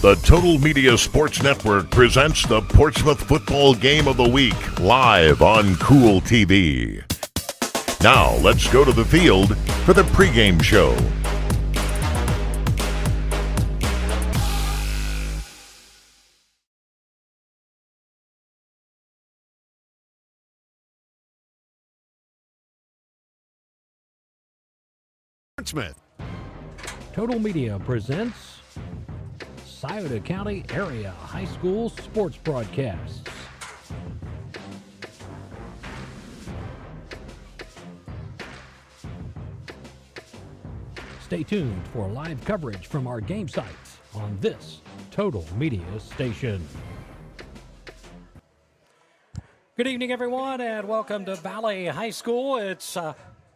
The Total Media Sports Network presents the Portsmouth Football Game of the Week live on Kool TV. Now let's go to the field for the pregame show. Portsmouth. Total Media presents Scioto County Area High School Sports Broadcasts. Stay tuned for live coverage from our game sites on this Total Media station. Good evening, everyone, and welcome to Valley High School. It's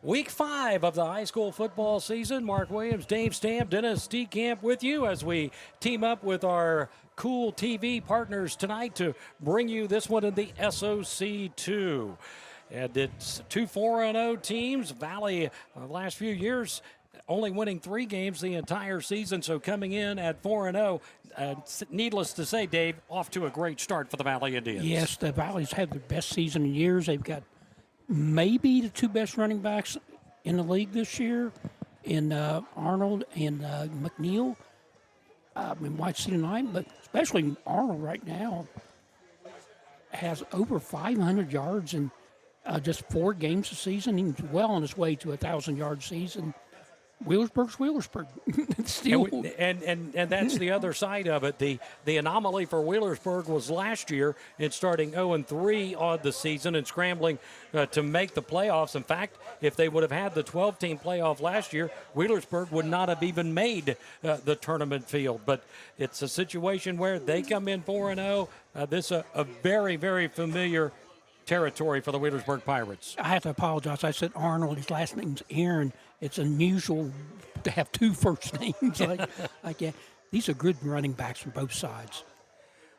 Week 5 of the high school football season. Mark Williams, Dave Stamp, Dennis Stiekamp with you as we team up with our Kool TV partners tonight to bring you this one in the SOC2. And it's 2 4-0 teams. Valley, the last few years, only winning 3 games the entire season, so coming in at 4-0. Needless to say, Dave, off to a great start for the Valley Indians. Yes, the Valley's had their best season in years. They've got maybe the 2 best running backs in the league this year in Arnold and McNeil. We might see tonight, but especially Arnold right now has over 500 yards in just 4 games a season. He's well on his way to a 1,000-yard season. Wheelersburg's Wheelersburg. Still. And that's the other side of it. The anomaly for Wheelersburg was last year in starting 0-3 on the season and scrambling to make the playoffs. In fact, if they would have had the 12-team playoff last year, Wheelersburg would not have even made the tournament field. But it's a situation where they come in 4-0. This is a very, very familiar territory for the Wheelersburg Pirates. I have to apologize. I said Arnold. His last name's Aaron. It's unusual to have 2 first names like that. These are good running backs from both sides.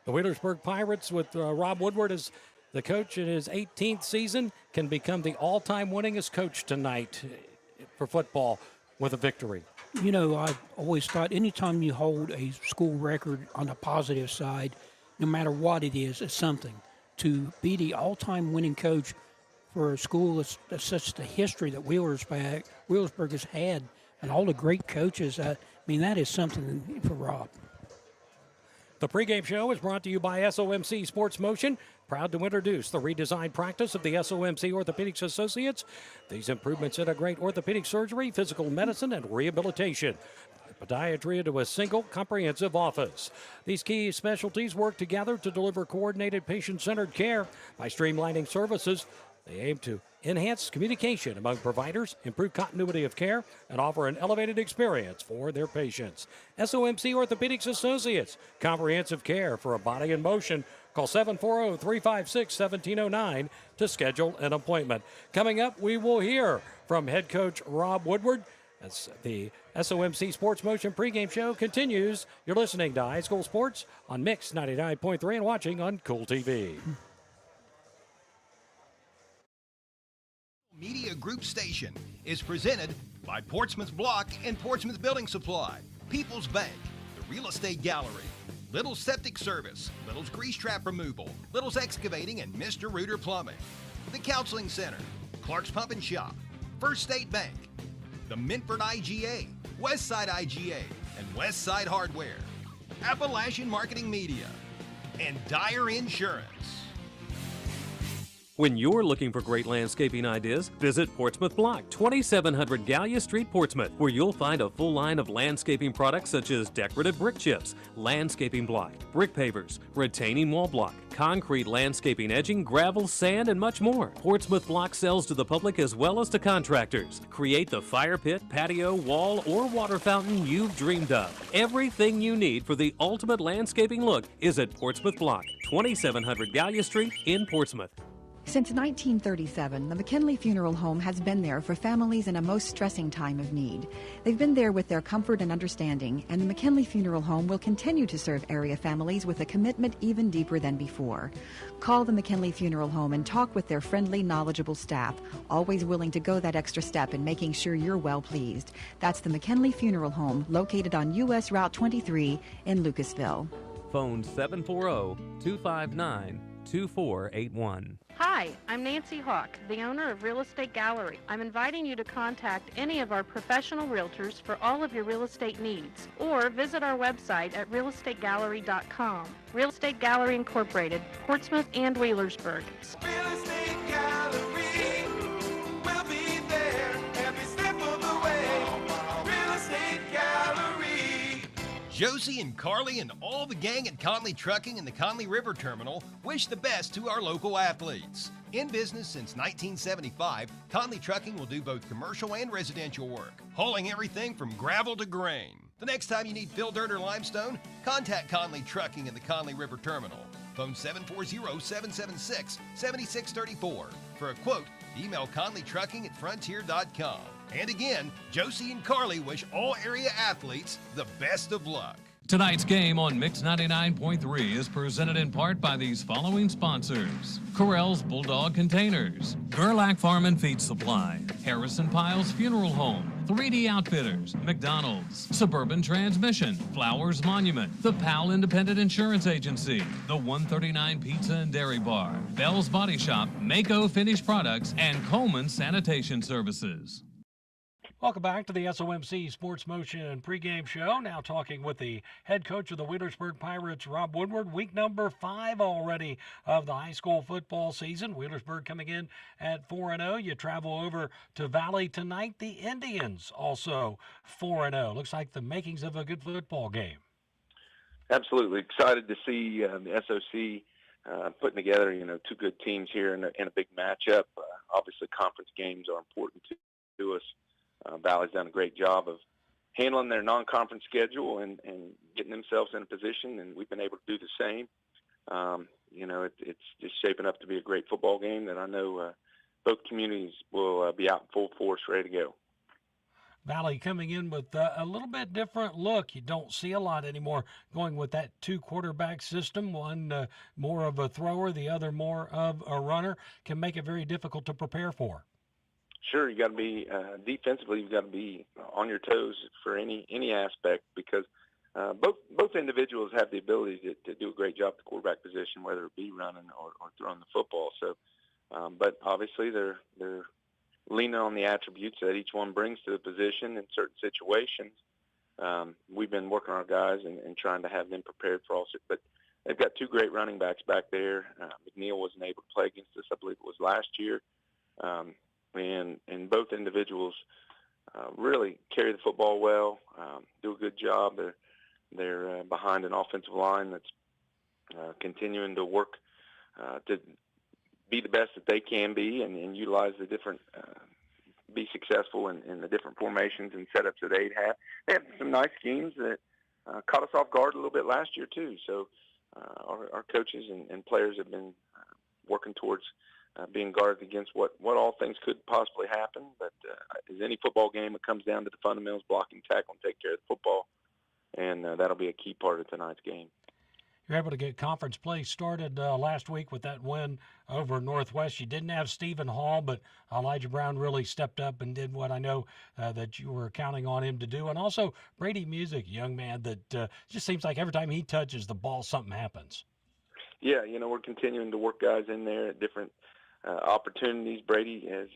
The Wheelersburg Pirates with Rob Woodward as the coach in his 18th season can become the all-time winningest coach tonight for football with a victory. You know, I've always thought anytime you hold a school record on the positive side, no matter what it is, it's something. To be the all-time winning coach for a school that's such the history that Wheelersburg has had and all the great coaches, I mean, that is something for Rob. The pregame show is brought to you by SOMC Sports Motion, proud to introduce the redesigned practice of the SOMC Orthopedics Associates. These improvements integrate orthopedic surgery, physical medicine, and rehabilitation. Podiatry into a single comprehensive office. These key specialties work together to deliver coordinated patient-centered care. By streamlining services, they aim to enhance communication among providers, improve continuity of care, and offer an elevated experience for their patients. SOMC Orthopedics Associates, comprehensive care for a body in motion. Call 740-356-1709 to schedule an appointment. Coming up, we will hear from head coach Rob Woodward as the SOMC Sports Motion pregame show continues. You're listening to High School Sports on Mix 99.3 and watching on Kool TV. Media Group Station is presented by Portsmouth Block and Portsmouth Building Supply, People's Bank, the Real Estate Gallery, Little's Septic Service, Little's Grease Trap Removal, Little's Excavating, and Mr. Reuter Plumbing, the Counseling Center, Clark's Pump and Shop, First State Bank, the Minford IGA, Westside IGA, and Westside Hardware, Appalachian Marketing Media, and Dyer Insurance. When you're looking for great landscaping ideas, visit Portsmouth Block, 2700 Gallia Street, Portsmouth, where you'll find a full line of landscaping products such as decorative brick chips, landscaping block, brick pavers, retaining wall block, concrete landscaping edging, gravel, sand, and much more. Portsmouth Block sells to the public as well as to contractors. Create the fire pit, patio, wall, or water fountain you've dreamed of. Everything you need for the ultimate landscaping look is at Portsmouth Block, 2700 Gallia Street in Portsmouth. Since 1937, the McKinley Funeral Home has been there for families in a most stressing time of need. They've been there with their comfort and understanding, and the McKinley Funeral Home will continue to serve area families with a commitment even deeper than before. Call the McKinley Funeral Home and talk with their friendly, knowledgeable staff, always willing to go that extra step in making sure you're well pleased. That's the McKinley Funeral Home, located on U.S. Route 23 in Lucasville. Phone 740-259-2481. Hi, I'm Nancy Hawk, the owner of Real Estate Gallery. I'm inviting you to contact any of our professional realtors for all of your real estate needs, or visit our website at realestategallery.com. Real Estate Gallery Incorporated, Portsmouth and Wheelersburg. Real Estate Gallery, we'll be there every step of the way. Real Estate Gallery. Josie and Carly and all the gang at Conley Trucking and the Conley River Terminal wish the best to our local athletes. In business since 1975, Conley Trucking will do both commercial and residential work, hauling everything from gravel to grain. The next time you need fill dirt or limestone, contact Conley Trucking and the Conley River Terminal. Phone 740-776-7634. For a quote, email conleytrucking@frontier.com. And again, Josie and Carly wish all area athletes the best of luck. Tonight's game on Mix 99.3 is presented in part by these following sponsors: Correll's Bulldog Containers, Gerlach Farm and Feed Supply, Harrison Piles Funeral Home, 3D Outfitters, McDonald's, Suburban Transmission, Flowers Monument, the Powell Independent Insurance Agency, the 139 Pizza and Dairy Bar, Bell's Body Shop, Mako Finished Products, and Coleman Sanitation Services. Welcome back to the SOMC Sports Motion pregame show. Now talking with the head coach of the Wheelersburg Pirates, Rob Woodward. Week number 5 already of the high school football season. Wheelersburg coming in at 4-0. You travel over to Valley tonight. The Indians also 4-0. Looks like the makings of a good football game. Absolutely excited to see the SOC putting together, two good teams here in a big matchup. Obviously, conference games are important to us. Valley's done a great job of handling their non-conference schedule and getting themselves in a position, and we've been able to do the same. It's just shaping up to be a great football game that I know both communities will be out in full force, ready to go. Valley coming in with a little bit different look. You don't see a lot anymore going with that 2-quarterback system. One more of a thrower, the other more of a runner. Can make it very difficult to prepare for. Sure, you got to be defensively. You've got to be on your toes for any aspect, because both individuals have the ability to do a great job at the quarterback position, whether it be running or throwing the football. So, but obviously they're leaning on the attributes that each one brings to the position in certain situations. We've been working on our guys and trying to have them prepared for all. But they've got 2 great running backs back there. McNeil wasn't able to play against us, I believe it was last year. And both individuals really carry the football well, do a good job. They're behind an offensive line that's continuing to work to be the best that they can be and utilize the different, be successful in the different formations and setups that they have. They have some nice schemes that caught us off guard a little bit last year too. So our coaches and players have been working towards being guarded against what all things could possibly happen. But as any football game, it comes down to the fundamentals, blocking, tackle, and take care of the football. And that'll be a key part of tonight's game. You're able to get conference play started last week with that win over Northwest. You didn't have Stephen Hall, but Elijah Brown really stepped up and did what I know that you were counting on him to do. And also Brady Music, young man that just seems like every time he touches the ball, something happens. Yeah, we're continuing to work guys in there at different opportunities. Brady has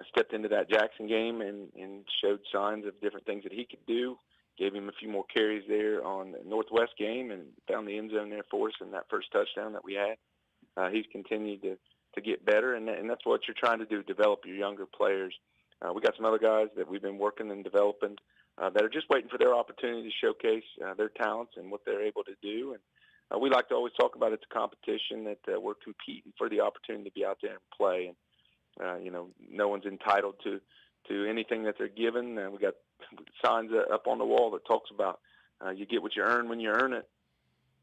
stepped into that Jackson game and showed signs of different things that he could do. Gave him a few more carries there on the Northwest game and found the end zone there for us in that first touchdown that we had. He's continued to get better, and that's what you're trying to do, develop your younger players. We got some other guys that we've been working and developing that are just waiting for their opportunity to showcase their talents and what they're able to do. And we like to always talk about it's a competition, that we're competing for the opportunity to be out there and play. And, no one's entitled to anything that they're given. We got signs up on the wall that talks about you get what you earn when you earn it.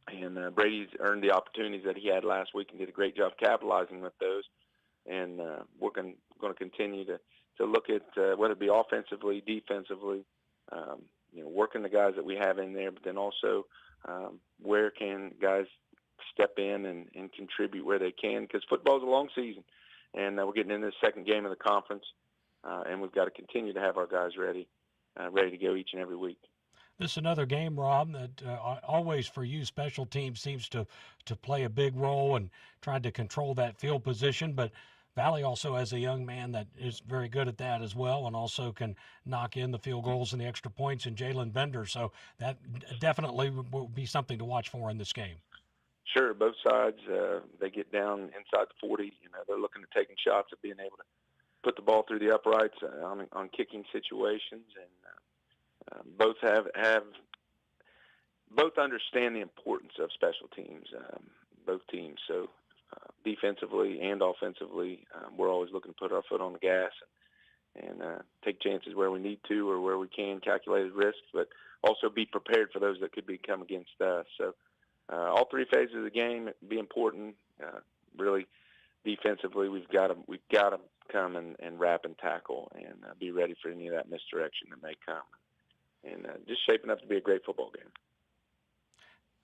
And Brady's earned the opportunities that he had last week and did a great job capitalizing with those. And we're going to continue to look at whether it be offensively, defensively, working the guys that we have in there, but then also where can guys step in and contribute where they can, because football is a long season, and we're getting into the second game of the conference, and we've got to continue to have our guys ready to go each and every week. This is another game, Rob, that always for you, special teams seems to play a big role in trying to control that field position. But Valley also has a young man that is very good at that as well, and also can knock in the field goals and the extra points in Jalen Bender. So that definitely will be something to watch for in this game. Sure, both sides, they get down inside the 40. They're looking at taking shots at being able to put the ball through the uprights on kicking situations, and both both understand the importance of special teams, both teams. So defensively and offensively, we're always looking to put our foot on the gas and take chances where we need to or where we can, calculated risks, but also be prepared for those that could come against us. So all three phases of the game be important. Really, defensively, we've got to come and wrap and tackle and be ready for any of that misdirection that may come. And just shaping up to be a great football game.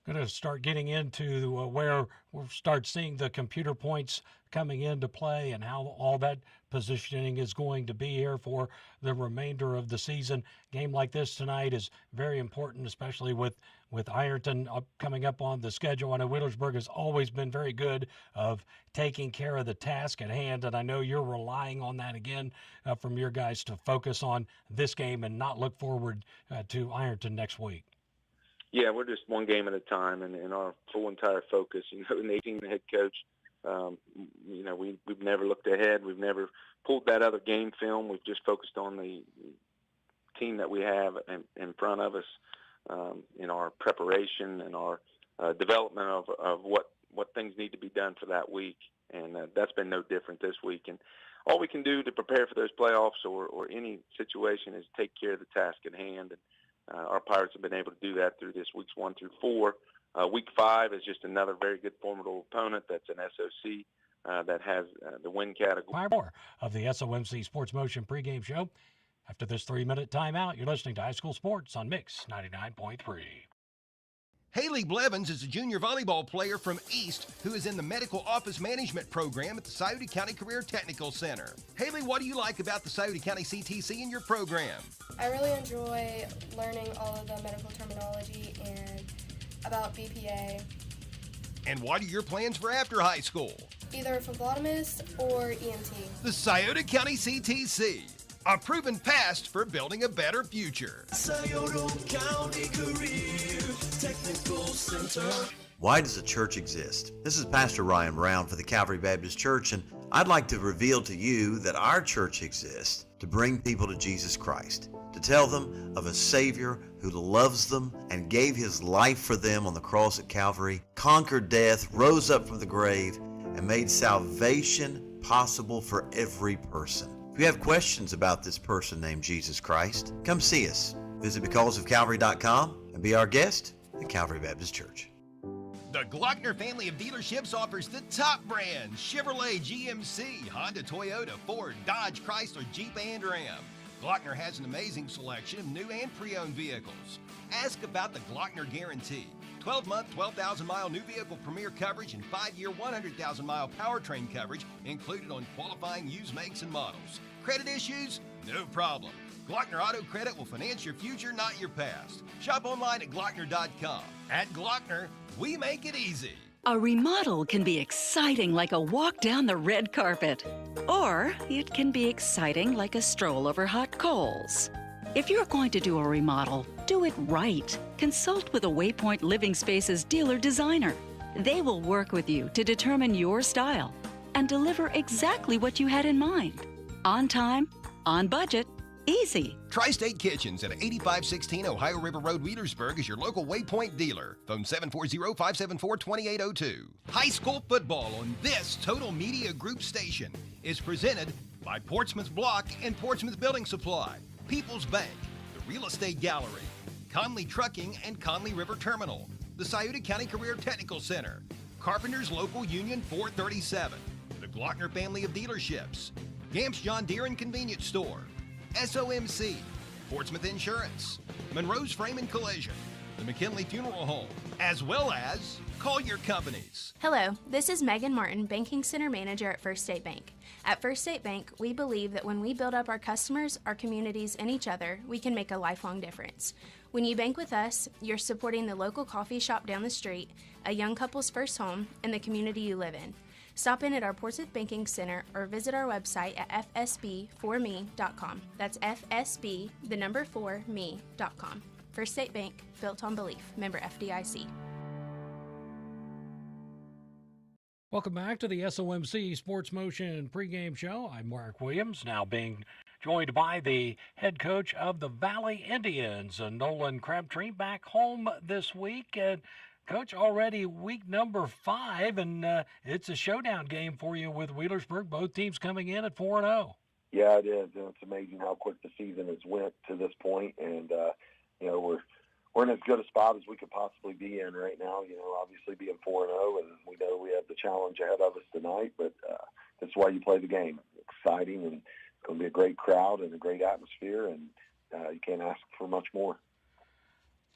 Going to start getting into where we'll start seeing the computer points coming into play and how all that positioning is going to be here for the remainder of the season. Game like this tonight is very important, especially with Ironton coming up on the schedule. I know Wheelersburg has always been very good of taking care of the task at hand, and I know you're relying on that again from your guys to focus on this game and not look forward to Ironton next week. Yeah, we're just one game at a time, and our full entire focus. In 18, the head coach, we've never looked ahead. We've never pulled that other game film. We've just focused on the team that we have in front of us in our preparation and our development of what things need to be done for that week. And that's been no different this week. And all we can do to prepare for those playoffs or any situation is take care of the task at hand. And our Pirates have been able to do that through this weeks 1 through 4. Week 5 is just another very good formidable opponent. That's an SOC that has the win category. More of the SOMC Sports Motion pregame show. After this 3-minute timeout, you're listening to High School Sports on Mix 99.3. Haley Blevins is a junior volleyball player from East who is in the Medical Office Management program at the Scioto County Career Technical Center. Haley, what do you like about the Scioto County CTC in your program? I really enjoy learning all of the medical terminology and about BPA. And what are your plans for after high school? Either a phlebotomist or EMT. The Scioto County CTC, a proven past for building a better future. Scioto County Career Technical Center. Why does a church exist? This is Pastor Ryan Brown for the Calvary Baptist Church, and I'd like to reveal to you that our church exists to bring people to Jesus Christ, to tell them of a Savior who loves them and gave his life for them on the cross at Calvary, conquered death, rose up from the grave, and made salvation possible for every person. If you have questions about this person named Jesus Christ, come see us. Visit becausefcalvary.com and be our guest at Calvary Baptist Church. The Glockner family of dealerships offers the top brands: Chevrolet, GMC, Honda, Toyota, Ford, Dodge, Chrysler, Jeep, and Ram. Glockner has an amazing selection of new and pre-owned vehicles. Ask about the Glockner Guarantee. 12-month, 12,000-mile new vehicle premier coverage and 5-year, 100,000-mile powertrain coverage included on qualifying used makes and models. Credit issues? No problem. Glockner Auto Credit will finance your future, not your past. Shop online at Glockner.com. At Glockner, we make it easy. A remodel can be exciting like a walk down the red carpet. Or it can be exciting like a stroll over hot coals. If you're going to do a remodel, do it right. Consult with a Waypoint Living Spaces dealer designer. They will work with you to determine your style and deliver exactly what you had in mind. On time, on budget, easy. Tri-State Kitchens at 8516 Ohio River Road, Wheelersburg is your local Waypoint dealer. Phone 740-574-2802. High school football on this Total Media Group station is presented by Portsmouth Block and Portsmouth Building Supply, People's Bank, the Real Estate Gallery, Conley Trucking and Conley River Terminal, the Scioto County Career Technical Center, Carpenters Local Union 437, the Glockner family of dealerships, Gamps John Deere and Convenience Store, SOMC, Portsmouth Insurance, Monroe's Frame and Collision, the McKinley Funeral Home, as well as Collier Companies. Hello, this is Megan Martin, Banking Center Manager at First State Bank. At First State Bank, we believe that when we build up our customers, our communities, and each other, we can make a lifelong difference. When you bank with us, you're supporting the local coffee shop down the street, a young couple's first home, and the community you live in. Stop in at our Portsmouth Banking Center or visit our website at fsb4me.com. That's FSB, the number 4me.com. First State Bank, built on belief. Member FDIC. Welcome back to the SOMC Sports Motion pregame show. I'm Mark Williams, now being joined by the head coach of the Valley Indians, Nolan Crabtree, back home this week. Coach, already week number 5, and it's a showdown game for you with Wheelersburg, both teams coming in at 4-0. Yeah, it is. It's amazing how quick the season has went to this point, and we're in as good a spot as we could possibly be in right now. Obviously being 4-0, and we know we have the challenge ahead of us tonight, but that's why you play the game. Exciting, and it's going to be a great crowd and a great atmosphere, and you can't ask for much more.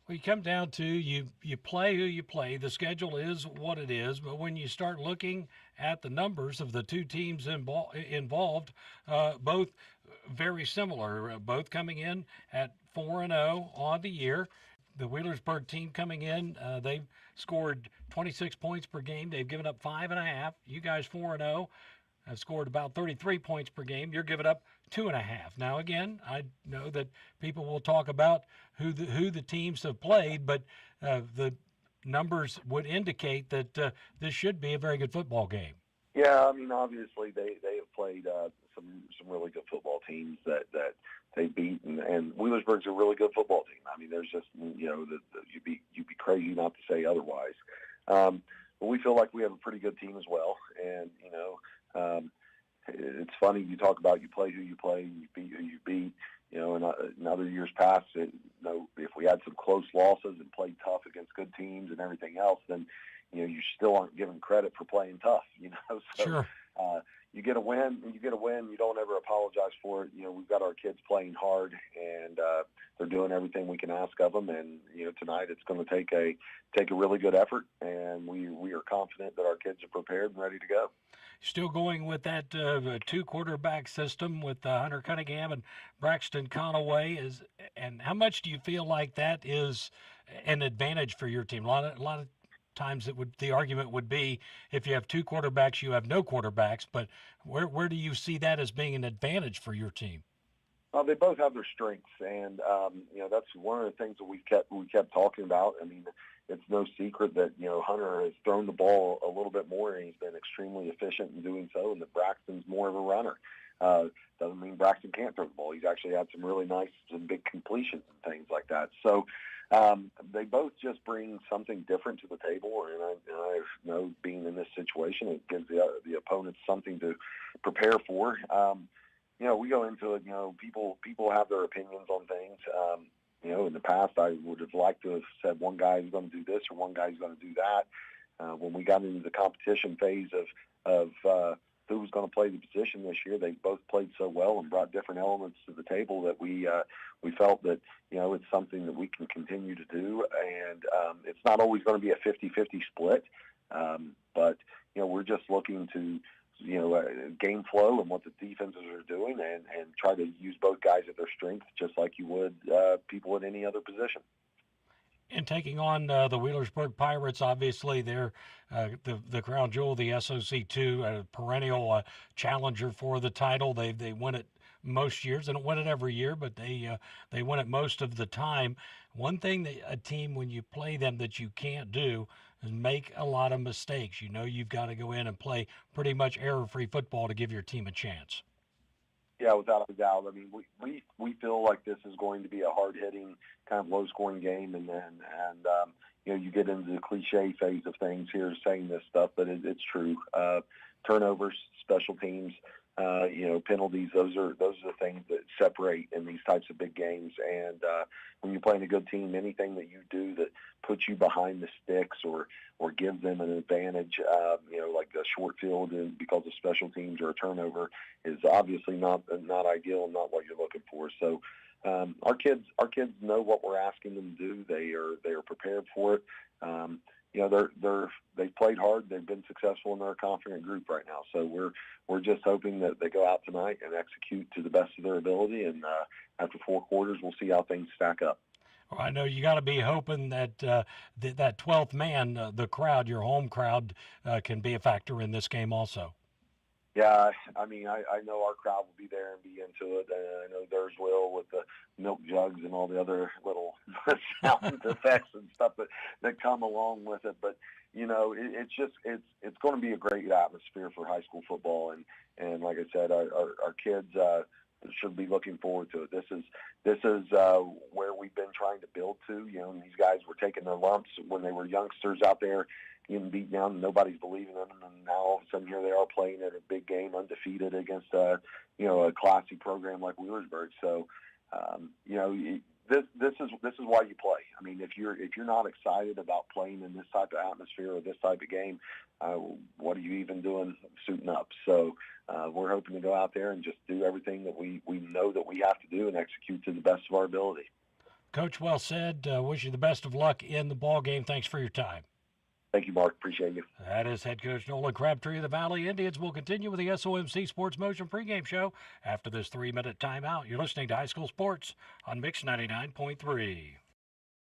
Well, you come down to you play who you play. The schedule is what it is, but when you start looking at the numbers of the two teams involved, both very similar, both coming in at 4-0 on the year. The Wheelersburg team coming in, they've scored 26 points per game. They've given up 5.5. You guys 4-0 have scored about 33 points per game. You're giving up 2.5. Now, again, I know that people will talk about who the teams have played, but the numbers would indicate that this should be a very good football game. Yeah, I mean, obviously they have played some really good football teams that they beat, and Wheelersburg's a really good football team. I mean, there's just you'd be crazy not to say otherwise. But we feel like we have a pretty good team as well, and it's funny you talk about you play who you play, you beat who you beat. In other years past, if we had some close losses and played tough against good teams and everything else, then you still aren't given credit for playing tough. So sure. You get a win, and you don't ever apologize for it. We've got our kids playing hard, and they're doing everything we can ask of them. And tonight it's going to take a really good effort, and we are confident that our kids are prepared and ready to go. Still going with that 2-quarterback system with Hunter Cunningham and Braxton Conaway, and how much do you feel like that is an advantage for your team? A lot of times the argument would be if you have 2 quarterbacks, you have no quarterbacks. But where do you see that as being an advantage for your team? They both have their strengths, and that's one of the things that we kept talking about. I mean, it's no secret that Hunter has thrown the ball a little bit more, and he's been extremely efficient in doing so, and that Braxton's more of a runner. Doesn't mean Braxton can't throw the ball. He's actually had some big completions and things like that. So they both just bring something different to the table, and I know being in this situation, it gives the opponents something to prepare for. We go into it, people have their opinions on things. In the past, I would have liked to have said one guy is going to do this or one guy is going to do that. When we got into the competition phase of who was going to play the position this year, they both played so well and brought different elements to the table that we felt that, it's something that we can continue to do. And it's not always going to be a 50-50 split, but, we're just looking to game flow and what the defenses are doing and try to use both guys at their strength, just like you would people at any other position. And taking on the Wheelersburg Pirates, obviously they're the crown jewel, the SOC2, a perennial challenger for the title. They win it most years. They don't win it every year, but they win it most of the time. One thing that a team, when you play them, that you can't do is make a lot of mistakes. You've got to go in and play pretty much error-free football to give your team a chance. Yeah, without a doubt. I mean, we feel like this is going to be a hard-hitting, kind of low-scoring game, and you get into the cliche phase of things here, saying this stuff, but it's true. Turnovers, special teams, penalties. Those are the things that separate in these types of big games. And when you're playing a good team, anything that you do that puts you behind the sticks or gives them an advantage, like a short field and because of special teams or a turnover, is obviously not ideal and not what you're looking for. So our kids know what we're asking them to do. They are prepared for it. They've played hard. They've been successful, and they're a confident group right now. So we're just hoping that they go out tonight and execute to the best of their ability. And after 4 quarters, we'll see how things stack up. Well, I know you got to be hoping that that 12th man, the crowd, your home crowd, can be a factor in this game also. Yeah, I know our crowd will be there and be into it. I know theirs will, with the milk jugs and all the other little sound effects and stuff that come along with it. But it's going to be a great atmosphere for high school football, and like I said, our kids should be looking forward to it. This is where we've been trying to build to. These guys were taking their lumps when they were youngsters out there, getting beat down, and nobody's believing in them. And now all of a sudden here they are playing at a big game, undefeated against a classy program like Wheelersburg. So, this is why you play. I mean, if you're not excited about playing in this type of atmosphere or this type of game, what are you even doing suiting up? So we're hoping to go out there and just do everything that we know that we have to do and execute to the best of our ability. Coach, well said. Wish you the best of luck in the ball game. Thanks for your time. Thank you, Mark. Appreciate you. That is head coach Nolan Crabtree of the Valley Indians. We'll continue with the SOMC Sports Motion pregame show after this 3-minute timeout. You're listening to High School Sports on Mix 99.3.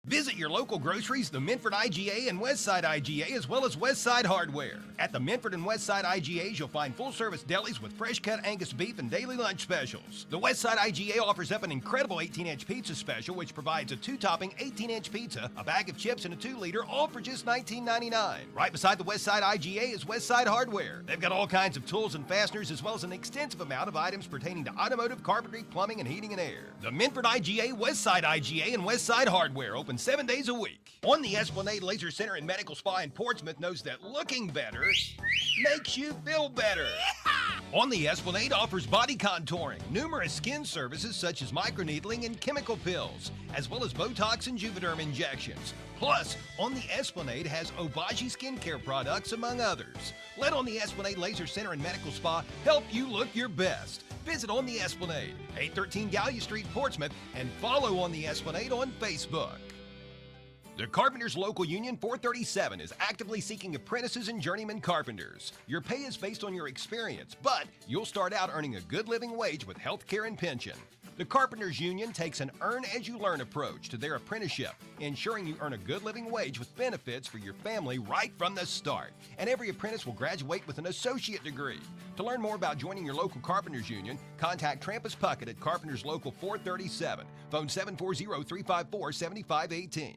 Visit your local groceries, the Minford IGA and Westside IGA, as well as Westside Hardware. At the Minford and Westside IGAs, you'll find full-service delis with fresh-cut Angus beef and daily lunch specials. The Westside IGA offers up an incredible 18-inch pizza special, which provides a 2-topping 18-inch pizza, a bag of chips, and a 2-liter, all for just $19.99. Right beside the Westside IGA is Westside Hardware. They've got all kinds of tools and fasteners, as well as an extensive amount of items pertaining to automotive, carpentry, plumbing, and heating and air. The Minford IGA, Westside IGA, and Westside Hardware open 7 days a week. On the Esplanade Laser Center and Medical Spa in Portsmouth knows that looking better makes you feel better. On the Esplanade offers body contouring, numerous skin services such as microneedling and chemical pills, as well as Botox and Juvederm injections. Plus, On the Esplanade has Obagi skincare products, among others. Let On the Esplanade Laser Center and Medical Spa help you look your best. Visit On the Esplanade, 813 Gallia Street, Portsmouth, and follow On the Esplanade on Facebook. The Carpenters Local Union 437 is actively seeking apprentices and journeyman carpenters. Your pay is based on your experience, but you'll start out earning a good living wage with health care and pension. The Carpenters Union takes an earn-as-you-learn approach to their apprenticeship, ensuring you earn a good living wage with benefits for your family right from the start. And every apprentice will graduate with an associate degree. To learn more about joining your local Carpenters Union, contact Trampus Puckett at Carpenters Local 437. Phone 740-354-7518.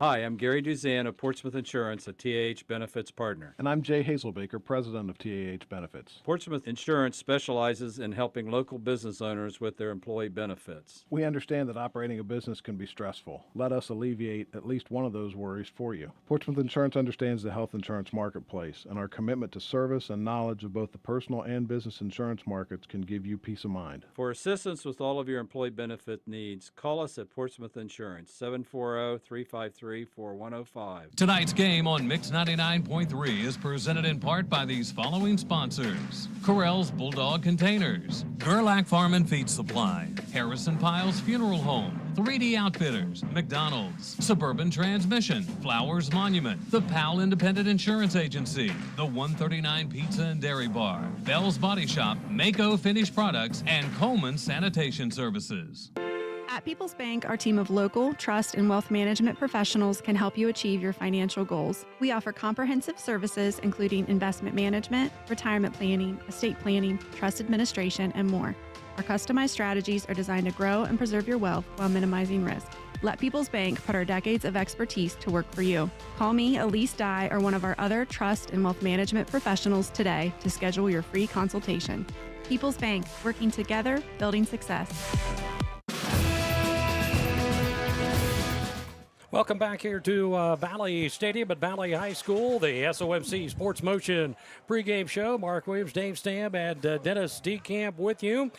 Hi, I'm Gary Duzan of Portsmouth Insurance, a TAH Benefits partner. And I'm Jay Hazelbaker, president of TAH Benefits. Portsmouth Insurance specializes in helping local business owners with their employee benefits. We understand that operating a business can be stressful. Let us alleviate at least one of those worries for you. Portsmouth Insurance understands the health insurance marketplace, and our commitment to service and knowledge of both the personal and business insurance markets can give you peace of mind. For assistance with all of your employee benefit needs, call us at Portsmouth Insurance, 740-353-4105. Tonight's game on Mix 99.3 is presented in part by these following sponsors: Correll's Bulldog Containers, Gerlach Farm and Feed Supply, Harrison Piles Funeral Home, 3D Outfitters, McDonald's, Suburban Transmission, Flowers Monument, the Powell Independent Insurance Agency, the 139 Pizza and Dairy Bar, Bell's Body Shop, Mako Finished Products, and Coleman Sanitation Services. At People's Bank, our team of local, trust, and wealth management professionals can help you achieve your financial goals. We offer comprehensive services including investment management, retirement planning, estate planning, trust administration, and more. Our customized strategies are designed to grow and preserve your wealth while minimizing risk. Let People's Bank put our decades of expertise to work for you. Call me, Elise Dye, or one of our other trust and wealth management professionals today to schedule your free consultation. People's Bank, working together, building success. Welcome back here to Valley Stadium at Valley High School, the SOMC Sports Motion pregame show. Mark Williams, Dave Stam, and Dennis DeCamp with you.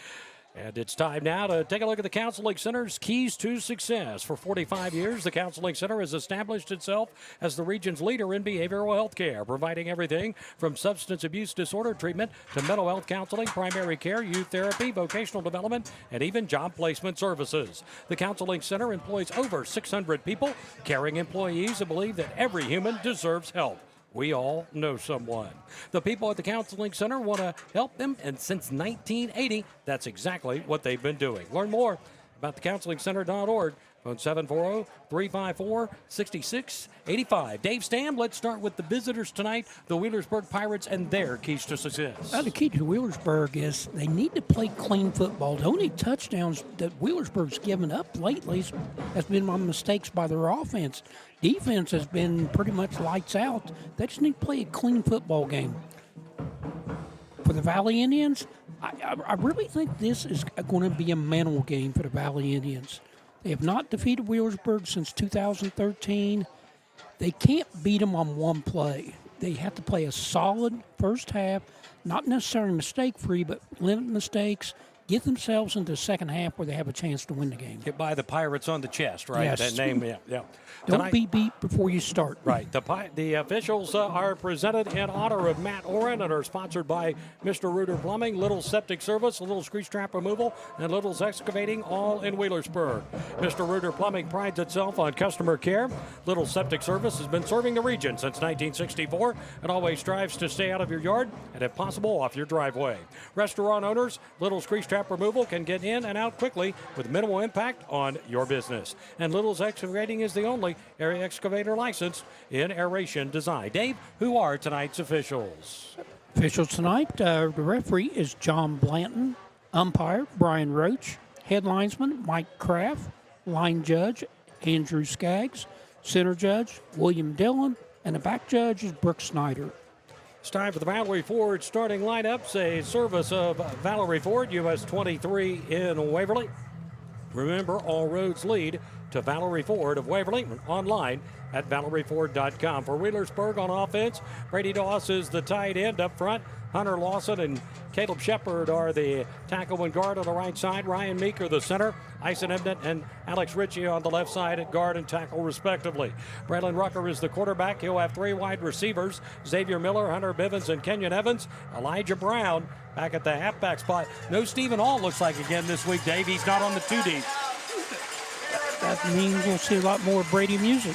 And it's time now to take a look at the Counseling Center's keys to success. For 45 years, the Counseling Center has established itself as the region's leader in behavioral health care, providing everything from substance abuse disorder treatment to mental health counseling, primary care, youth therapy, vocational development, and even job placement services. The Counseling Center employs over 600 people, caring employees who believe that every human deserves help. We all know someone. The people at the Counseling Center want to help them, and since 1980, that's exactly what they've been doing. Learn more about thecounselingcenter.org. Phone 740-354-6685. Dave Stam, let's start with the visitors tonight, the Wheelersburg Pirates, and their keys to success. The key to Wheelersburg is they need to play clean football. The only touchdowns that Wheelersburg's given up lately has been on mistakes by their offense. Defense has been pretty much lights out. They just need to play a clean football game. For the Valley Indians, I really think this is going to be a mental game for the Valley Indians. They have not defeated Wheelersburg since 2013. They can't beat them on one play. They have to play a solid first half, not necessarily mistake-free, but limit mistakes, get themselves into the second half where they have a chance to win the game. Get by the Pirates on the chest, right? Yes. That name, yeah. Don't be beat before you start. Right. The officials are presented in honor of Matt Oren and are sponsored by Mr. Reuter Plumbing, Little's Septic Service, Little's Grease Trap Removal, and Little's Excavating, all in Wheelersburg. Mr. Reuter Plumbing prides itself on customer care. Little's Septic Service has been serving the region since 1964 and always strives to stay out of your yard and, if possible, off your driveway. Restaurant owners, Little's Grease Trap Removal can get in and out quickly with minimal impact on your business. And Little's Excavating is the only area excavator licensed in aeration design. Dave, who are tonight's officials? Officials tonight, the referee is John Blanton, umpire Brian Roach, head linesman Mike Kraft, line judge Andrew Skaggs, center judge William Dillon, and the back judge is Brooke Snyder. It's time for the Valerie Ford starting lineups, a service of Valerie Ford, US 23 in Waverly. Remember, all roads lead to Valerie Ford of Waverly, online at ValerieFord.com. For Wheelersburg on offense, Brady Doss is the tight end up front. Hunter Lawson and Caleb Shepard are the tackle and guard on the right side. Ryan Meeker, the center. Ison Ebnett and Alex Ritchie on the left side at guard and tackle, respectively. Braylon Rucker is the quarterback. He'll have three wide receivers: Xavier Miller, Hunter Bivens, and Kenyon Evans. Elijah Brown back at the halfback spot. No Stephen Hall, looks like, again this week, Dave. He's not on the 2D. That means we'll see a lot more Brady music.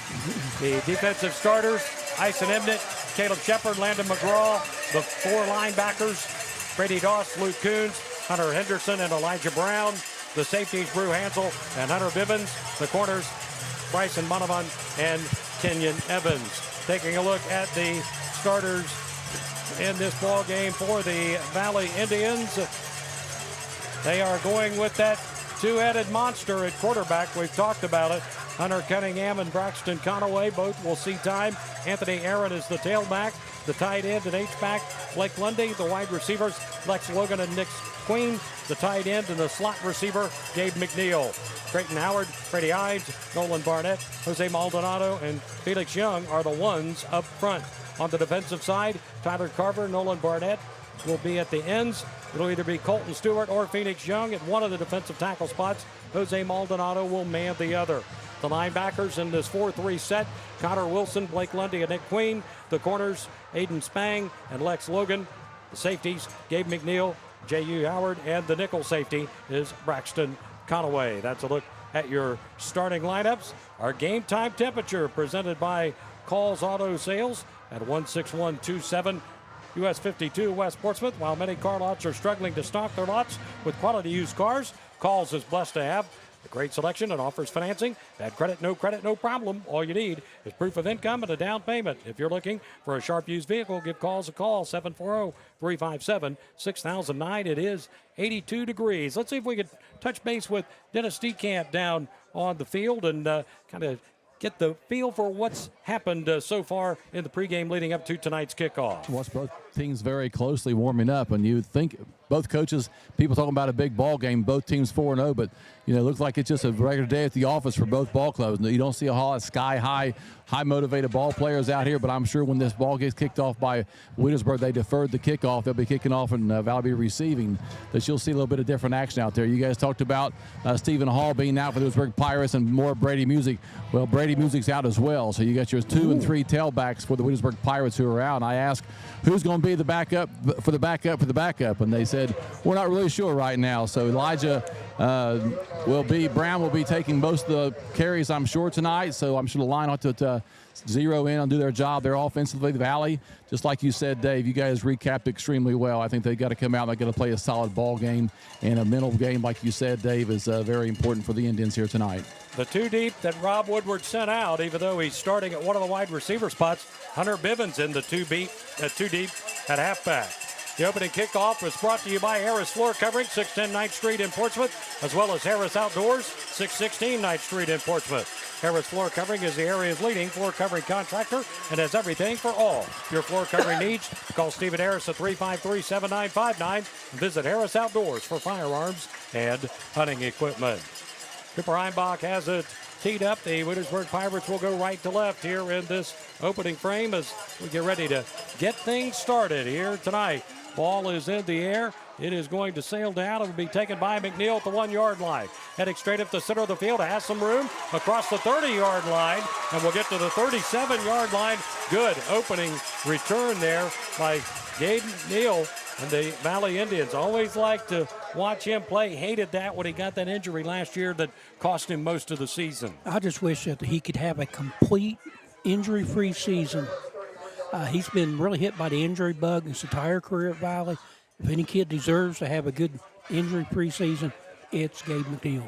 The defensive starters: Ison Ebnett, Caleb Shepard, Landon McGraw. The four linebackers: Brady Doss, Luke Coons, Hunter Henderson, and Elijah Brown. The safeties: Brew Hansel and Hunter Bivens. The corners: Bryson Monovan and Kenyon Evans. Taking a look at the starters in this ball game for the Valley Indians. They are going with that two-headed monster at quarterback. We've talked about it. Hunter Cunningham and Braxton Conaway both will see time. Anthony Aaron is the tailback. The tight end and H-back, Blake Lundy. The wide receivers, Lex Logan and Nick Queen. The tight end and the slot receiver, Gabe McNeil. Creighton Howard, Freddie Hines, Nolan Barnett, Jose Maldonado, and Felix Young are the ones up front. On the defensive side, Tyler Carver, Nolan Barnett will be at the ends. It'll either be Colton Stewart or Phoenix Young at one of the defensive tackle spots. Jose Maldonado will man the other. The linebackers in this 4-3 set: Connor Wilson, Blake Lundy, and Nick Queen. The corners: Aiden Spang and Lex Logan. The safeties: Gabe McNeil, J.U. Howard, and the nickel safety is Braxton Conaway. That's a look at your starting lineups. Our game time temperature presented by Call's Auto Sales at 16127 US 52 West Portsmouth. While many car lots are struggling to stock their lots with quality used cars, Call's is blessed to have a great selection and offers financing. Bad credit, no problem. All you need is proof of income and a down payment. If you're looking for a sharp used vehicle, give Call's a call, 740-357-6009. It is 82 degrees. Let's see if we could touch base with Dennis DeCamp down on the field and kind of get the feel for what's happened so far in the pregame leading up to tonight's kickoff. Watch both teams very closely warming up, and you think both coaches, people talking about a big ball game, both teams 4-0, but, it looks like it's just a regular day at the office for both ball clubs. You don't see a lot of sky-high, high-motivated ball players out here, but I'm sure when this ball gets kicked off by Wheelersburg, they deferred the kickoff. They'll be kicking off and Valley be receiving, that you'll see a little bit of different action out there. You guys talked about Stephen Hall being out for the Wheelersburg Pirates and more Brady Music. Well, Brady Music's out as well, so you got your 2 and 3 tailbacks for the Wheelersburg Pirates who are out. And I asked, who's going to be the backup for the backup for the backup? And they said, we're not really sure right now. So Elijah Brown will be taking most of the carries, I'm sure, tonight. So I'm sure the line ought to zero in and do their job there offensively. The Valley, just like you said, Dave, you guys recapped extremely well. I think they've got to come out and they've got to play a solid ball game. And a mental game, like you said, Dave, is very important for the Indians here tonight. The 2 deep that Rob Woodward sent out, even though he's starting at one of the wide receiver spots, Hunter Bivens in the 2 deep at halfback. The opening kickoff was brought to you by Harris Floor Covering, 610 9th Street in Portsmouth, as well as Harris Outdoors, 616 9th Street in Portsmouth. Harris Floor Covering is the area's leading floor covering contractor and has everything for all your floor covering needs. Call Stephen Harris at 353-7959 and visit Harris Outdoors for firearms and hunting equipment. Cooper Einbach has it teed up. The Wheelersburg Pirates will go right to left here in this opening frame as we get ready to get things started here tonight. Ball is in the air. It is going to sail down. It will be taken by McNeil at the 1-yard line. Heading straight up the center of the field. Has some room across the 30-yard line. And we'll get to the 37-yard line. Good opening return there by Gaden Neal and the Valley Indians. Always like to watch him play. Hated that when he got that injury last year that cost him most of the season. I just wish that he could have a complete injury-free season. He's been really hit by the injury bug his entire career at Valley. If any kid deserves to have a good injury-free season, it's Gabe McNeil.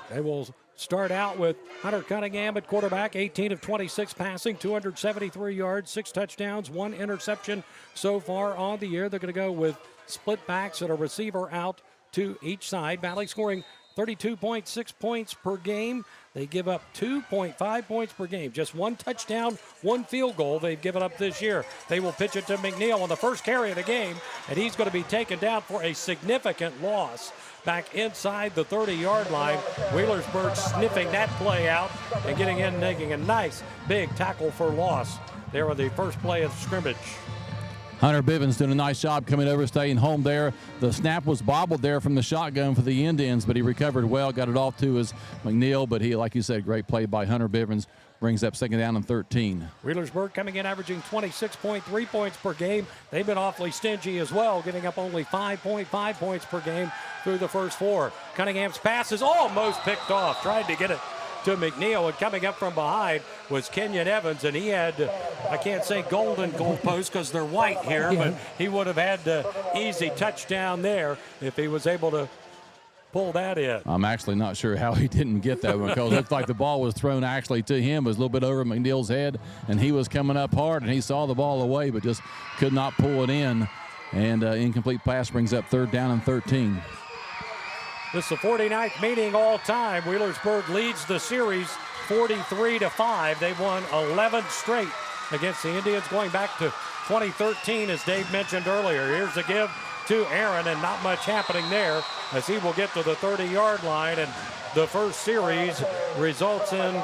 They will start out with Hunter Cunningham at quarterback, 18 of 26 passing, 273 yards, 6 touchdowns, 1 interception so far on the year. They're going to go with split backs and a receiver out to each side. Valley scoring 32.6 points per game. They give up 2.5 points per game. Just 1 touchdown, 1 field goal they've given up this year. They will pitch it to McNeil on the first carry of the game, and he's going to be taken down for a significant loss back inside the 30-yard line. Wheelersburg sniffing that play out and getting in, making a nice big tackle for loss there on the first play of the scrimmage. Hunter Bivens doing a nice job coming over, staying home there. The snap was bobbled there from the shotgun for the Indians, but he recovered well, got it off to his McNeil, but he, like you said, great play by Hunter Bivens, brings up 2nd down and 13. Wheelersburg coming in averaging 26.3 points per game. They've been awfully stingy as well, giving up only 5.5 points per game through the first 4. Cunningham's pass is almost picked off, tried to get it to McNeil, and coming up from behind was Kenyon Evans, and he had, I can't say golden goalposts because they're white here, but he would have had the easy touchdown there if he was able to pull that in. I'm actually not sure how he didn't get that one because it looked like the ball was thrown actually to him. It was a little bit over McNeil's head, and he was coming up hard, and he saw the ball away but just could not pull it in, and incomplete pass brings up 3rd down and 13. This is the 49th meeting all time. Wheelersburg leads the series 43-5. They've won 11 straight against the Indians going back to 2013, as Dave mentioned earlier. Here's the give to Aaron, and not much happening there as he will get to the 30-yard line, and the first series results in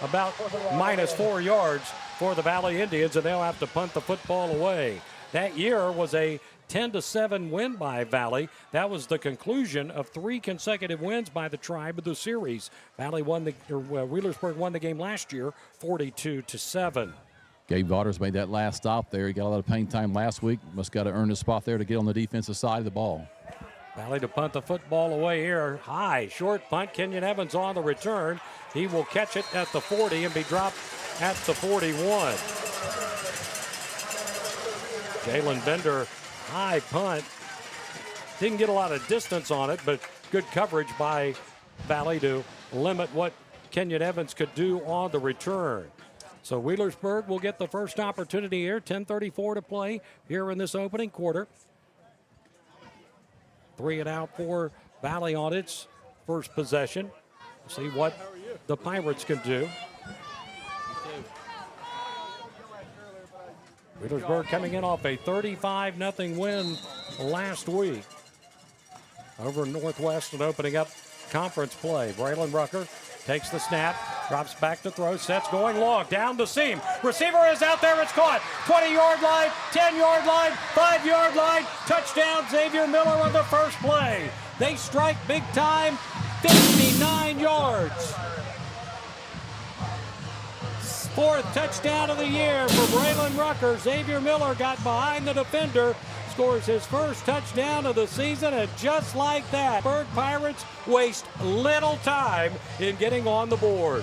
about -4 yards for the Valley Indians, and they'll have to punt the football away. That year was a 10-7 win by Valley. That was the conclusion of 3 consecutive wins by the Tribe of the series. Wheelersburg won the game last year, 42-7. Gabe Waters made that last stop there. He got a lot of paint time last week. Must got to earn his spot there to get on the defensive side of the ball. Valley to punt the football away here. High, short punt. Kenyon Evans on the return. He will catch it at the 40 and be dropped at the 41. Jalen Bender, high punt. Didn't get a lot of distance on it, but good coverage by Valley to limit what Kenyon Evans could do on the return. So Wheelersburg will get the first opportunity here. 10:34 to play here in this opening quarter. 3 and out for Valley on its first possession. See what the Pirates can do. Wheelersburg coming in off a 35-0 win last week. Over Northwest and opening up conference play. Braylon Rucker takes the snap, drops back to throw, sets going long, down the seam. Receiver is out there, it's caught. 20-yard line, 10-yard line, 5-yard line. Touchdown, Xavier Miller on the first play. They strike big time, 59 yards. Fourth touchdown of the year for Braylon Rucker. Xavier Miller got behind the defender, scores his first touchdown of the season, and just like that, Berg Pirates waste little time in getting on the board.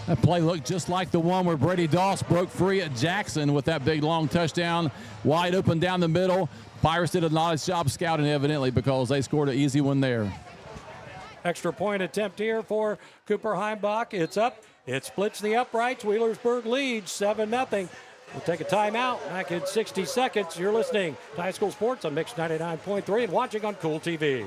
That play looked just like the one where Brady Doss broke free at Jackson with that big long touchdown, wide open down the middle. Pirates did a nice job scouting evidently because they scored an easy one there. Extra point attempt here for Cooper Heimbach. It's up. It splits the uprights. Wheelersburg leads 7-0. We'll take a timeout. Back in 60 seconds. You're listening to High School Sports on Mix 99.3 and watching on Kool TV.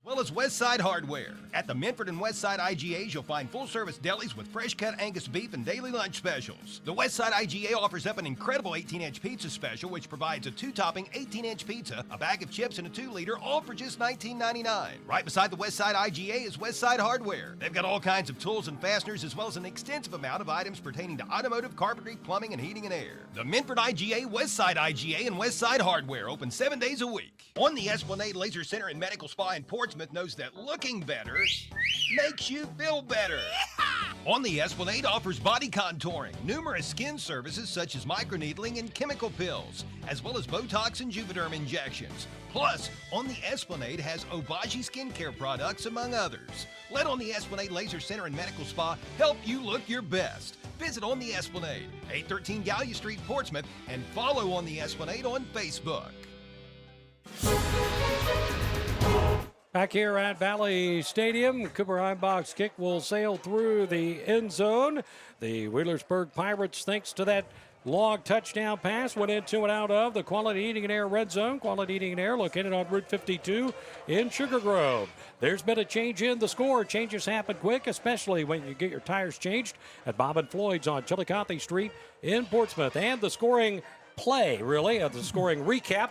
Well as Westside Hardware. At the Minford and Westside IGAs, you'll find full-service delis with fresh-cut Angus beef and daily lunch specials. The Westside IGA offers up an incredible 18-inch pizza special, which provides a 2-topping 18-inch pizza, a bag of chips, and a 2-liter, all for just $19.99. Right beside the Westside IGA is Westside Hardware. They've got all kinds of tools and fasteners, as well as an extensive amount of items pertaining to automotive, carpentry, plumbing, and heating and air. The Minford IGA, Westside IGA, and Westside Hardware open 7 days a week. On the Esplanade Laser Center and Medical Spa in Portsmouth knows that looking better makes you feel better. On the Esplanade offers body contouring, numerous skin services such as microneedling and chemical pills, as well as Botox and Juvederm injections. Plus, On the Esplanade has Obagi skincare products, among others. Let On the Esplanade Laser Center and Medical Spa help you look your best. Visit On the Esplanade, 813 Gallia Street, Portsmouth, and follow On the Esplanade on Facebook. Back here at Valley Stadium, Cooper Heimbach's kick will sail through the end zone. The Wheelersburg Pirates, thanks to that long touchdown pass, went into and out of the Quality Heating and Air red zone. Quality Heating and Air located on Route 52 in Sugar Grove. There's been a change in the score. Changes happen quick, especially when you get your tires changed at Bob and Floyd's on Chillicothe Street in Portsmouth. And the scoring play, really, the scoring recap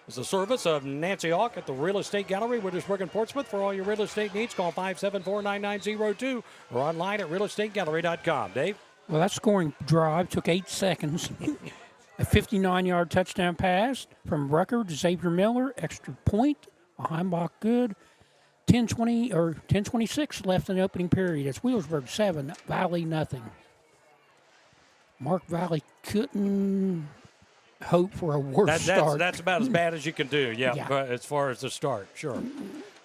is the service of Nancy Hawk at the Real Estate Gallery, Wheelersburg and Portsmouth. For all your real estate needs, call 574-9902 or online at realestategallery.com. Dave? Well, that scoring drive took 8 seconds. A 59-yard touchdown pass from Rucker to Xavier Miller. Extra point. Heimbach good. 10:26 left in the opening period. It's Wheelersburg 7, Valley nothing. Mark Valley couldn't hope for a worse start. That's about as bad as you can do, yeah. As far as the start, sure.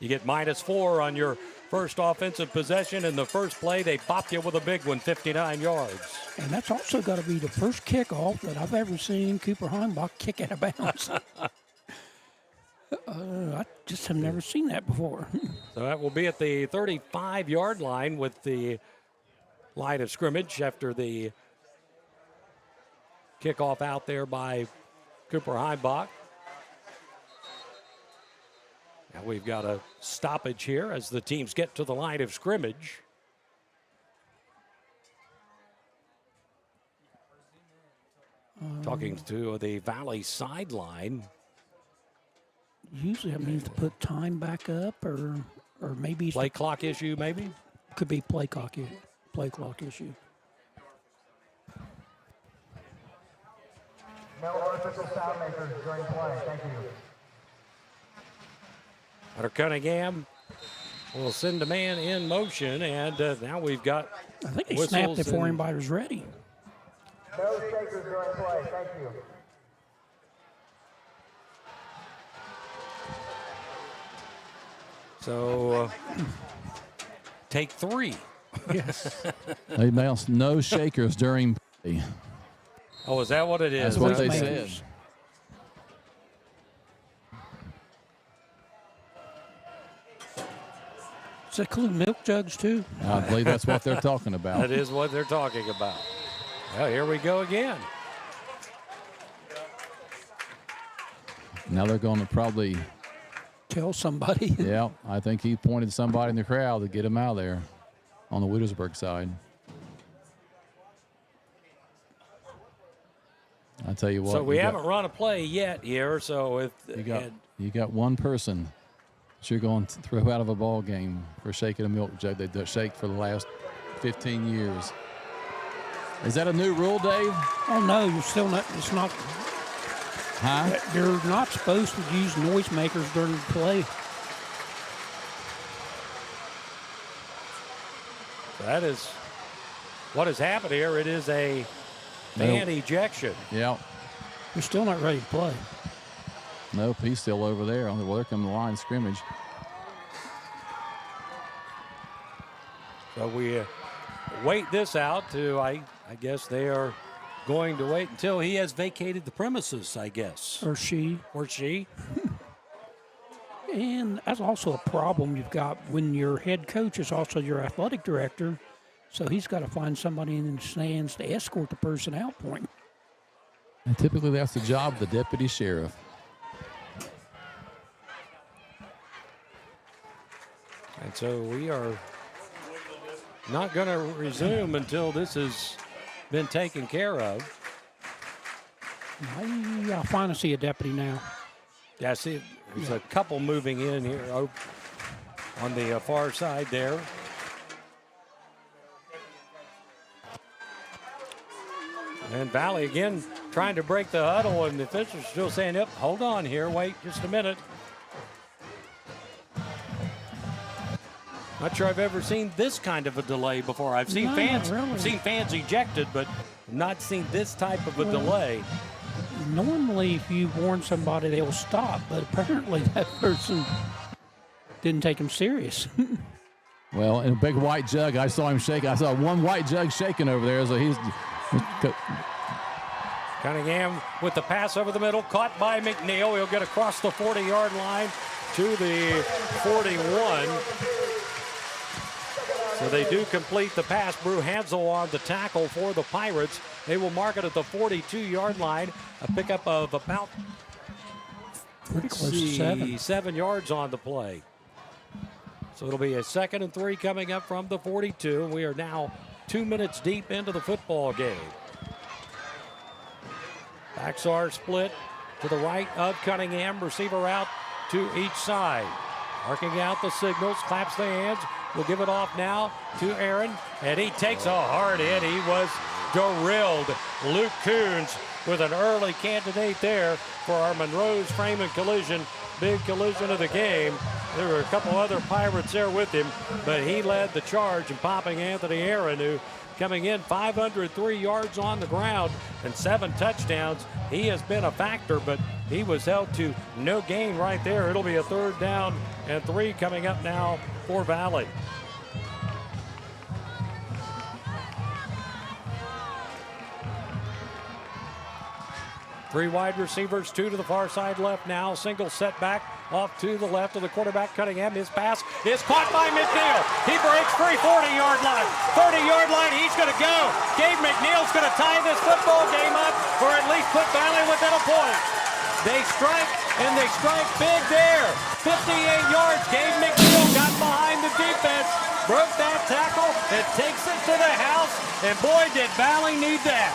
You get -4 on your first offensive possession. In the first play, they popped you with a big one, 59 yards. And that's also got to be the first kickoff that I've ever seen Cooper Heimbach kick out of bounds. I just have never seen that before. So that will be at the 35-yard line with the line of scrimmage after the kickoff out there by Cooper Heimbach. Now we've got a stoppage here as the teams get to the line of scrimmage. Talking to the Valley sideline. Usually that means to put time back up or maybe... Play clock issue, maybe? Could be play clock issue. No artificial sound makers during play. Thank you. Hunter Cunningham will send a man in motion, and now we've got I think they snapped it before anybody was ready. No shakers during play. Thank you. So, take 3. Yes. They announced no shakers during play. Oh, is that what it is? That's what they said. Does that include milk jugs, too? I believe that's what they're talking about. That is what they're talking about. Well, here we go again. Now they're going to probably tell somebody. Yeah, I think he pointed somebody in the crowd to get him out of there on the Wheelersburg side. tell you what. So we haven't run a play yet here. So if you got one person that you're going to throw out of a ball game for shaking a milk jug they've shaked for the last 15 years. Is that a new rule, Dave? Oh, no, you're still not. It's not. Huh? You're not supposed to use noisemakers during the play. That is what has happened here. It is a fan ejection. Yeah. You're still not ready to play. Nope, he's still over there. Well, there comes the line of scrimmage. So we wait this out to, I guess they are going to wait until he has vacated the premises, I guess. Or she. Or she. And that's also a problem you've got when your head coach is also your athletic director. So he's got to find somebody in the stands to escort the person out point. And typically that's the job of the deputy sheriff. And so we are not going to resume until this has been taken care of. I'll finally see a deputy now. Yeah, I see there's a couple moving in here on the far side there. And Valley again trying to break the huddle, and the officials are still saying, yep, hold on here, wait just a minute. Not sure I've ever seen this kind of a delay before. I've seen fans ejected, but not seen this type of a delay. Normally, if you warn somebody, they'll stop, but apparently that person didn't take him serious. Well, in a big white jug, I saw him shake. I saw one white jug shaking over there, so he's... Cunningham with the pass over the middle, caught by McNeil. He'll get across the 40-yard line to the 41. So they do complete the pass. Brew Hansel on the tackle for the Pirates. They will mark it at the 42-yard line. A pickup of about pretty close to 7 yards on the play. So it'll be a 2nd and 3 coming up from the 42. We are now 2 minutes deep into the football game. Backs are split to the right of Cunningham. Receiver out to each side. Marking out the signals, claps the hands. We'll give it off now to Aaron, and he takes a hard hit. He was drilled. Luke Coons with an early candidate there for our Monroe's Frame and Collision, big collision of the game. There were a couple other Pirates there with him, but he led the charge in popping Anthony Aaron, who coming in 503 yards on the ground and 7 touchdowns. He has been a factor, but he was held to no gain right there. It'll be a 3rd down and 3 coming up now for Valley. Three wide receivers, 2 to the far side left now. Single setback off to the left of the quarterback, Cunningham. His pass is caught by McNeil. He breaks free, 40-yard line. 30-yard line, he's going to go. Gabe McNeil's going to tie this football game up, or at least put Valley within a point. They strike, and they strike big there. 58 yards. Gabe McNeil got behind the defense, broke that tackle, and takes it to the house. And boy, did Valley need that.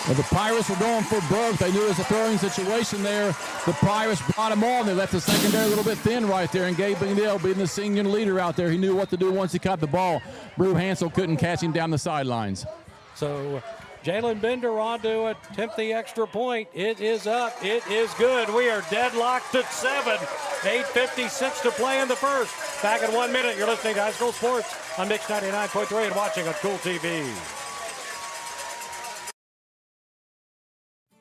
Well, the Pirates were going for broke. They knew it was a throwing situation there. The Pirates brought him on. They left the secondary a little bit thin right there. And Gabe McNeil, being the senior leader out there, he knew what to do once he caught the ball. Brew Hansel couldn't catch him down the sidelines. So Jalen Bender on to attempt the extra point. It is up. It is good. We are deadlocked at 7. 8:56 to play in the first. Back in 1 minute. You're listening to High School Sports on Mix 99.3 and watching on Kool TV.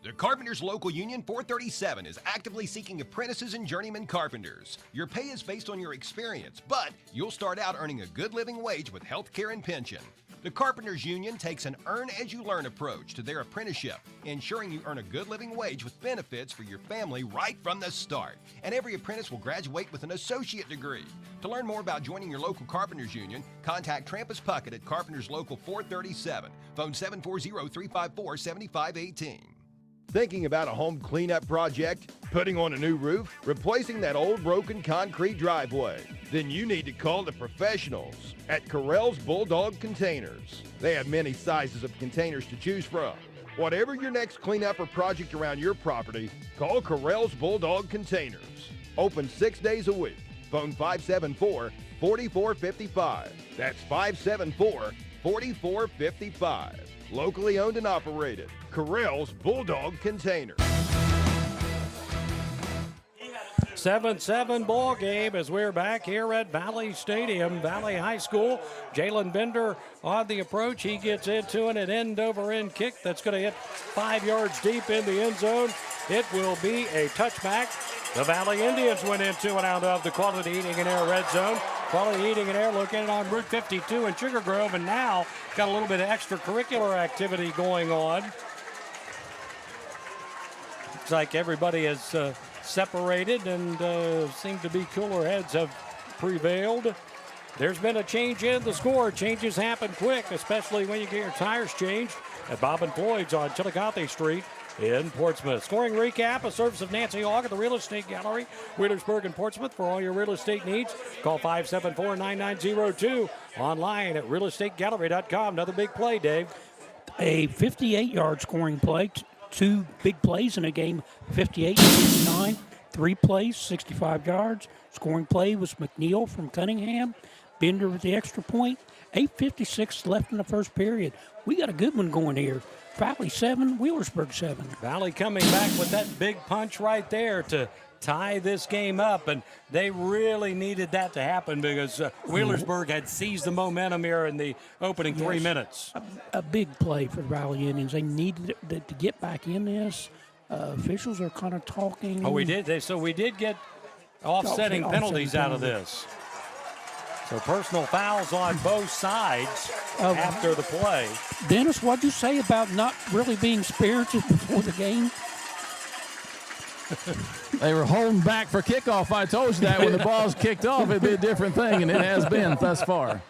The Carpenters Local Union 437 is actively seeking apprentices and journeyman carpenters. Your pay is based on your experience, but you'll start out earning a good living wage with health care and pension. The Carpenters Union takes an earn-as-you-learn approach to their apprenticeship, ensuring you earn a good living wage with benefits for your family right from the start. And every apprentice will graduate with an associate degree. To learn more about joining your local Carpenters Union, contact Trampus Puckett at Carpenters Local 437. Phone 740-354-7518. Thinking about a home cleanup project, putting on a new roof, replacing that old broken concrete driveway? Then you need to call the professionals at Correll's Bulldog Containers. They have many sizes of containers to choose from. Whatever your next cleanup or project around your property, call Correll's Bulldog Containers. Open 6 days a week. Phone 574-4455. That's 574-4455. Locally owned and operated. Correll's Bulldog Containers. 7-7 ball game as we're back here at Valley Stadium, Valley High School. Jalen Bender on the approach. He gets into an end-over-end kick that's going to hit 5 yards deep in the end zone. It will be a touchback. The Valley Indians went into and out of the Quality Eating and Air red zone. Quality Eating and Air located on Route 52 in Sugar Grove, and now got a little bit of extracurricular activity going on. Looks like everybody has separated and seem to be cooler heads have prevailed. There's been a change in the score. Changes happen quick, especially when you get your tires changed at Bob and Floyd's on Chillicothe Street in Portsmouth. Scoring recap, a service of Nancy Hogg at the Real Estate Gallery, Wheelersburg and Portsmouth. For all your real estate needs, call 574-9902. Online at realestategallery.com. Another big play, Dave. A 58-yard scoring play. 2 big plays in a game, 58 and 59. 3 plays, 65 yards. Scoring play was McNeil from Cunningham. Bender with the extra point. 8:56 left in the first period. We got a good one going here. Valley 7, Wheelersburg 7. Valley coming back with that big punch right there to tie this game up, and they really needed that to happen because Wheelersburg had seized the momentum here in the opening 3 minutes. A big play for the Valley Indians. They needed to get back in this. Officials are kind of talking. Oh, we did. So we did get offsetting penalties out of this. So personal fouls on both sides after the play. Dennis, what'd you say about not really being spirited before the game? They were holding back for kickoff. I told you that when the ball's kicked off, it'd be a different thing, and it has been thus far.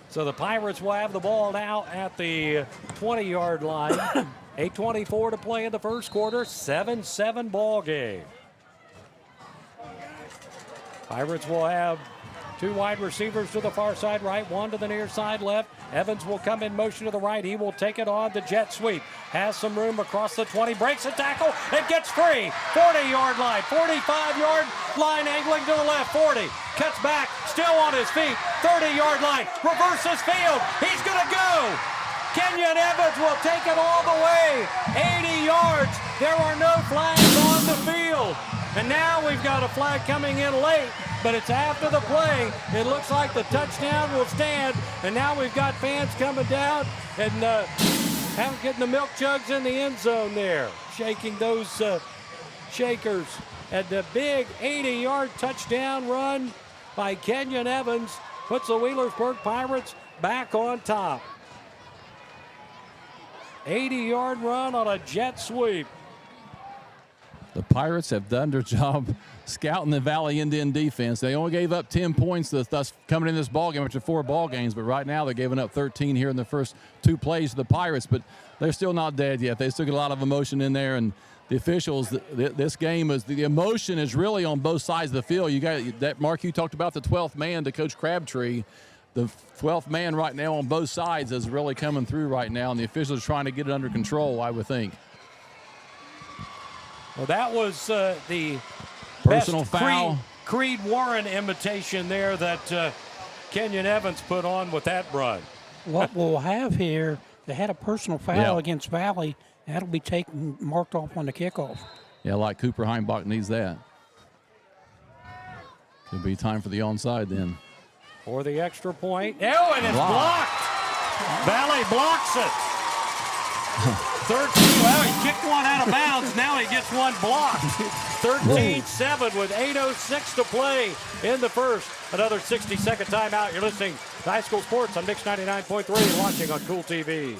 So the Pirates will have the ball now at the 20-yard line. 8:24 to play in the first quarter. 7-7 ball game. Pirates will have 2 wide receivers to the far side right, 1 to the near side left. Evans will come in motion to the right. He will take it on the jet sweep. Has some room across the 20. Breaks a tackle. It gets free. 40-yard line. 45-yard line angling to the left. 40. Cuts back. Still on his feet. 30-yard line. Reverses field. He's going to go. Kenyon Evans will take it all the way. 80 yards. There are no flags on the field. And now we've got a flag coming in late, but it's after the play. It looks like the touchdown will stand, and now we've got fans coming down and getting the milk jugs in the end zone there, shaking those shakers. And the big 80-yard touchdown run by Kenyon Evans puts the Wheelersburg Pirates back on top. 80-yard run on a jet sweep. The Pirates have done their job scouting the Valley Indian defense. They only gave up 10 points thus coming in this ballgame after 4 ball games, but right now they're giving up 13 here in the first 2 plays to the Pirates, but they're still not dead yet. They still get a lot of emotion in there, and the officials, this game is, the emotion is really on both sides of the field. You got that, Mark, you talked about the 12th man to Coach Crabtree. The 12th man right now on both sides is really coming through right now, and the officials are trying to get it under control, I would think. Well, that was the personal best foul. Creed Warren imitation there that Kenyon Evans put on with that run. What we'll have here, they had a personal foul against Valley. That'll be taken, marked off on the kickoff. Yeah, like Cooper Heimbach needs that. Could be time for the onside then. For the extra point. Oh, and it's blocked. Valley blocks it. 13, well, he kicked one out of bounds. Now he gets one blocked. 13-7 with 8:06 to play in the first. Another 60-second timeout. You're listening to High School Sports on Mix 99.3 and watching on Kool TV.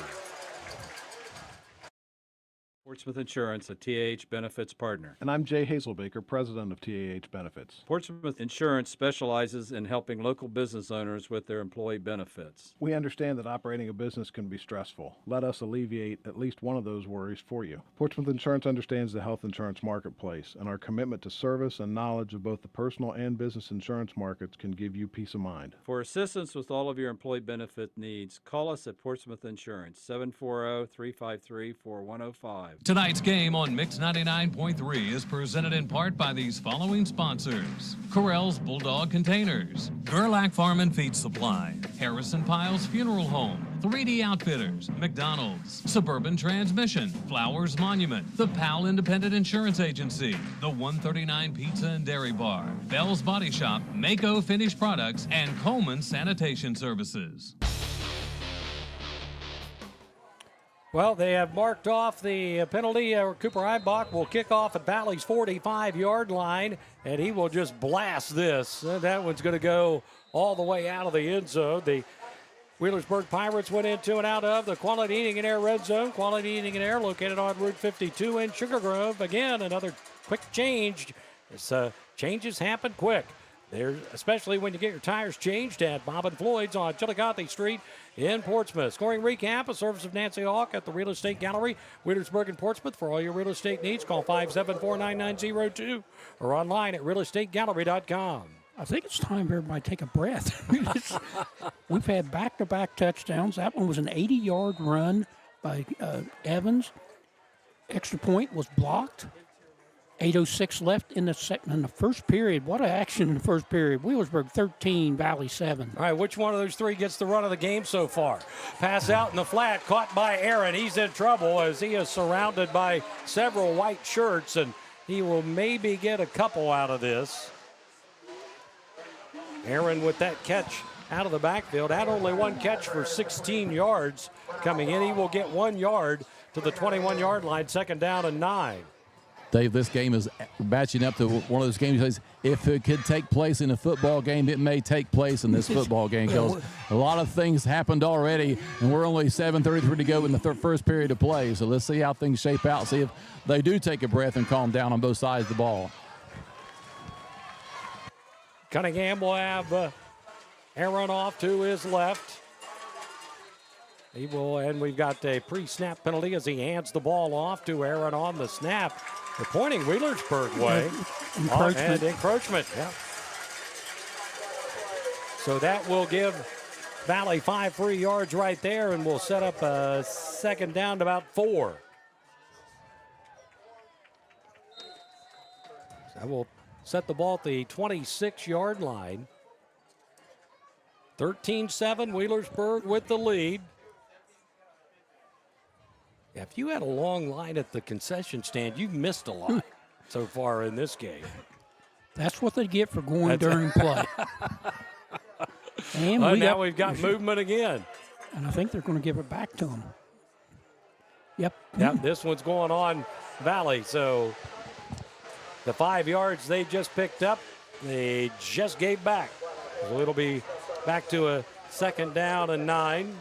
Portsmouth Insurance, a TAH Benefits partner. And I'm Jay Hazelbaker, president of TAH Benefits. Portsmouth Insurance specializes in helping local business owners with their employee benefits. We understand that operating a business can be stressful. Let us alleviate at least one of those worries for you. Portsmouth Insurance understands the health insurance marketplace, and our commitment to service and knowledge of both the personal and business insurance markets can give you peace of mind. For assistance with all of your employee benefit needs, call us at Portsmouth Insurance, 740-353-4105. Tonight's game on Mix 99.3 is presented in part by these following sponsors: Correll's Bulldog Containers, Gerlach Farm and Feed Supply, Harrison Piles Funeral Home, 3D Outfitters, McDonald's, Suburban Transmission, Flowers Monument, the Powell Independent Insurance Agency, the 139 Pizza and Dairy Bar, Bell's Body Shop, Mako Finished Products, and Coleman Sanitation Services. Well, they have marked off the penalty. Cooper Eibach will kick off at Valley's 45-yard line, and he will just blast this. That one's going to go all the way out of the end zone. The Wheelersburg Pirates went into and out of the Quality Eating and Air red zone. Quality Eating and Air located on Route 52 in Sugar Grove. Again, another quick change. This changes happen quick. There, especially when you get your tires changed at Bob and Floyd's on Chillicothe Street in Portsmouth. Scoring recap, a service of Nancy Hawk at the Real Estate Gallery, Wheelersburg and Portsmouth. For all your real estate needs, call 574-9902 or online at realestategallery.com. I think it's time for everybody to take a breath. We've had back-to-back touchdowns. That one was an 80-yard run by Evans. Extra point was blocked. 8:06 left in the first period. What an action in the first period. Wheelersburg 13, Valley 7. All right, which one of those three gets the run of the game so far? Pass out in the flat, caught by Aaron. He's in trouble as he is surrounded by several white shirts, and he will maybe get a couple out of this. Aaron with that catch out of the backfield. Had only one catch for 16 yards coming in. He will get 1 yard to the 21-yard line, 2nd down and 9. Dave, this game is matching up to one of those games that says if it could take place in a football game, it may take place in this football game because a lot of things happened already, and we're only 7:33 to go in the first period of play. So let's see how things shape out, see if they do take a breath and calm down on both sides of the ball. Cunningham will have Aaron off to his left. He will, and we've got a pre-snap penalty as he hands the ball off to Aaron on the snap. They're pointing Wheelersburg way. Encroachment. And encroachment, yeah. So that will give Valley 5 free yards right there, and we'll set up a 2nd down to about 4. So we'll set the ball at the 26-yard line. 13-7, Wheelersburg with the lead. Yeah, if you had a long line at the concession stand, you've missed a lot so far in this game. That's what they get for going during play. And now we've got movement again. And I think they're going to give it back to them. Yep. Yep, this one's going on Valley. So the 5 yards they just picked up, they just gave back. So it'll be back to a 2nd down and 9.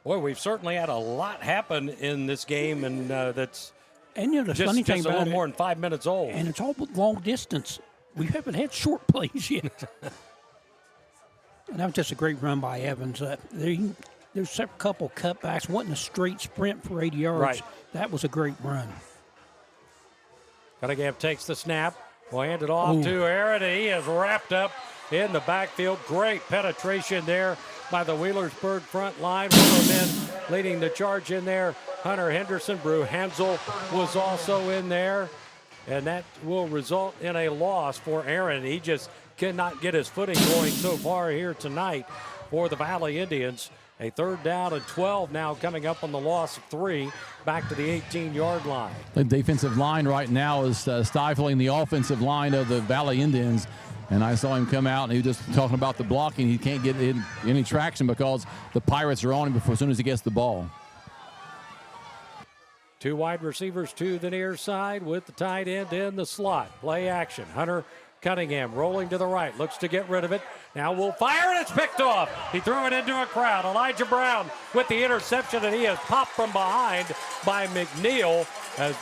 Boy, we've certainly had a lot happen in this game, and that's and the just, funny thing just a little more than 5 minutes old. And it's all long distance. We haven't had short plays yet. And that was just a great run by Evans. There's a couple cutbacks. Wasn't a straight sprint for 80 yards. Right. That was a great run. Cunningham takes the snap. Will hand it off to Aaron, and he is wrapped up in the backfield. Great penetration there by the Wheelersburg front line. One of the men leading the charge in there, Hunter Henderson. Brew Hansel was also in there, and that will result in a loss for Aaron. He just cannot get his footing going so far here tonight for the Valley Indians. A 3rd down and 12 now coming up on the loss of 3 back to the 18-yard line. The defensive line right now is stifling the offensive line of the Valley Indians. And I saw him come out, and he was just talking about the blocking. He can't get any traction because the Pirates are on him as soon as he gets the ball. 2 wide receivers to the near side with the tight end in the slot. Play action. Hunter Cunningham rolling to the right, looks to get rid of it. Now will fire, and it's picked off. He threw it into a crowd. Elijah Brown with the interception, and he is popped from behind by McNeil as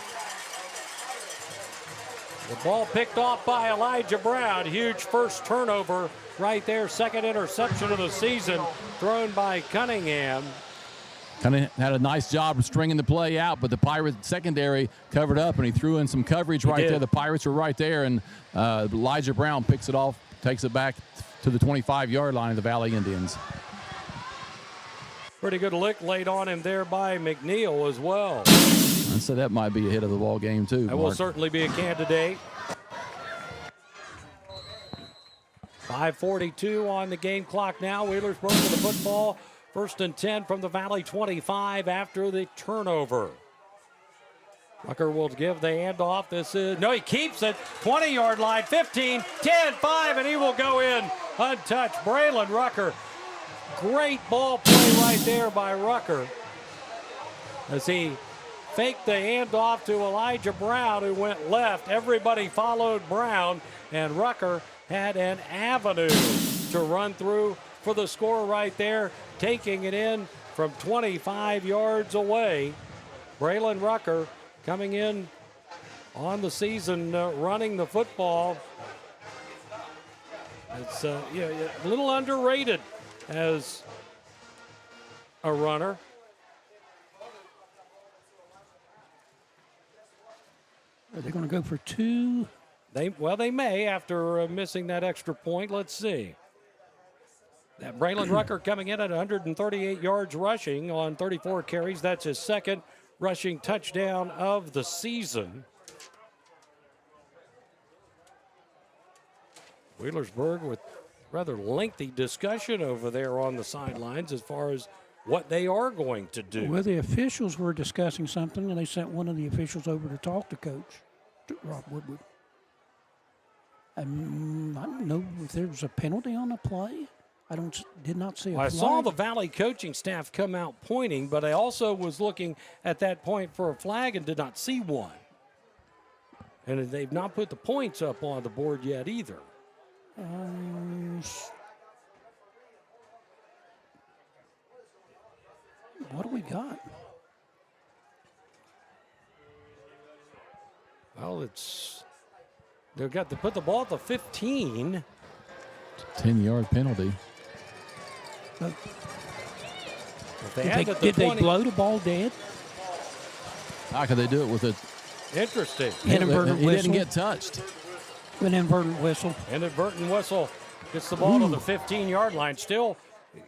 the ball picked off by Elijah Brown. Huge first turnover right there. Second interception of the season thrown by Cunningham. Kind of had a nice job of stringing the play out, but the Pirates secondary covered up, and he threw in some coverage right there. The Pirates were right there, and Elijah Brown picks it off, takes it back to the 25-yard line of the Valley Indians. Pretty good lick laid on him there by McNeil as well. And so that might be a hit of the ball game too. That will certainly be a candidate. 5:42 on the game clock now. Wheelersburg with the football. 1st and 10 from the Valley 25 after the turnover. Rucker will give the handoff. He keeps it. 20-yard line, 15, 10, 5, and he will go in untouched. Braylon Rucker. Great ball play right there by Rucker as he faked the handoff to Elijah Brown, who went left. Everybody followed Brown, and Rucker had an avenue to run through for the score right there, taking it in from 25 yards away. Braylon Rucker coming in on the season running the football. It's a little underrated as a runner. Are they going to go for two? They may after missing that extra point. Let's see. That Braylon Rucker coming in at 138 yards rushing on 34 carries. That's his second rushing touchdown of the season. Wheelersburg with rather lengthy discussion over there on the sidelines as far as what they are going to do. Well, the officials were discussing something, and they sent one of the officials over to talk to Coach Rob Woodward. I don't know if there was a penalty on the play. Did not see a flag. I saw the Valley coaching staff come out pointing, but I also was looking at that point for a flag and did not see one. And they've not put the points up on the board yet either. What do we got? Well, they've got to put the ball at the 15. 10-yard penalty. Did they blow the ball dead? How could they do it with it? Interesting. Inadvertent whistle. He didn't get touched. An inadvertent whistle. Inadvertent whistle. Gets the ball to the 15-yard line. Still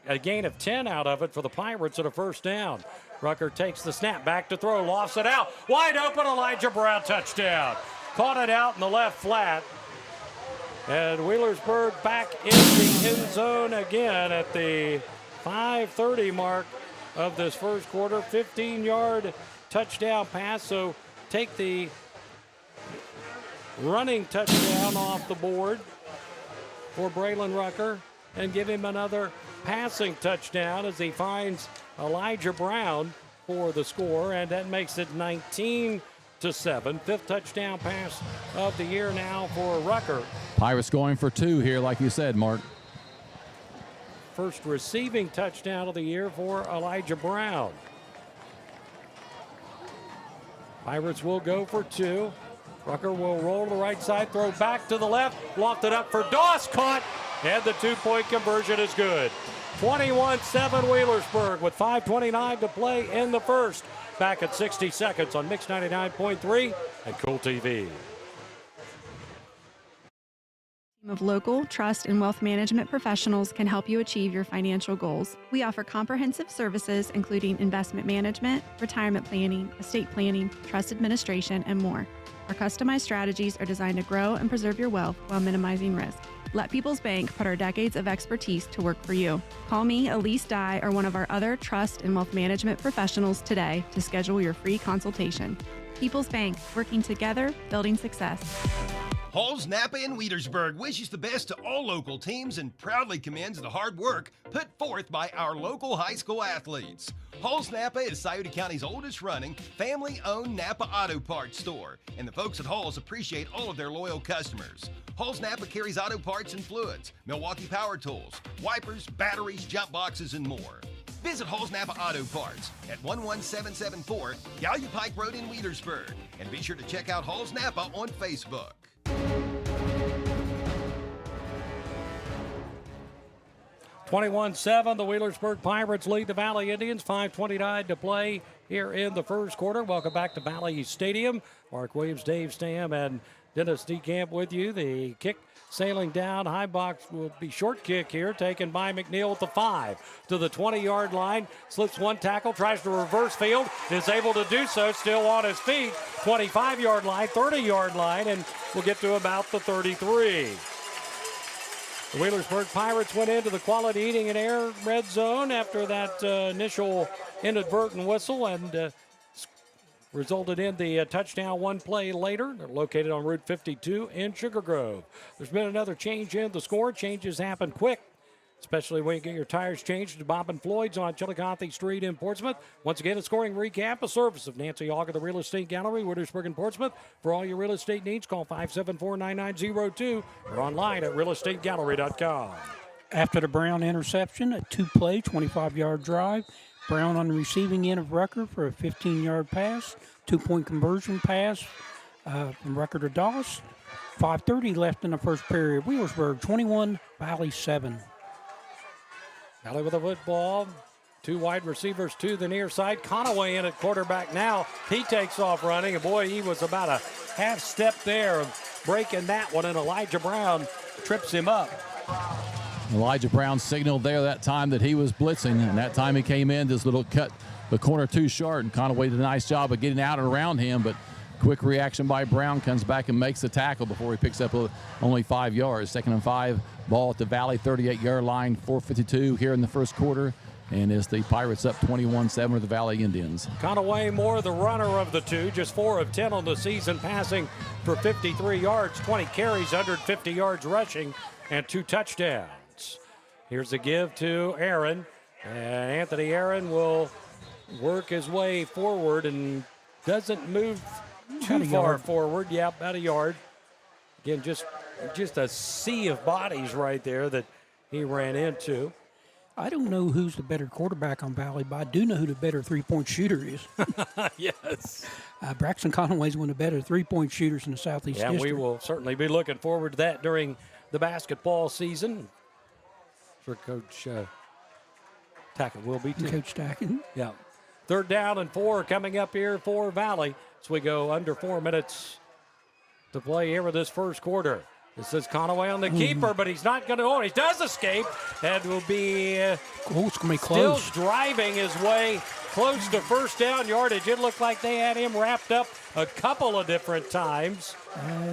a gain of 10 out of it for the Pirates at a first down. Rucker takes the snap back to throw, lofts it out. Wide open, Elijah Brown, touchdown. Caught it out in the left flat. And Wheelersburg back in the end zone again at the 5:30 mark of this first quarter. 15-yard touchdown pass. So take the running touchdown off the board for Braylon Rucker and give him another passing touchdown as he finds Elijah Brown for the score, and that makes it 19-7. 5th touchdown pass of the year now for Rucker. Pirates going for two here, like you said, Mark. First receiving touchdown of the year for Elijah Brown. Pirates will go for two. Rucker will roll to the right side, throw back to the left, lofted up for Doss, caught, and the two-point conversion is good. 21-7 Wheelersburg with 5:29 to play in the first. Back at 60 seconds on Mix 99.3 and Kool TV. Team of local, trust, and wealth management professionals can help you achieve your financial goals. We offer comprehensive services including investment management, retirement planning, estate planning, trust administration, and more. Our customized strategies are designed to grow and preserve your wealth while minimizing risk. Let People's Bank put our decades of expertise to work for you. Call me, Elise Dye, or one of our other trust and wealth management professionals today to schedule your free consultation. People's Bank, working together, building success. Halls, Napa, and Wheelersburg wishes the best to all local teams and proudly commends the hard work put forth by our local high school athletes. Halls Napa is Scioto County's oldest running, family-owned Napa auto parts store, and the folks at Halls appreciate all of their loyal customers. Halls Napa carries auto parts and fluids, Milwaukee power tools, wipers, batteries, jump boxes, and more. Visit Halls Napa Auto Parts at 11774 Gallia Pike Road in Wheelersburg, and be sure to check out Halls Napa on Facebook. 21-7, the Wheelersburg Pirates lead the Valley Indians. 5:29 to play here in the first quarter. Welcome back to Valley Stadium. Mark Williams, Dave Stam, and Dennis DeCamp with you. The kick sailing down. High box will be short kick here, taken by McNeil at the 5 to the 20-yard line. Slips one tackle, tries to reverse field, is able to do so, still on his feet. 25-yard line, 30-yard line, and we'll get to about the 33. The Wheelersburg Pirates went into the quality eating and air red zone after that initial inadvertent whistle and resulted in the touchdown one play later. They're located on Route 52 in Sugar Grove. There's been another change in the score. Changes happen quick, especially when you get your tires changed to Bob and Floyd's on Chillicothe Street in Portsmouth. Once again, a scoring recap, a service of Nancy Hogg of the Real Estate Gallery, Wheelersburg and Portsmouth. For all your real estate needs, call 574-9902 or online at realestategallery.com. After the Brown interception, a two-play, 25-yard drive. Brown on the receiving end of Rucker for a 15-yard pass, two-point conversion pass from Rucker to Doss. 5:30 left in the first period. Wheelersburg 21, Valley 7. Valley with the football. Two wide receivers to the near side. Conaway in at quarterback now. He takes off running, and boy, he was about a half step there of breaking that one, and Elijah Brown trips him up. Elijah Brown signaled there that time that he was blitzing, and that time he came in, this little cut the corner too short, and Conaway did a nice job of getting out and around him, but quick reaction by Brown, comes back and makes the tackle before he picks up only 5 yards. 2nd and 5, ball at the Valley 38-yard line, 4:52 here in the first quarter, and as the Pirates up 21-7 with the Valley Indians. Conaway more the runner of the two, just 4 of 10 on the season, passing for 53 yards, 20 carries, 150 yards rushing, and 2 touchdowns. Here's a give to Aaron, and Anthony Aaron will work his way forward and doesn't move too far forward. Yeah, about a yard. Again, just a sea of bodies right there that he ran into. I don't know who's the better quarterback on Valley, but I do know who the better three-point shooter is. Yes. Braxton Conaway's one of the better three-point shooters in the Southeast District. We will certainly be looking forward to that during the basketball season. For Coach Tackett will be too. Coach Tackett. Yeah. 3rd down and 4 coming up here for Valley. So we go under 4 minutes to play here with this first quarter. This is Conaway on the keeper, but he's not going to. Oh, he does escape, and will be, it's going to be close. Still driving his way close to first down yardage. It looked like they had him wrapped up a couple of different times,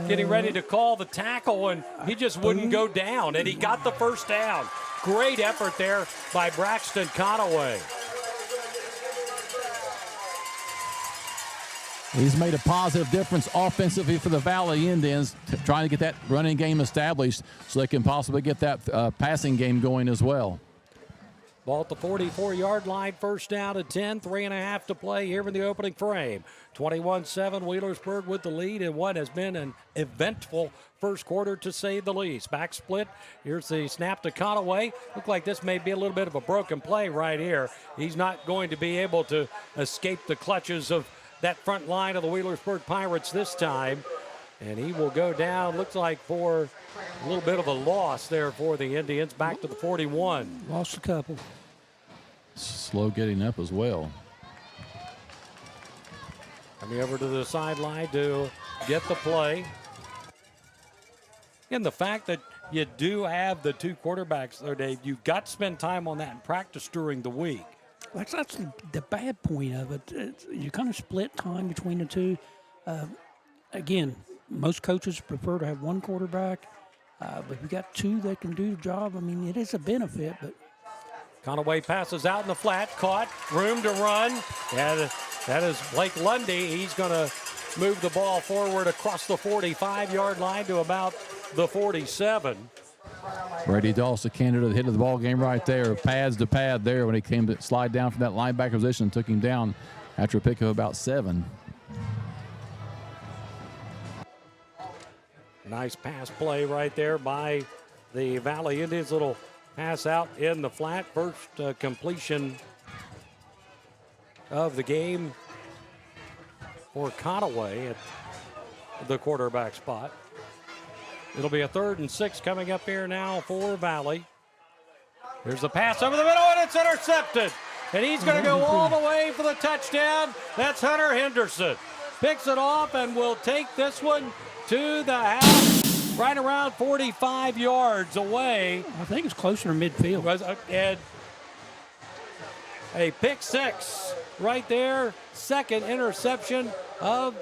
getting ready to call the tackle, and he just wouldn't go down, and he got the first down. Great effort there by Braxton Conaway. He's made a positive difference offensively for the Valley Indians, trying to get that running game established so they can possibly get that passing game going as well. Ball at the 44-yard line, first down at 10, 3.5 to play here in the opening frame. 21-7, Wheelersburg with the lead in what has been an eventful first quarter to say the least. Back split, here's the snap to Conaway. Look like this may be a little bit of a broken play right here. He's not going to be able to escape the clutches of that front line of the Wheelersburg Pirates this time. And he will go down, looks like for a little bit of a loss there for the Indians, back to the 41. Lost a couple. Slow getting up as well. Coming over to the sideline to get the play. And the fact that you do have the 2 quarterbacks there, Dave, you've got to spend time on that in practice during the week. That's the bad point of it. You kind of split time between the two. Again, most coaches prefer to have 1 quarterback, but if you got 2 that can do the job, I mean, it is a benefit. But Conaway passes out in the flat, caught, room to run. And that is Blake Lundy. He's going to move the ball forward across the 45-yard line to about the 47. Brady Dawson, candidate to the hit of the ball game right there. Pads to pad there when he came to slide down from that linebacker position and took him down after a pick of about 7. Nice pass play right there by the Valley Indians. Little pass out in the flat. First completion of the game for Conaway at the quarterback spot. It'll be a 3rd and 6 coming up here now for Valley. Here's the pass over the middle, and it's intercepted. And he's going to go all the way for the touchdown. That's Hunter Henderson. Picks it off and will take this one to the house, right around 45 yards away. I think it's closer to midfield. And a pick 6 right there. Second interception of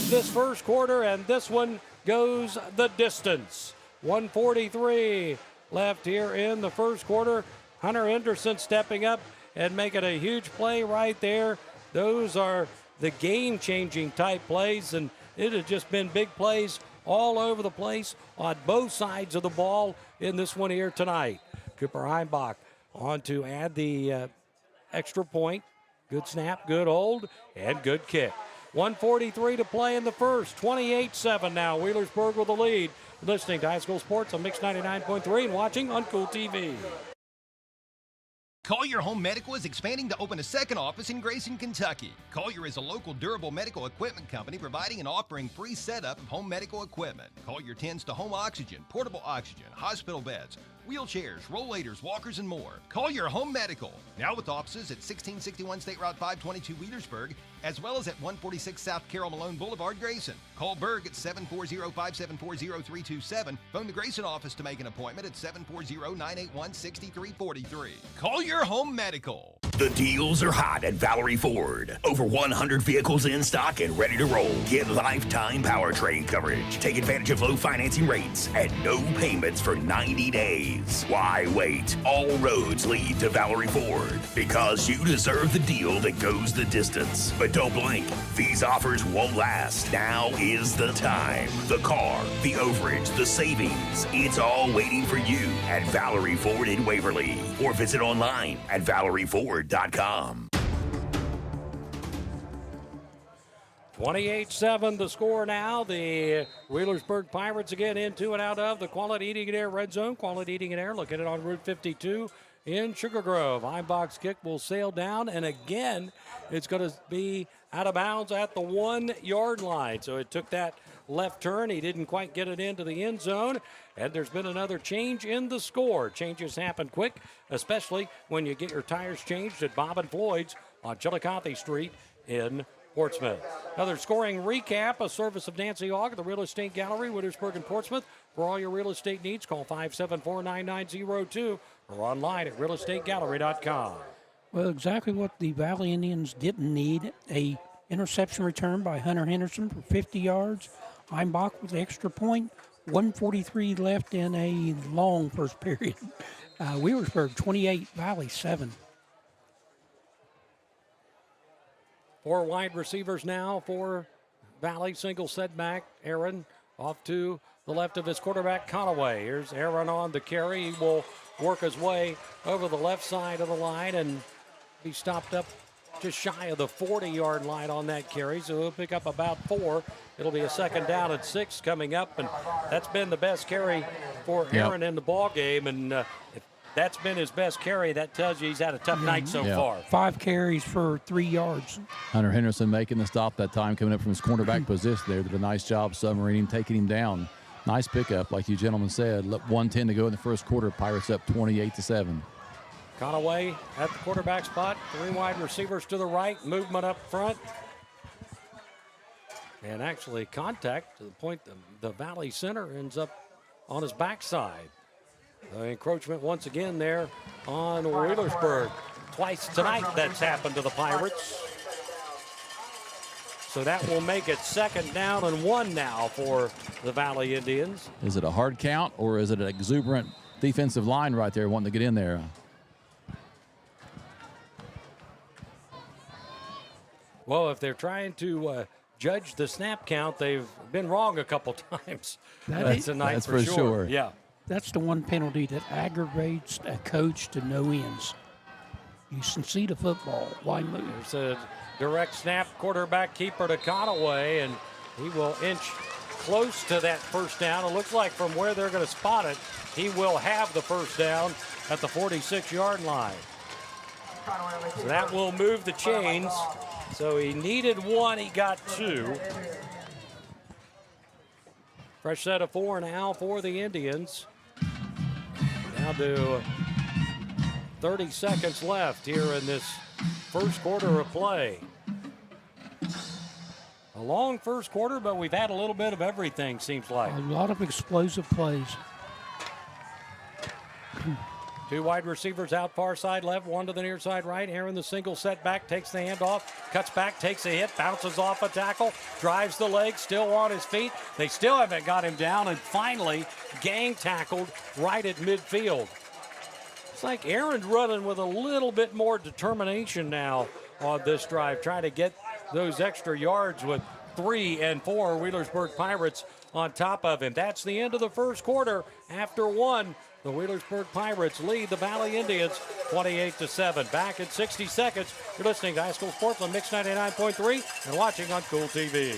this first quarter, and this one goes the distance. 1:43 left here in the first quarter. Hunter Henderson stepping up and making a huge play right there. Those are the game-changing type plays, and it has just been big plays all over the place on both sides of the ball in this one here tonight. Cooper Heimbach on to add the extra point. Good snap, good hold, and good kick. 1:43 to play in the first. 28-7 now. Wheelersburg with the lead. Listening to High School Sports on Mix 99.3 and watching on Kool TV. Collier Home Medical is expanding to open a second office in Grayson, Kentucky. Collier is a local durable medical equipment company providing and offering free setup of home medical equipment. Collier tends to home oxygen, portable oxygen, hospital beds, wheelchairs, rollators, walkers, and more. Collier Home Medical, now with offices at 1661 State Route 522 Wheelersburg, as well as at 146 South Carroll Malone Boulevard, Grayson. Call Berg at 740-574-0327. Phone the Grayson office to make an appointment at 740-981-6343. Collier Home Medical. The deals are hot at Valerie Ford. Over 100 vehicles in stock and ready to roll. Get lifetime powertrain coverage. Take advantage of low financing rates and no payments for 90 days. Why wait? All roads lead to Valerie Ford because you deserve the deal that goes the distance. But don't blink. These offers won't last. Now is the time. The car, the overage, the savings. It's all waiting for you at Valerie Ford in Waverly. Or visit online at ValerieFord.com. 28-7 the score now. The Wheelersburg Pirates again into and out of the Quality Eating and Air red zone. Quality Eating and Air located on Route 52 in Sugar Grove. Heimbach's kick will sail down, and again, it's going to be out of bounds at the 1-yard line. So it took that left turn. He didn't quite get it into the end zone, and there's been another change in the score. Changes happen quick, especially when you get your tires changed at Bob and Floyd's on Chillicothe Street in Portsmouth. Another scoring recap, a service of Nancy Hogg at the Real Estate Gallery, Wheelersburg and Portsmouth. For all your real estate needs, call 574-9902 or online at realestategallery.com. Well, exactly what the Valley Indians didn't need. A interception return by Hunter Henderson for 50 yards. Heimbach with the extra point. 1:43 left in a long first period. Wheelersburg 28, Valley 7. 4 wide receivers now for Valley. Single setback. Aaron off to the left of his quarterback, Conaway. Here's Aaron on the carry. He will work his way over the left side of the line and be stopped up just shy of the 40-yard line on that carry. So he'll pick up about 4. It'll be a second down and 6 coming up, and that's been the best carry for Aaron in the ball game. And if that's been his best carry, that tells you he's had a tough night so far. 5 carries for 3 yards. Hunter Henderson making the stop that time, coming up from his cornerback position there. Did a nice job submarining, taking him down. Nice pickup, like you gentlemen said. 1:10 to go in the first quarter. Pirates up 28-7. Conaway at the quarterback spot. 3 wide receivers to the right. Movement up front. And actually contact to the point the Valley center ends up on his backside. The encroachment once again there on Wheelersburg. Twice tonight that's happened to the Pirates. So that will make it second down and 1 now for the Valley Indians. Is it a hard count or is it an exuberant defensive line right there wanting to get in there? Well, if they're trying to judge the snap count, they've been wrong a couple times tonight. That's for sure. Yeah. That's the one penalty that aggravates a coach to no ends. You see the football. Why move? There's a direct snap, quarterback keeper to Conaway, and he will inch close to that first down. It looks like from where they're going to spot it, he will have the first down at the 46-yard line. So that will move the chains. So he needed one, he got two. Fresh set of four now for the Indians. Now to 30 seconds left here in this first quarter of play. A long first quarter, but we've had a little bit of everything, seems like. A lot of explosive plays. Two wide receivers out far side left, one to the near side right. Aaron, the single setback, takes the handoff, cuts back, takes a hit, bounces off a tackle, drives the leg, still on his feet. They still haven't got him down, and finally gang tackled right at midfield. It's like Aaron's running with a little bit more determination now on this drive, trying to get those extra yards with 3 and 4 Wheelersburg Pirates on top of him. That's the end of the first quarter. After one, the Wheelersburg Pirates lead the Valley Indians 28-7. Back in 60 seconds. You're listening to High School Sports on Mix 99.3 and watching on Kool TV.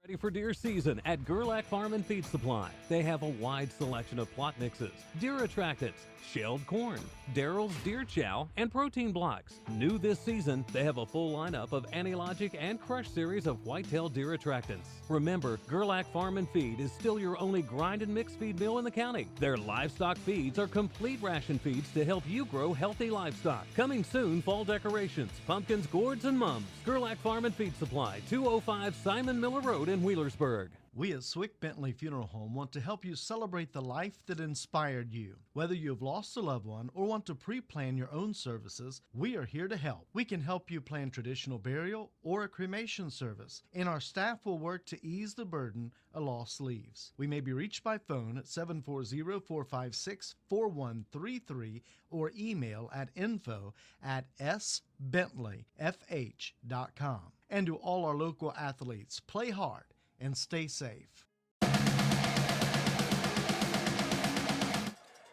Ready for deer season at Gerlach Farm and Feed Supply. They have a wide selection of plot mixes, deer attractants, shelled corn, Daryl's Deer Chow, and protein blocks. New this season, they have a full lineup of Antilogic and Crush series of whitetail deer attractants. Remember, Gerlach Farm and Feed is still your only grind and mix feed mill in the county. Their livestock feeds are complete ration feeds to help you grow healthy livestock. Coming soon, fall decorations, pumpkins, gourds, and mums. Gerlach Farm and Feed Supply, 205 Simon Miller Road in Wheelersburg. We at Swick Bentley Funeral Home want to help you celebrate the life that inspired you. Whether you have lost a loved one or want to pre-plan your own services, we are here to help. We can help you plan traditional burial or a cremation service, and our staff will work to ease the burden a loss leaves. We may be reached by phone at 740-456-4133 or email at info@sbentleyfh.com. And to all our local athletes, play hard and stay safe.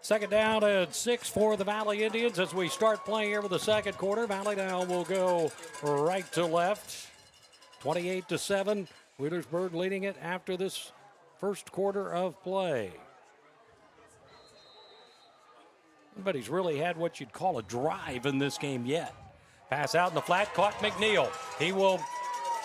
Second down and 6 for the Valley Indians as we start playing here with the second quarter. Valley now will go right to left. 28-7. Wheelersburg leading it after this first quarter of play. Nobody's really had what you'd call a drive in this game yet. Pass out in the flat, caught McNeil. He will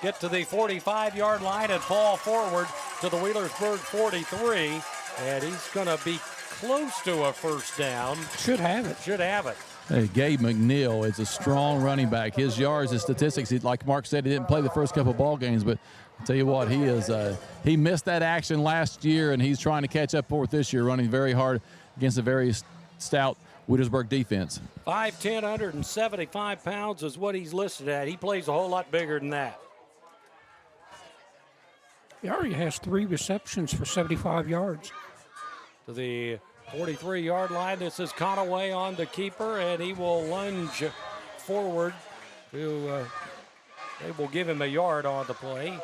get to the 45-yard line and fall forward to the Wheelersburg 43. And he's going to be close to a first down. Should have it. Should have it. Hey, Gabe McNeil is a strong running back. His yards, his statistics, like Mark said, he didn't play the first couple of ball games, but I'll tell you what, he missed that action last year, and he's trying to catch up for it this year, running very hard against a very stout Wheelersburg defense. 5'10", 175 pounds is what he's listed at. He plays a whole lot bigger than that. He already has 3 receptions for 75 yards. To the 43-yard line, this is Conaway on the keeper, and he will lunge forward to, they will give him a yard on the play.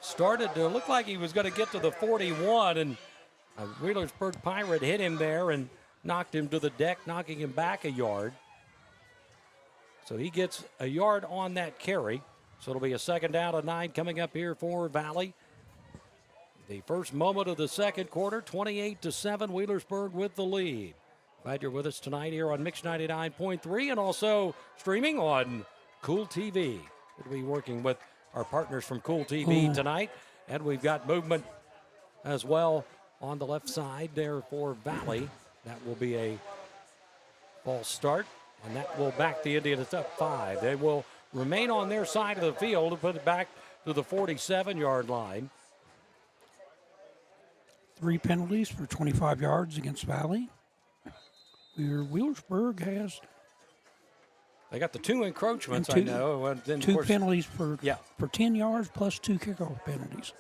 Started to look like he was going to get to the 41, and a Wheelersburg Pirate hit him there and knocked him to the deck, knocking him back a yard. So he gets a yard on that carry. So it'll be a second down and 9 coming up here for Valley. The first moment of the second quarter, 28-7, Wheelersburg with the lead. Glad you're with us tonight here on Mix 99.3 and also streaming on Kool TV. We'll be working with our partners from Kool TV tonight. And we've got movement as well on the left side there for Valley. That will be a false start, and that will back the Indians up 5. They will remain on their side of the field and put it back to the 47-yard line. 3 penalties for 25 yards against Valley. Wheelersburg has... They got the 2 encroachments, I know. And then 2 penalties for 10 yards plus 2 kickoff penalties.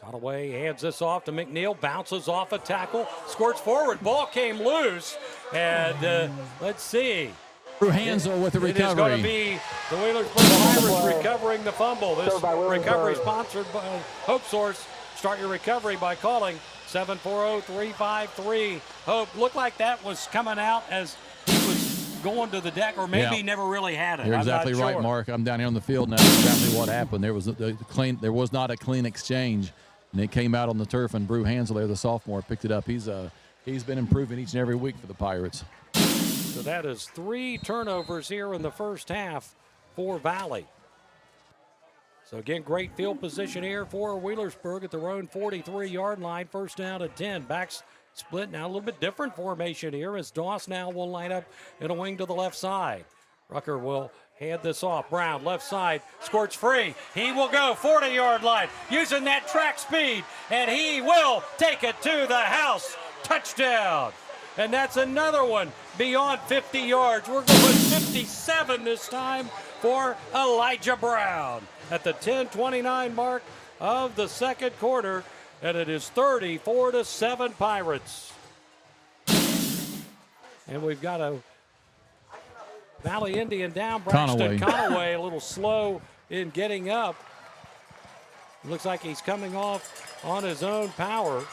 Conaway hands this off to McNeil, bounces off a tackle, squirts forward, ball came loose, and let's see. Drew Hansel with the recovery. It is going to be the Wheelersburg Pirates recovering the fumble. This recovery sponsored by Hope Source Start your recovery by calling 740-353-HOPE. Looked like that was coming out as he was going to the deck, or maybe he never really had it. You're I'm exactly not right, sure. Mark. I'm down here on the field now. That's exactly what happened. There was not a clean exchange, and it came out on the turf, and Brew Hansel there, the sophomore, picked it up. He's been improving each and every week for the Pirates. So that is 3 turnovers here in the first half for Valley. So again, great field position here for Wheelersburg at their own 43-yard line. First down at 10. Backs split now, a little bit different formation here as Doss now will line up in a wing to the left side. Rucker will hand this off. Brown, left side, squirts free. He will go 40-yard line using that track speed, and he will take it to the house. Touchdown. And that's another one beyond 50 yards. We're going 57 this time for Elijah Brown at the 10:29 mark of the second quarter, and it is 34-7 Pirates. And we've got a Valley Indian down. Braxton Conaway a little slow in getting up. Looks like he's coming off on his own power.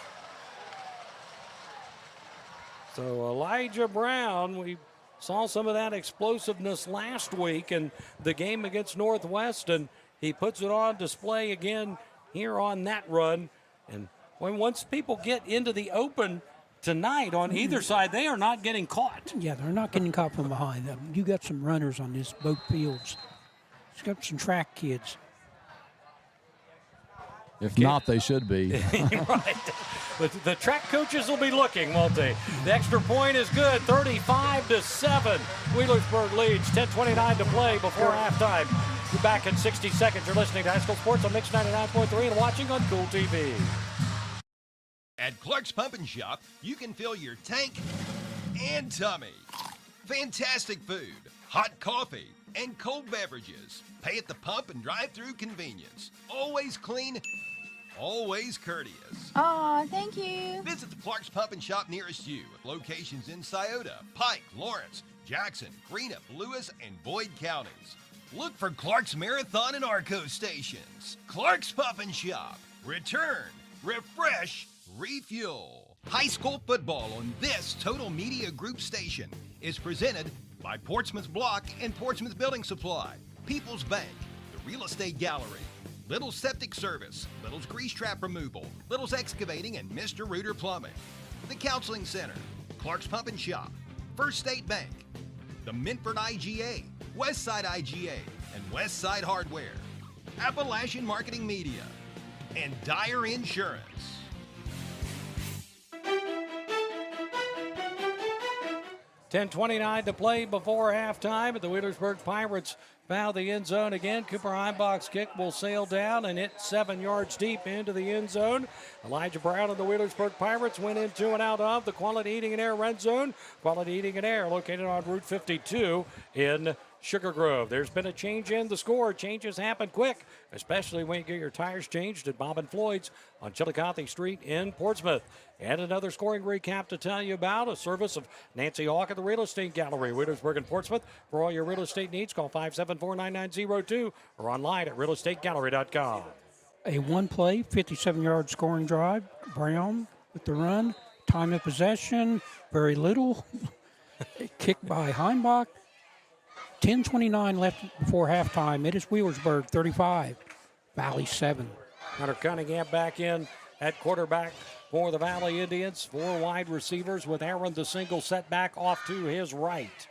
So Elijah Brown, we saw some of that explosiveness last week in the game against Northwest, and he puts it on display again here on that run. And once people get into the open tonight on either side, they are not getting caught. Yeah, they're not getting caught from behind. You got some runners on both fields. It's got some track kids. If not, they should be. Right. The track coaches will be looking, won't they? The extra point is good, 35-7. Wheelersburg leads, 10:29 to play before halftime. We're back in 60 seconds. You're listening to High School Sports on Mix 99.3 and watching on Kool TV. At Clark's Pump and Shop, you can fill your tank and tummy. Fantastic food, hot coffee, and cold beverages. Pay at the pump and drive-through convenience. Always clean, always courteous. Aw, thank you. Visit the Clark's Pump and Shop nearest you with locations in Scioto, Pike, Lawrence, Jackson, Greenup, Lewis, and Boyd counties. Look for Clark's Marathon and Arco stations. Clark's Pump and Shop. Return, refresh, refuel. High school football on this Total Media Group station is presented by Portsmouth Block and Portsmouth Building Supply, People's Bank, the Real Estate Gallery, Little's Septic Service, Little's Grease Trap Removal, Little's Excavating, and Mr. Rooter Plumbing, the Counseling Center, Clark's Pump and Shop, First State Bank, the Minford IGA, Westside IGA, and Westside Hardware, Appalachian Marketing Media, and Dyer Insurance. $10:29 to play before halftime, but the Wheelersburg Pirates foul the end zone again. Cooper Heimbach's kick will sail down and hit 7 yards deep into the end zone. Elijah Brown and the Wheelersburg Pirates went into and out of the Quality Eating and Air red zone. Quality Eating and Air located on Route 52 in Sugar Grove. There's been a change in the score. Changes happen quick, especially when you get your tires changed at Bob and Floyd's on Chillicothe Street in Portsmouth. And another scoring recap to tell you about, a service of Nancy Hawk at the Real Estate Gallery, Wheelersburg and Portsmouth. For all your real estate needs, call 574-9902 or online at realestategallery.com. A one-play, 57-yard scoring drive. Brown with the run. Time of possession, very little. Kick by Heimbach. 10:29 left before halftime. It is Wheelersburg 35, Valley 7. Hunter Cunningham back in at quarterback for the Valley Indians. 4 wide receivers with Aaron the single setback off to his right.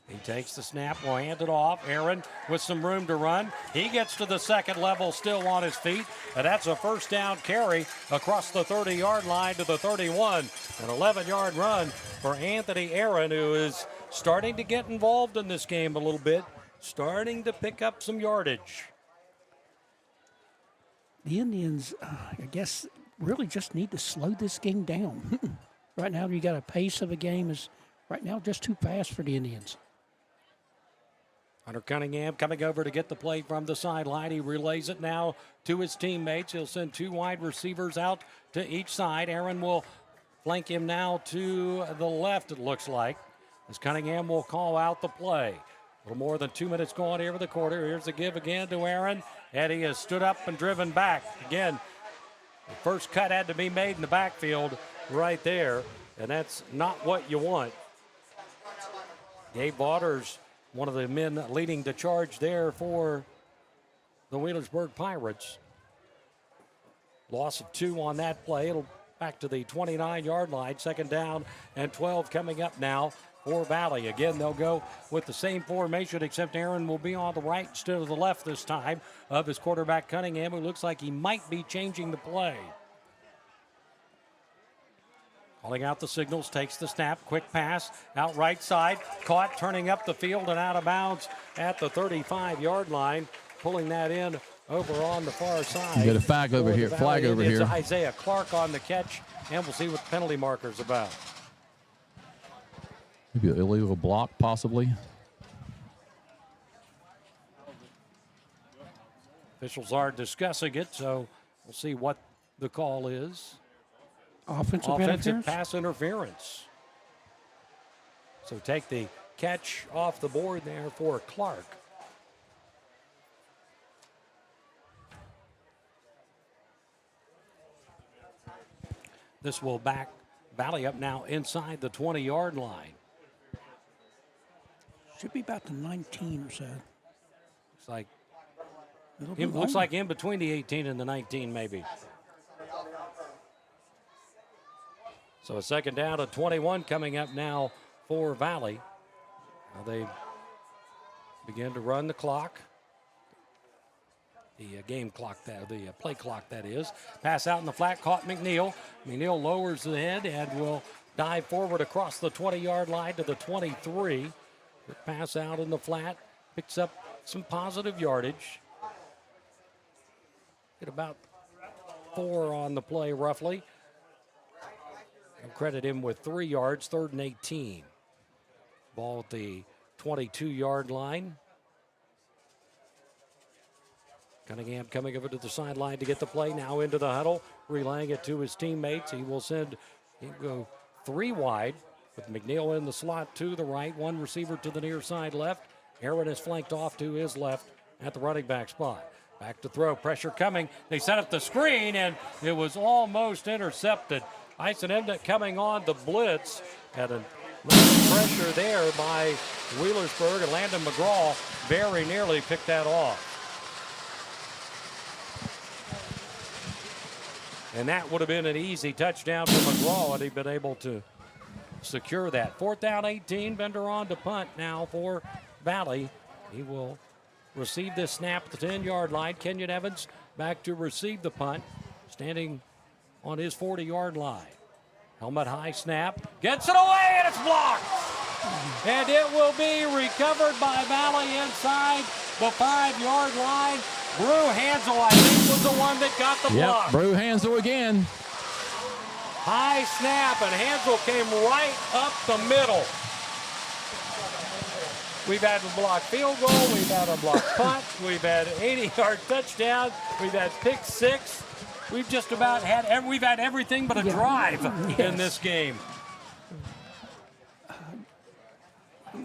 He takes the snap, will hand it off. Aaron with some room to run. He gets to the second level still on his feet. And that's a first down carry across the 30-yard line to the 31. An 11-yard run for Anthony Aaron, who is starting to get involved in this game a little bit, starting to pick up some yardage. The Indians, I guess, really just need to slow this game down. Right now, you got a pace of a game is right now just too fast for the Indians. Hunter Cunningham coming over to get the play from the sideline. He relays it now to his teammates. He'll send 2 wide receivers out to each side. Aaron will flank him now to the left, it looks like, as Cunningham will call out the play. A little more than 2 minutes gone here with the quarter. Here's the give again to Aaron, and he has stood up and driven back. Again, The first cut had to be made in the backfield right there, and that's not what you want. Gabe Waters, one of the men leading the charge there for the Wheelersburg Pirates. Loss of 2 on that play. It'll back to the 29-yard line. Second down and 12 coming up now for Valley. Again, they'll go with the same formation, except Aaron will be on the right instead of the left this time of his quarterback Cunningham, who looks like he might be changing the play. Calling out the signals, takes the snap, quick pass, out right side, caught, turning up the field and out of bounds at the 35-yard line, pulling that in over on the far side. You got a flag over here. Flag over here. It's Isaiah Clark on the catch, and we'll see what the penalty marker's about. Maybe an illegal block, possibly. Officials are discussing it, so we'll see what the call is. Offensive pass interference. So take the catch off the board there for Clark. This will back Valley up now inside the 20-yard line. Should be about the 19 or so. Looks like in between the 18 and the 19 maybe. So a second down at 21 coming up now for Valley. Now they begin to run the clock. The game clock, the play clock, that is. Pass out in the flat, caught McNeil. McNeil lowers the head and will dive forward across the 20-yard line to the 23. The pass out in the flat, picks up some positive yardage. Get about 4 on the play, roughly. I'll credit him with 3 yards, 3rd and 18. Ball at the 22-yard line. Cunningham coming over to the sideline to get the play, now into the huddle, relaying it to his teammates. He'll go 3 wide with McNeil in the slot to the right, 1 receiver to the near side left. Aaron is flanked off to his left at the running back spot. Back to throw, pressure coming. They set up the screen, and it was almost intercepted. Ison Emdet coming on the blitz. Had a little pressure there by Wheelersburg, and Landon McGraw very nearly picked that off. And that would have been an easy touchdown for McGraw had he been able to secure that. 4th down, 18. Bender on to punt now for Valley. He will receive this snap at the 10-yard line. Kenyon Evans back to receive the punt, standing on his 40-yard line. Helmet high snap, gets it away, and it's blocked. And it will be recovered by Valley inside the 5-yard line. Brew Hansel, I think, was the one that got the block. Brew Hansel again. High snap, and Hansel came right up the middle. We've had a blocked field goal, we've had a blocked punt, we've had an 80-yard touchdown, we've had pick 6. We've just about had everything but a drive in this game.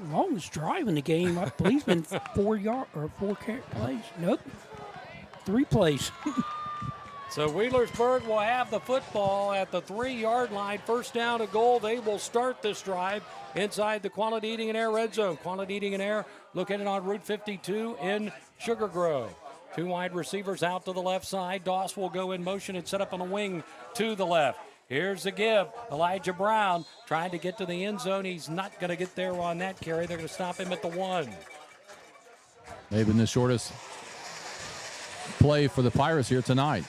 Longest drive in the game, I believe, been 4 plays. Nope, 3 plays. So Wheelersburg will have the football at the 3-yard line. 1st down and goal. They will start this drive inside the Quality Eating and Air red zone. Quality Eating and Air located on Route 52 in Sugar Grove. 2 wide receivers out to the left side. Doss will go in motion and set up on the wing to the left. Here's the give. Elijah Brown trying to get to the end zone. He's not going to get there on that carry. They're going to stop him at the 1. They've been the shortest play for the Pirates here tonight.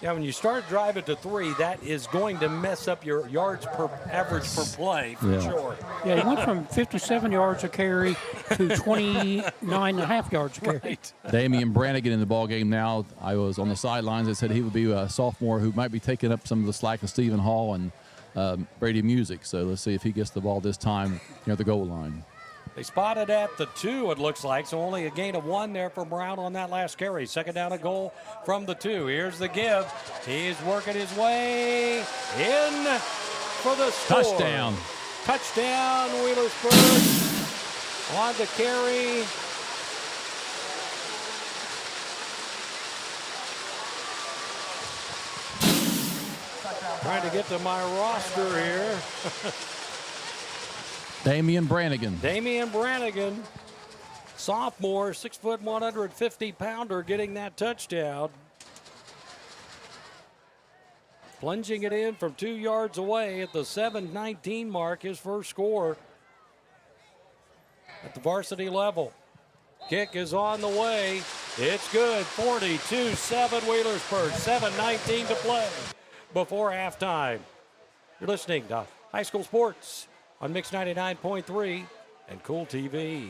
Yeah, when you start driving to 3, that is going to mess up your yards per average per play for sure. Yeah, he went from 57 yards a carry to 29.5 yards a carry. Right. Damian Brannigan in the ball game now. I was on the sidelines. I said he would be a sophomore who might be taking up some of the slack of Stephen Hall and Brady Music. So let's see if he gets the ball this time near the goal line. They spotted at the 2, it looks like, so only a gain of 1 there for Brown on that last carry. 2nd down, a goal from the 2. Here's the give. He's working his way in for the score. Touchdown. Touchdown, Wheelersburg on the carry. Trying to get to my roster here. Damian Brannigan. Damian Brannigan, sophomore, 6 foot 150-pounder, getting that touchdown. Plunging it in from 2 yards away at the 7:19 mark, his first score at the varsity level. Kick is on the way. It's good. 42-7 Wheelersburg. 7:19 to play before halftime. You're listening to High School Sports on Mix 99.3 and Kool TV.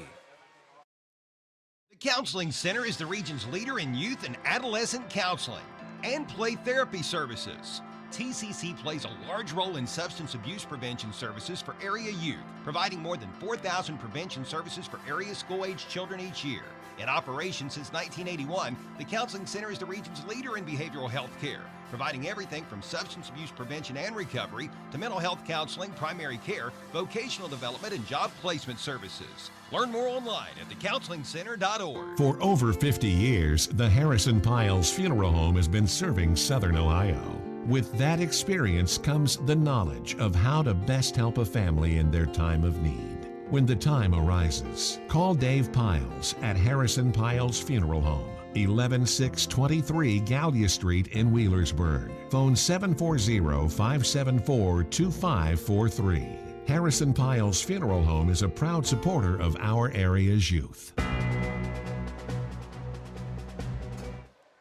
The Counseling Center is the region's leader in youth and adolescent counseling and play therapy services. TCC plays a large role in substance abuse prevention services for area youth, providing more than 4,000 prevention services for area school-age children each year. In operation since 1981, the Counseling Center is the region's leader in behavioral health care, providing everything from substance abuse prevention and recovery to mental health counseling, primary care, vocational development, and job placement services. Learn more online at thecounselingcenter.org. For over 50 years, the Harrison Piles Funeral Home has been serving Southern Ohio. With that experience comes the knowledge of how to best help a family in their time of need. When the time arises, call Dave Piles at Harrison Piles Funeral Home, 11623 Gallia Street in Wheelersburg. Phone 740-574-2543. Harrison Piles Funeral Home is a proud supporter of our area's youth.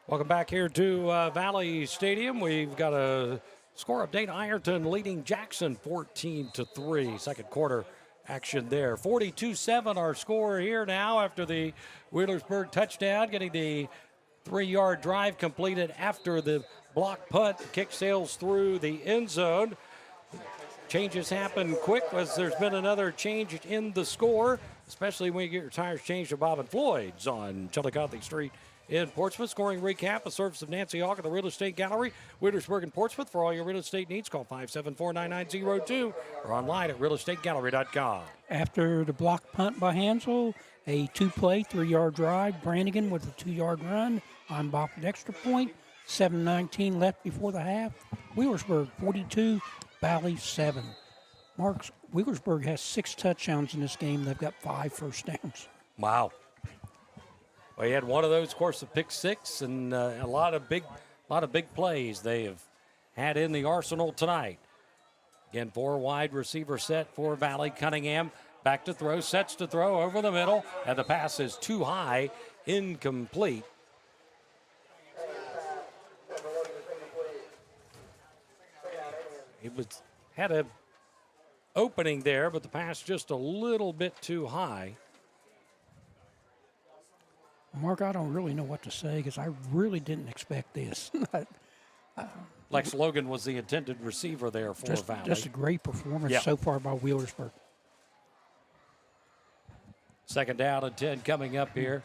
Welcome back here to Valley Stadium. We've got a score update. Ironton leading Jackson 14-3. Second quarter action there. 42-7 our score here now after the Wheelersburg touchdown, getting the 3-yard drive completed after the block punt. The kick sails through the end zone. Changes happen quick as there's been another change in the score, especially when you get your tires changed to Bob and Floyd's on Chillicothe Street in Portsmouth. Scoring recap, a service of Nancy Hawk at the Real Estate Gallery, Wheelersburg and Portsmouth. For all your real estate needs, call 574-9902 or online at realestategallery.com. After the block punt by Hansel, a 2-play, 3-yard drive. Brannigan with a 2-yard run on Bob extra point. 7:19 left before the half. Wheelersburg 42, Valley 7. Marks, Wheelersburg has 6 touchdowns in this game. They've got 5 first downs. Wow. Well, he had one of those, of course, a pick six, and a lot of big plays they have had in the arsenal tonight. Again, 4 wide receiver set for Valley. Cunningham back to throw, sets to throw over the middle, and the pass is too high, incomplete. It had an opening there, but the pass just a little bit too high. Mark, I don't really know what to say because I really didn't expect this. Lex Logan was the intended receiver there for Valley. Just a great performance so far by Wheelersburg. Second down and 10 coming up here.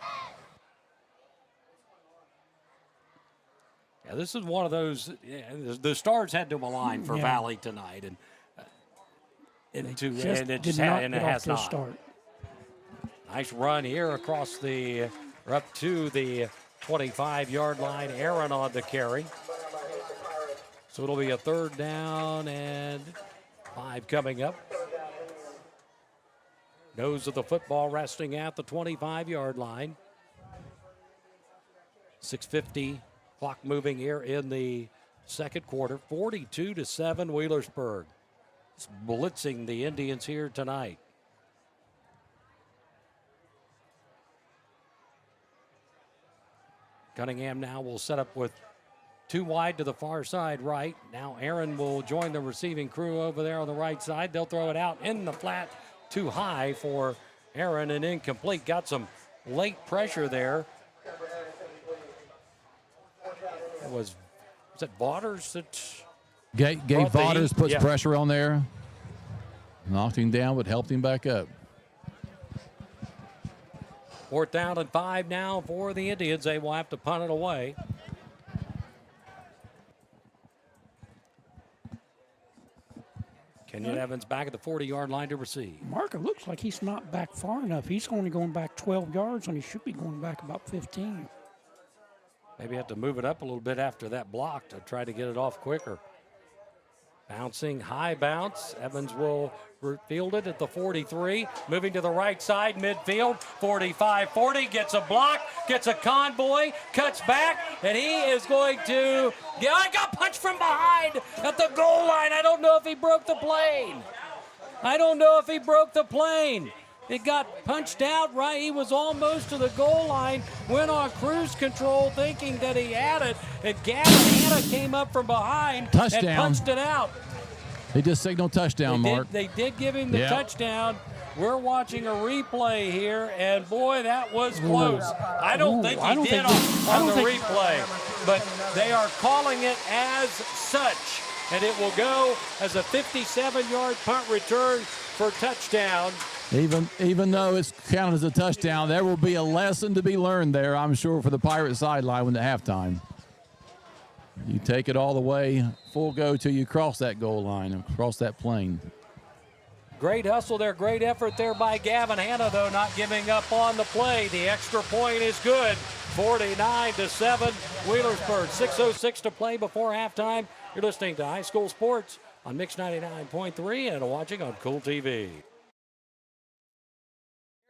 Yeah, this is one of those. The stars had to align for Valley tonight, and it has not. Start. Nice run here across the. We're up to the 25-yard line. Aaron on the carry. So it'll be a 3rd down and 5 coming up. Nose of the football resting at the 25-yard line. 6:50 clock moving here in the second quarter. 42-7 Wheelersburg. It's blitzing the Indians here tonight. Cunningham now will set up with 2 wide to the far side right. Now Aaron will join the receiving crew over there on the right side. They'll throw it out in the flat, too high for Aaron and incomplete. Got some late pressure there. Was it Waters that gave Waters, puts pressure on there. Knocked him down, but helped him back up. 4th down and 5 now for the Indians. They will have to punt it away. Kenyon Evans back at the 40-yard line to receive. Mark, it looks like he's not back far enough. He's only going back 12 yards, and he should be going back about 15. Maybe have to move it up a little bit after that block to try to get it off quicker. Bouncing, high bounce. Evans will field it at the 43. Moving to the right side, midfield. 45-40, gets a block, gets a convoy, cuts back, and he is going to I got punched from behind at the goal line. I don't know if he broke the plane. It got punched out right. He was almost to the goal line, went on cruise control thinking that he had it, and Gavin Hanna came up from behind Touchdown. and punched it out. They just signaled touchdown, Mark. They did give him the touchdown. We're watching a replay here, and boy, that was close. I don't think he did on the replay, but they are calling it as such, and it will go as a 57-yard punt return for touchdown. Even though it's counted as a touchdown, there will be a lesson to be learned there, I'm sure, for the Pirates sideline when at halftime. You take it all the way, full go till you cross that goal line and cross that plane. Great hustle there, great effort there by Gavin Hanna, though, not giving up on the play. The extra point is good. 49-7, Wheelersburg. 6:06 to play before halftime. You're listening to High School Sports on Mix 99.3 and watching on Kool TV.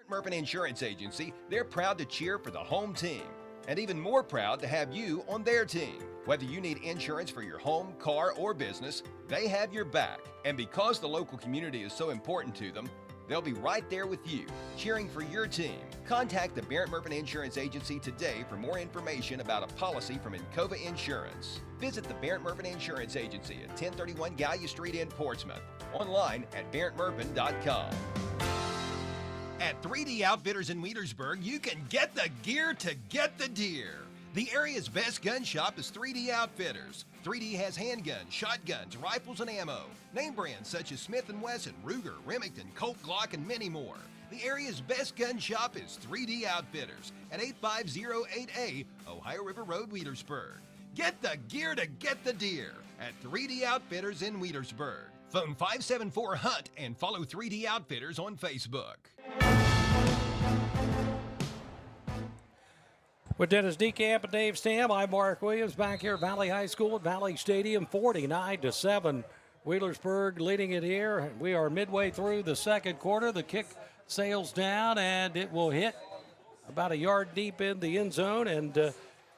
Merpin Insurance Agency, they're proud to cheer for the home team, and even more proud to have you on their team. Whether you need insurance for your home, car, or business, they have your back. And because the local community is so important to them, they'll be right there with you, cheering for your team. Contact the Barrett Merpin Insurance Agency today for more information about a policy from Encova Insurance. Visit the Barrett Merpin Insurance Agency at 1031 Gallia Street in Portsmouth. Online at barrettmerpin.com. At 3D Outfitters in Wheelersburg, you can get the gear to get the deer. The area's best gun shop is 3D Outfitters. 3D has handguns, shotguns, rifles, and ammo. Name brands such as Smith & Wesson, Ruger, Remington, Colt, Glock, and many more. The area's best gun shop is 3D Outfitters at 8508A Ohio River Road, Wheelersburg. Get the gear to get the deer at 3D Outfitters in Wheelersburg. Phone 574-HUNT and follow 3D Outfitters on Facebook. With Dennis DeCamp and Dave Stam, I'm Mark Williams back here at Valley High School at Valley Stadium, 49-7. Wheelersburg leading it here. We are midway through the second quarter. The kick sails down, and it will hit about a yard deep in the end zone, and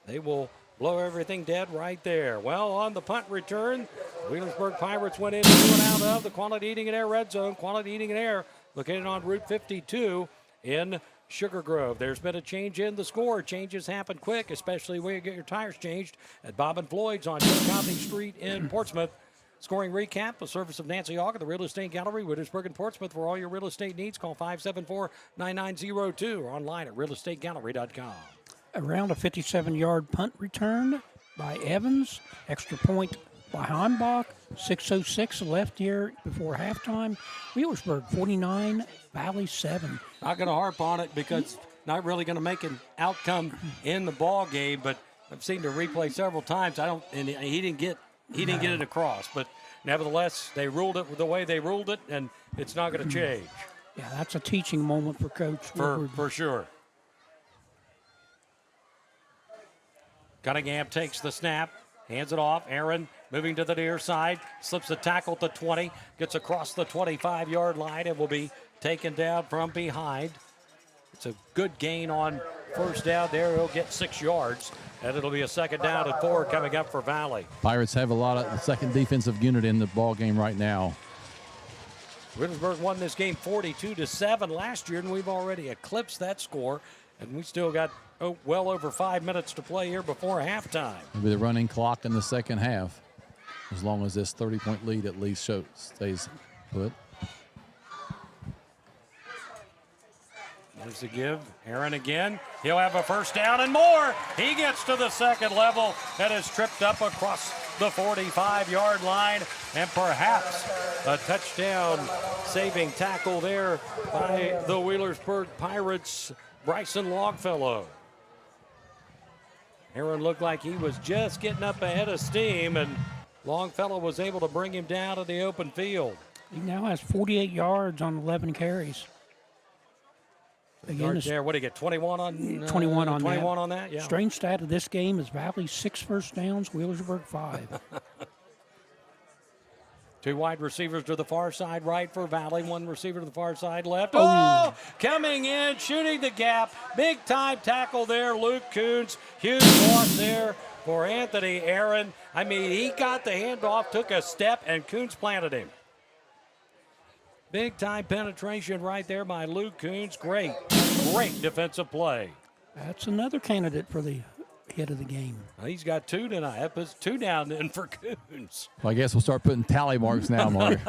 they will blow everything dead right there. Well, on the punt return, Wheelersburg Pirates went in and threw it out of the Quality Eating and Air red zone. Quality Eating and Air located on Route 52 in Sugar Grove. There's been a change in the score. Changes happen quick, especially when you get your tires changed at Bob and Floyd's on Chillicothe Street in Portsmouth. Scoring recap, a service of Nancy Hawk at the Real Estate Gallery, Wheelersburg and Portsmouth. For all your real estate needs, call 574-9902 or online at realestategallery.com. Around a 57-yard punt return by Evans. Extra point by Heimbach. 6:06 left here before halftime. Wheelersburg 49, Valley 7. Not going to harp on it because not really going to make an outcome in the ball game, but I've seen the replay several times. He didn't get it across, but nevertheless, they ruled it the way they ruled it, and it's not going to change. Yeah, that's a teaching moment for Coach Woodward. For sure. Cunningham takes the snap, hands it off. Aaron moving to the near side, slips the tackle at the 20, gets across the 25-yard line, and will be taken down from behind. It's a good gain on first down there. He'll get 6 yards, and it'll be a second down and 4 coming up for Valley. Pirates have a lot of the second defensive unit in the ball game right now. Wheelersburg won this game 42-7 last year, and we've already eclipsed that score, and we still got well over 5 minutes to play here before halftime. Maybe the running clock in the second half, as long as this 30-point lead at least stays put. There's the give. Aaron again. He'll have a first down and more. He gets to the second level and is tripped up across the 45-yard line, and perhaps a touchdown saving tackle there by the Wheelersburg Pirates, Bryson Longfellow. Aaron looked like he was just getting up ahead of steam, and Longfellow was able to bring him down to the open field. He now has 48 yards on 11 carries. Again, there. What do you get? 21 on 21 on 21 on that. Yeah. Strange stat of this game is Valley 6 first downs, Wheelersburg 5. Two wide receivers to the far side right for Valley. One receiver to the far side left. Oh, coming in, shooting the gap. Big time tackle there, Luke Coons. Huge loss there for Anthony Aaron. I mean, he got the handoff, took a step, and Coons planted him. Big time penetration right there by Luke Coons. Great defensive play. That's another candidate for the hit of the game. Well, he's got two tonight. That puts two down then for Coons. Well, I guess we'll start putting tally marks now, Mark.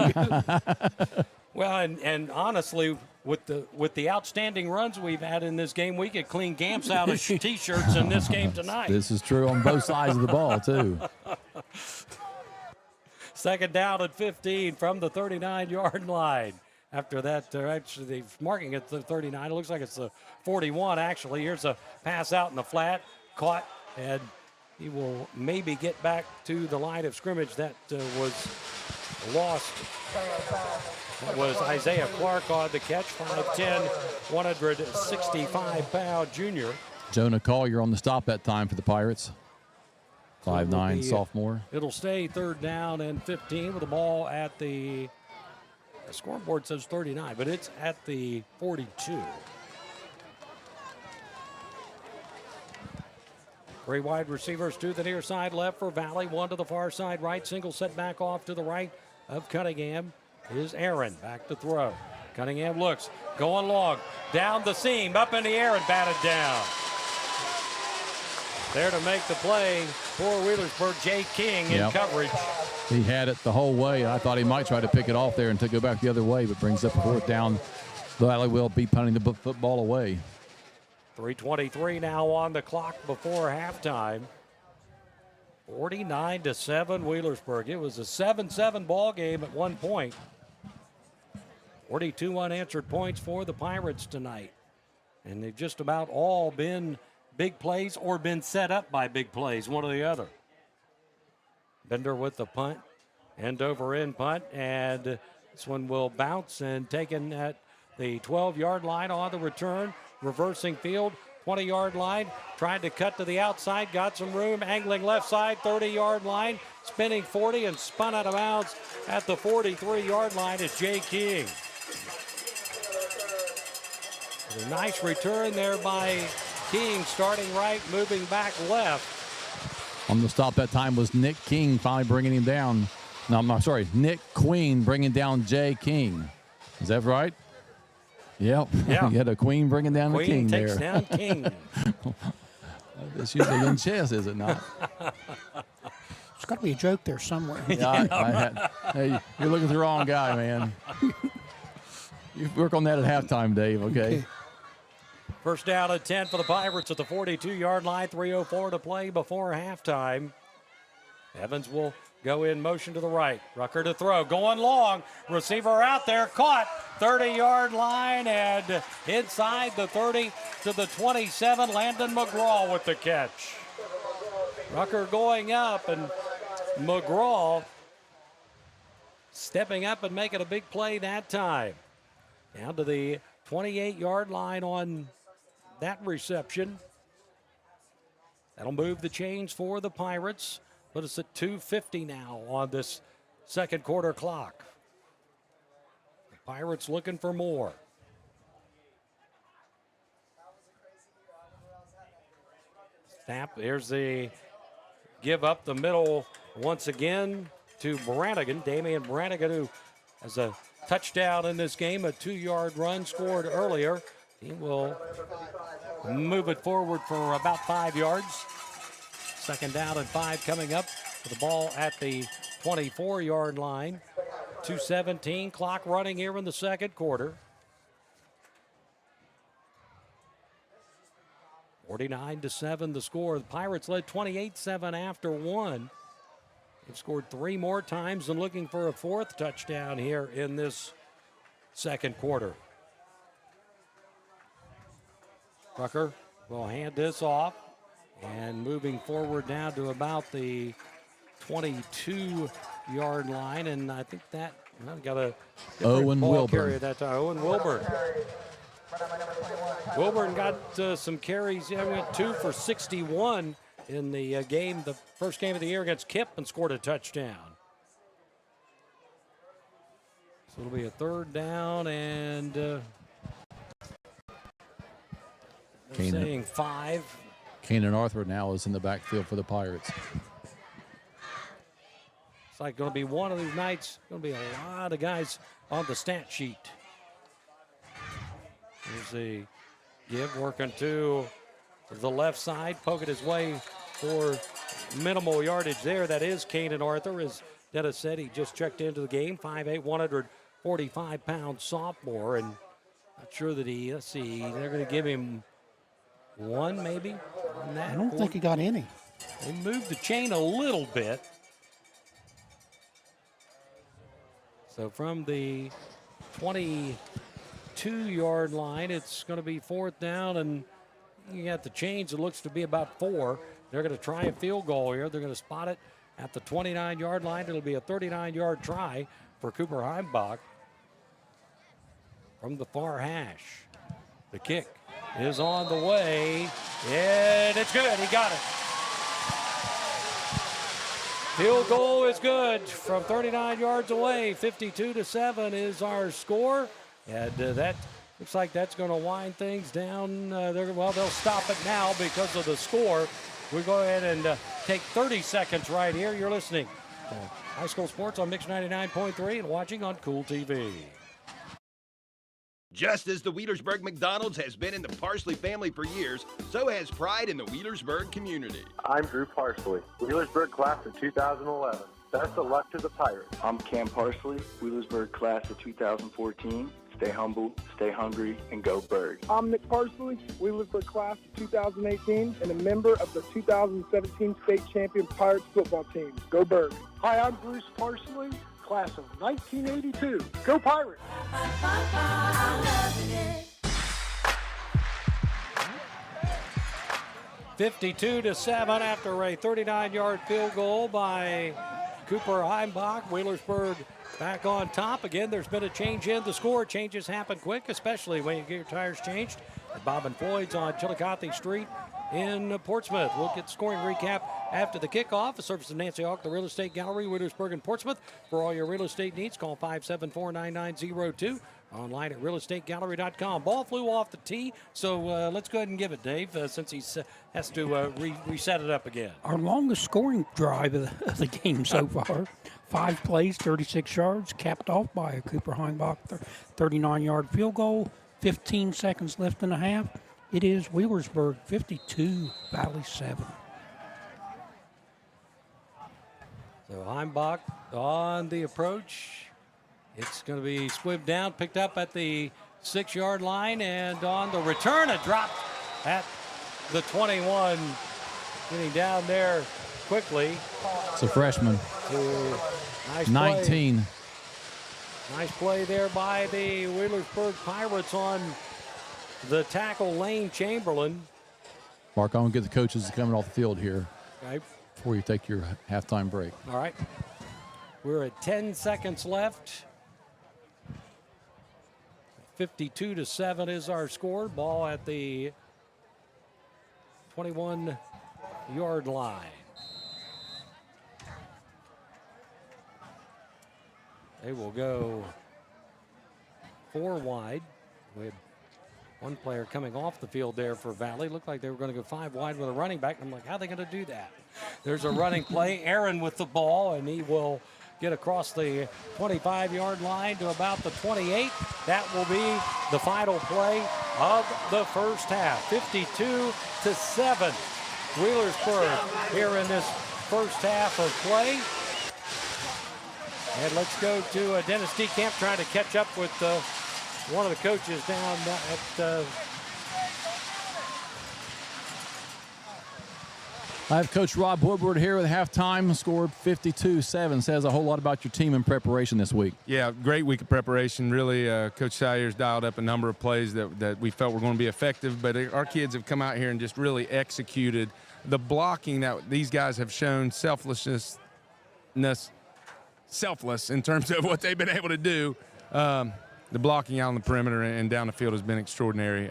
Well, and honestly, with the outstanding runs we've had in this game, we could clean Gamps out of T-shirts in this game tonight. This is true on both sides of the ball, too. Second down at 15 from the 39-yard line. After that, actually, they're marking it the 39. It looks like it's the 41, actually. Here's a pass out in the flat. Caught, and he will maybe get back to the line of scrimmage. That was lost. That was Isaiah Clark on the catch, 5'10", 165-pound junior. Jonah Collier on the stop that time for the Pirates. 5'9", sophomore. It'll stay third down and 15 with the ball at the scoreboard says 39, but it's at the 42. Three wide receivers to the near side left for Valley. One to the far side right. Single set back off to the right of Cunningham is Aaron. Back to throw. Cunningham looks. Going long. Down the seam. Up in the air and batted down. There to make the play for Wheelersburg. Jay King in coverage. He had it the whole way. I thought he might try to pick it off there and to go back the other way, but brings up a fourth down. Valley will be punting the football away. 3:23 now on the clock before halftime. 49-7 Wheelersburg. It was a 7-7 ball game at one point. 42 unanswered points for the Pirates tonight. And they've just about all been big plays or been set up by big plays, one or the other. Bender with the punt, end over end punt, and this one will bounce and taken at the 12-yard line on the return. Reversing field, 20-yard line, tried to cut to the outside, got some room, angling left side, 30-yard line, spinning 40 and spun out of bounds at the 43-yard line is Jay King. A nice return there by King, starting right, moving back left. On the stop that time was Nick King finally bringing him down. No, I'm sorry, Nick Queen bringing down Jay King. Is that right? Yep. Yeah. You had a Queen bringing down the King there. Queen takes down King. That's usually in chess, is it not? There's got to be a joke there somewhere. Yeah, hey, you're looking at the wrong guy, man. You work on that at halftime, Dave, okay? First down at 10 for the Pirates at the 42-yard line. 3:04 to play before halftime. Evans will go in motion to the right. Rucker to throw. Going long. Receiver out there. Caught. 30-yard line and inside the 30 to the 27. Landon McGraw with the catch. Rucker going up and McGraw stepping up and making a big play that time. Down to the 28-yard line on that reception. That'll move the chains for the Pirates. But it's at 2:50 now on this second quarter clock. The Pirates looking for more. Snap, here's the give up the middle once again to Brannigan. Damian Brannigan, who has a touchdown in this game, a 2-yard run scored earlier. He will move it forward for about 5 yards. Second down and 5 coming up with the ball at the 24-yard line. 2:17 clock running here in the second quarter. 49-7 the score. The Pirates led 28-7 after one. They've scored 3 more times and looking for a 4th touchdown here in this second quarter. Rucker will hand this off and moving forward now to about the 22-yard line, and I think that got a Owen ball Wilburn. carrier that time. Owen Wilburn. Wilburn got some carries. He went 2 for 61 in the game, the first game of the year against Kipp, and scored a touchdown. So it'll be a 3rd down and they're saying 5. Kanan Arthur now is in the backfield for the Pirates. It's like going to be one of these nights. Going to be a lot of guys on the stat sheet. Here's the give working to the left side, poking his way for minimal yardage there. That is Kanan Arthur. As Dennis said, he just checked into the game. 5'8", 145-pound sophomore. And not sure that he, let's see, they're going to give him 1 maybe on that. I don't think he got any. They moved the chain a little bit. So from the 22-yard line, it's going to be 4th down, and you got the chains. It looks to be about 4. They're going to try a field goal here. They're going to spot it at the 29-yard line. It'll be a 39-yard try for Cooper Heimbach from the far hash. The kick is on the way, and it's good. He got it. Field goal is good from 39 yards away. 52-7 is our score. And that looks like that's going to wind things down. They'll stop it now because of the score. We'll go ahead and take 30 seconds right here. You're listening to High School Sports on Mix 99.3 and watching on Kool TV. Just as the Wheelersburg McDonald's has been in the Parsley family for years, so has pride in the Wheelersburg community. I'm Drew Parsley, Wheelersburg class of 2011. Best of luck to the Pirates. I'm Cam Parsley, Wheelersburg class of 2014. Stay humble, stay hungry, and go Bird. I'm Nick Parsley, Wheelersburg class of 2018, and a member of the 2017 state champion Pirates football team. Go Bird. Hi, I'm Bruce Parsley, class of 1982. Go Pirates! 52-7 after a 39-yard field goal by Cooper Heimbach. Wheelersburg back on top. Again, there's been a change in the score. Changes happen quick, especially when you get your tires changed. At Bob and Floyd's on Chillicothe Street in Portsmouth. We'll get the scoring recap after the kickoff. A service of Nancy Hawk, the Real Estate Gallery, Wheelersburg and Portsmouth. For all your real estate needs, call 574-9902. Online at realestategallery.com. Ball flew off the tee, so let's go ahead and give it, Dave, since he has to reset it up again. Our longest scoring drive of the game so far. 5 plays, 36 yards, capped off by a Cooper Heimbach 39-yard field goal. 15 seconds left in the half. It is Wheelersburg 52, Valley 7. So Heimbach on the approach. It's going to be squibbed down, picked up at the 6-yard line, and on the return, it dropped at the 21. Getting down there quickly. It's a freshman. Nice 19. Play. Nice play there by the Wheelersburg Pirates on the tackle, Lane Chamberlain. Mark, I'm going to get the coaches coming off the field here Okay. before you take your halftime break. All right. We're at 10 seconds left. 52-7 is our score. Ball at the 21-yard line. They will go 4 wide. We had one player coming off the field there for Valley. Looked like they were going to go 5 wide with a running back. I'm like, how are they going to do that? There's a running play. Aaron with the ball, and he will get across the 25-yard line to about the 28. That will be the final play of the first half. 52-7. Wheelersburg here in this first half of play. And let's go to Dennis D. Camp trying to catch up with one of the coaches down at... I have Coach Rob Woodward here with halftime. Scored 52-7. Says a whole lot about your team in preparation this week. Yeah, great week of preparation. Really, Coach Sayers dialed up a number of plays that we felt were going to be effective, but our kids have come out here and just really executed the blocking that these guys have shown selfless in terms of what they've been able to do. The blocking out on the perimeter and down the field has been extraordinary.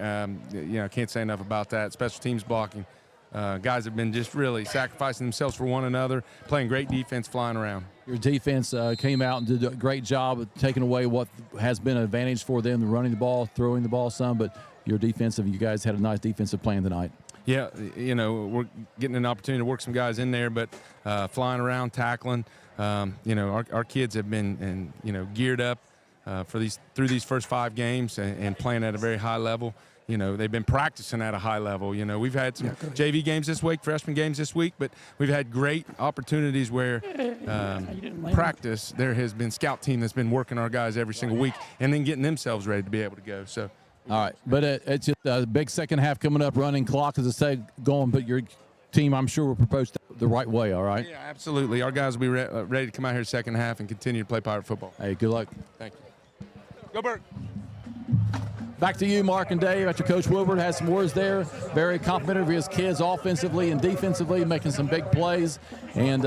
Can't say enough about that. Special teams blocking. Guys have been just really sacrificing themselves for one another, playing great defense, flying around. Your defense came out and did a great job of taking away what has been an advantage for them, running the ball, throwing the ball some, but you guys had a nice defensive plan tonight. Yeah, we're getting an opportunity to work some guys in there, but flying around, tackling, our kids have been geared up through these first 5 games and playing at a very high level. They've been practicing at a high level. We've had some JV games this week, freshman games this week, but we've had great opportunities where practice, there has been scout team that's been working our guys every single week and then getting themselves ready to be able to go. So, all right, but it's just a big second half coming up, running clock, as I say, going, but your team, I'm sure, will propose the right way, all right? Yeah, absolutely. Our guys will be ready to come out here second half and continue to play Pirate football. Hey, good luck. Thank you. Go Bird. Back to you, Mark and Dave. After Coach Woodward has some words there. Very complimentary of his kids offensively and defensively, making some big plays. And,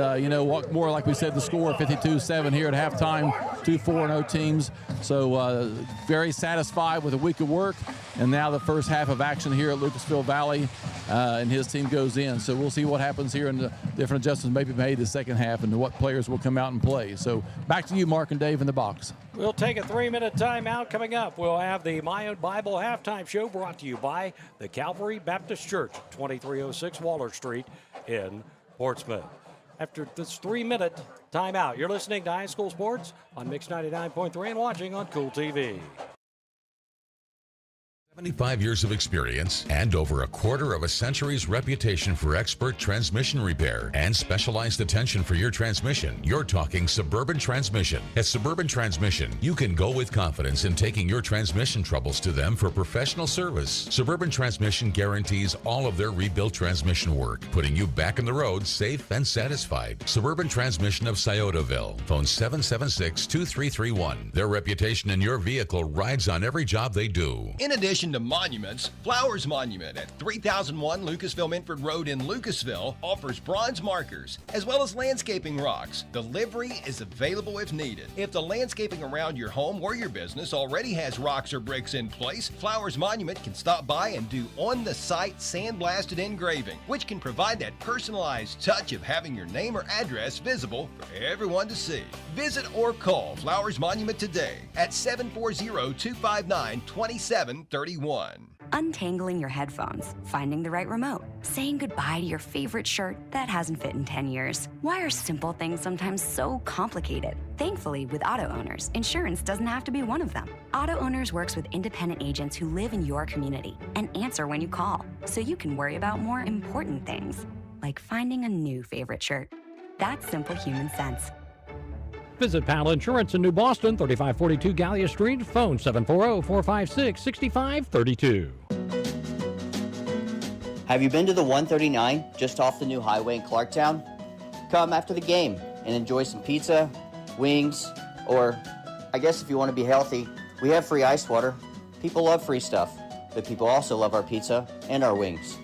what more, like we said, the score 52-7 here at halftime, 2 4-0 teams. So very satisfied with a week of work. And now the first half of action here at Lucasville Valley, and his team goes in. So we'll see what happens here and the different adjustments may be made the second half and what players will come out and play. So back to you, Mark and Dave, in the box. We'll take a 3-minute timeout. Coming up, we'll have the My Own Bible halftime show brought to you by the Calvary Baptist Church, 2306 Waller Street in Portsmouth. After this 3-minute timeout, you're listening to High School Sports on Mix 99.3 and watching on Kool TV. 75 years of experience and over a quarter of a century's reputation for expert transmission repair and specialized attention for your transmission. You're talking Suburban Transmission. At Suburban Transmission, you can go with confidence in taking your transmission troubles to them for professional service. Suburban Transmission guarantees all of their rebuilt transmission work, putting you back on the road safe and satisfied. Suburban Transmission of Sciotaville. Phone 776-2331. Their reputation in your vehicle rides on every job they do. In addition to monuments, Flowers Monument at 3001 Lucasville Minford Road in Lucasville offers bronze markers as well as landscaping rocks. Delivery is available if needed. If the landscaping around your home or your business already has rocks or bricks in place, Flowers Monument can stop by and do on-the-site sandblasted engraving, which can provide that personalized touch of having your name or address visible for everyone to see. Visit or call Flowers Monument today at 740-259-2731. Untangling your headphones, finding the right remote, saying goodbye to your favorite shirt that hasn't fit in 10 years. Why are simple things sometimes so complicated? Thankfully, with Auto Owners, insurance doesn't have to be one of them. Auto Owners works with independent agents who live in your community and answer when you call, so you can worry about more important things, like finding a new favorite shirt. That's simple human sense. Visit Pal Insurance in New Boston, 3542 Gallia Street. Phone 740-456-6532. Have you been to the 139 just off the new highway in Clarktown? Come after the game and enjoy some pizza, wings, or I guess if you want to be healthy, we have free ice water. People love free stuff, but people also love our pizza and our wings.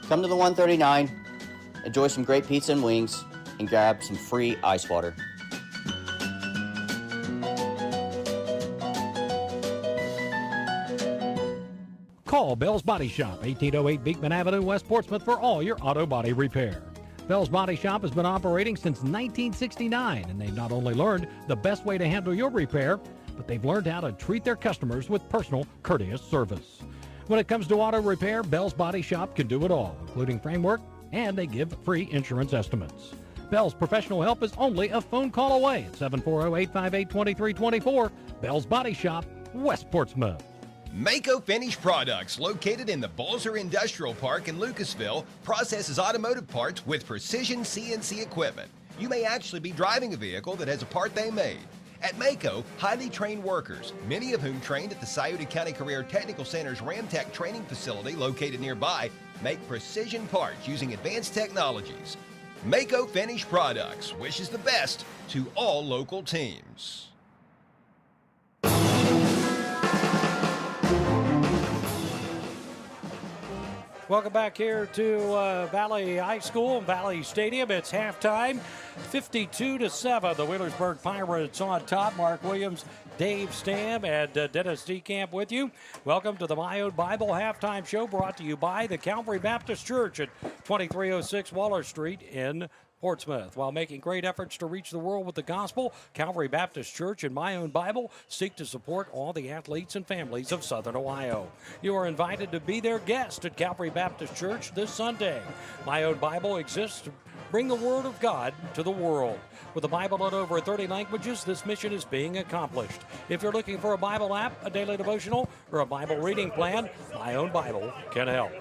Come to the 139, enjoy some great pizza and wings, and grab some free ice water. Call Bell's Body Shop, 1808 Beekman Avenue, West Portsmouth, for all your auto body repair. Bell's Body Shop has been operating since 1969, and they've not only learned the best way to handle your repair, but they've learned how to treat their customers with personal, courteous service. When it comes to auto repair, Bell's Body Shop can do it all, including framework, and they give free insurance estimates. Bell's professional help is only a phone call away at 740-858-2324. Bell's Body Shop, West Portsmouth. Mako Finished Products, located in the Balzer Industrial Park in Lucasville, processes automotive parts with precision CNC equipment. You may actually be driving a vehicle that has a part they made. At Mako, highly trained workers, many of whom trained at the Scioto County Career Technical Center's Ramtech training facility located nearby, make precision parts using advanced technologies. Mako Finished Products wishes the best to all local teams. Welcome back here to Valley High School, Valley Stadium. It's halftime, 52-7. The Wheelersburg Pirates on top. Mark Williams, Dave Stam, and Dennis DeCamp with you. Welcome to the My Own Bible halftime show, brought to you by the Calvary Baptist Church at 2306 Waller Street in Portsmouth. While making great efforts to reach the world with the gospel, Calvary Baptist Church and My Own Bible seek to support all the athletes and families of Southern Ohio. You are invited to be their guest at Calvary Baptist Church this Sunday. My Own Bible exists to bring the Word of God to the world. With a Bible in over 30 languages, this mission is being accomplished. If you're looking for a Bible app, a daily devotional, or a Bible reading plan, My Own Bible can help.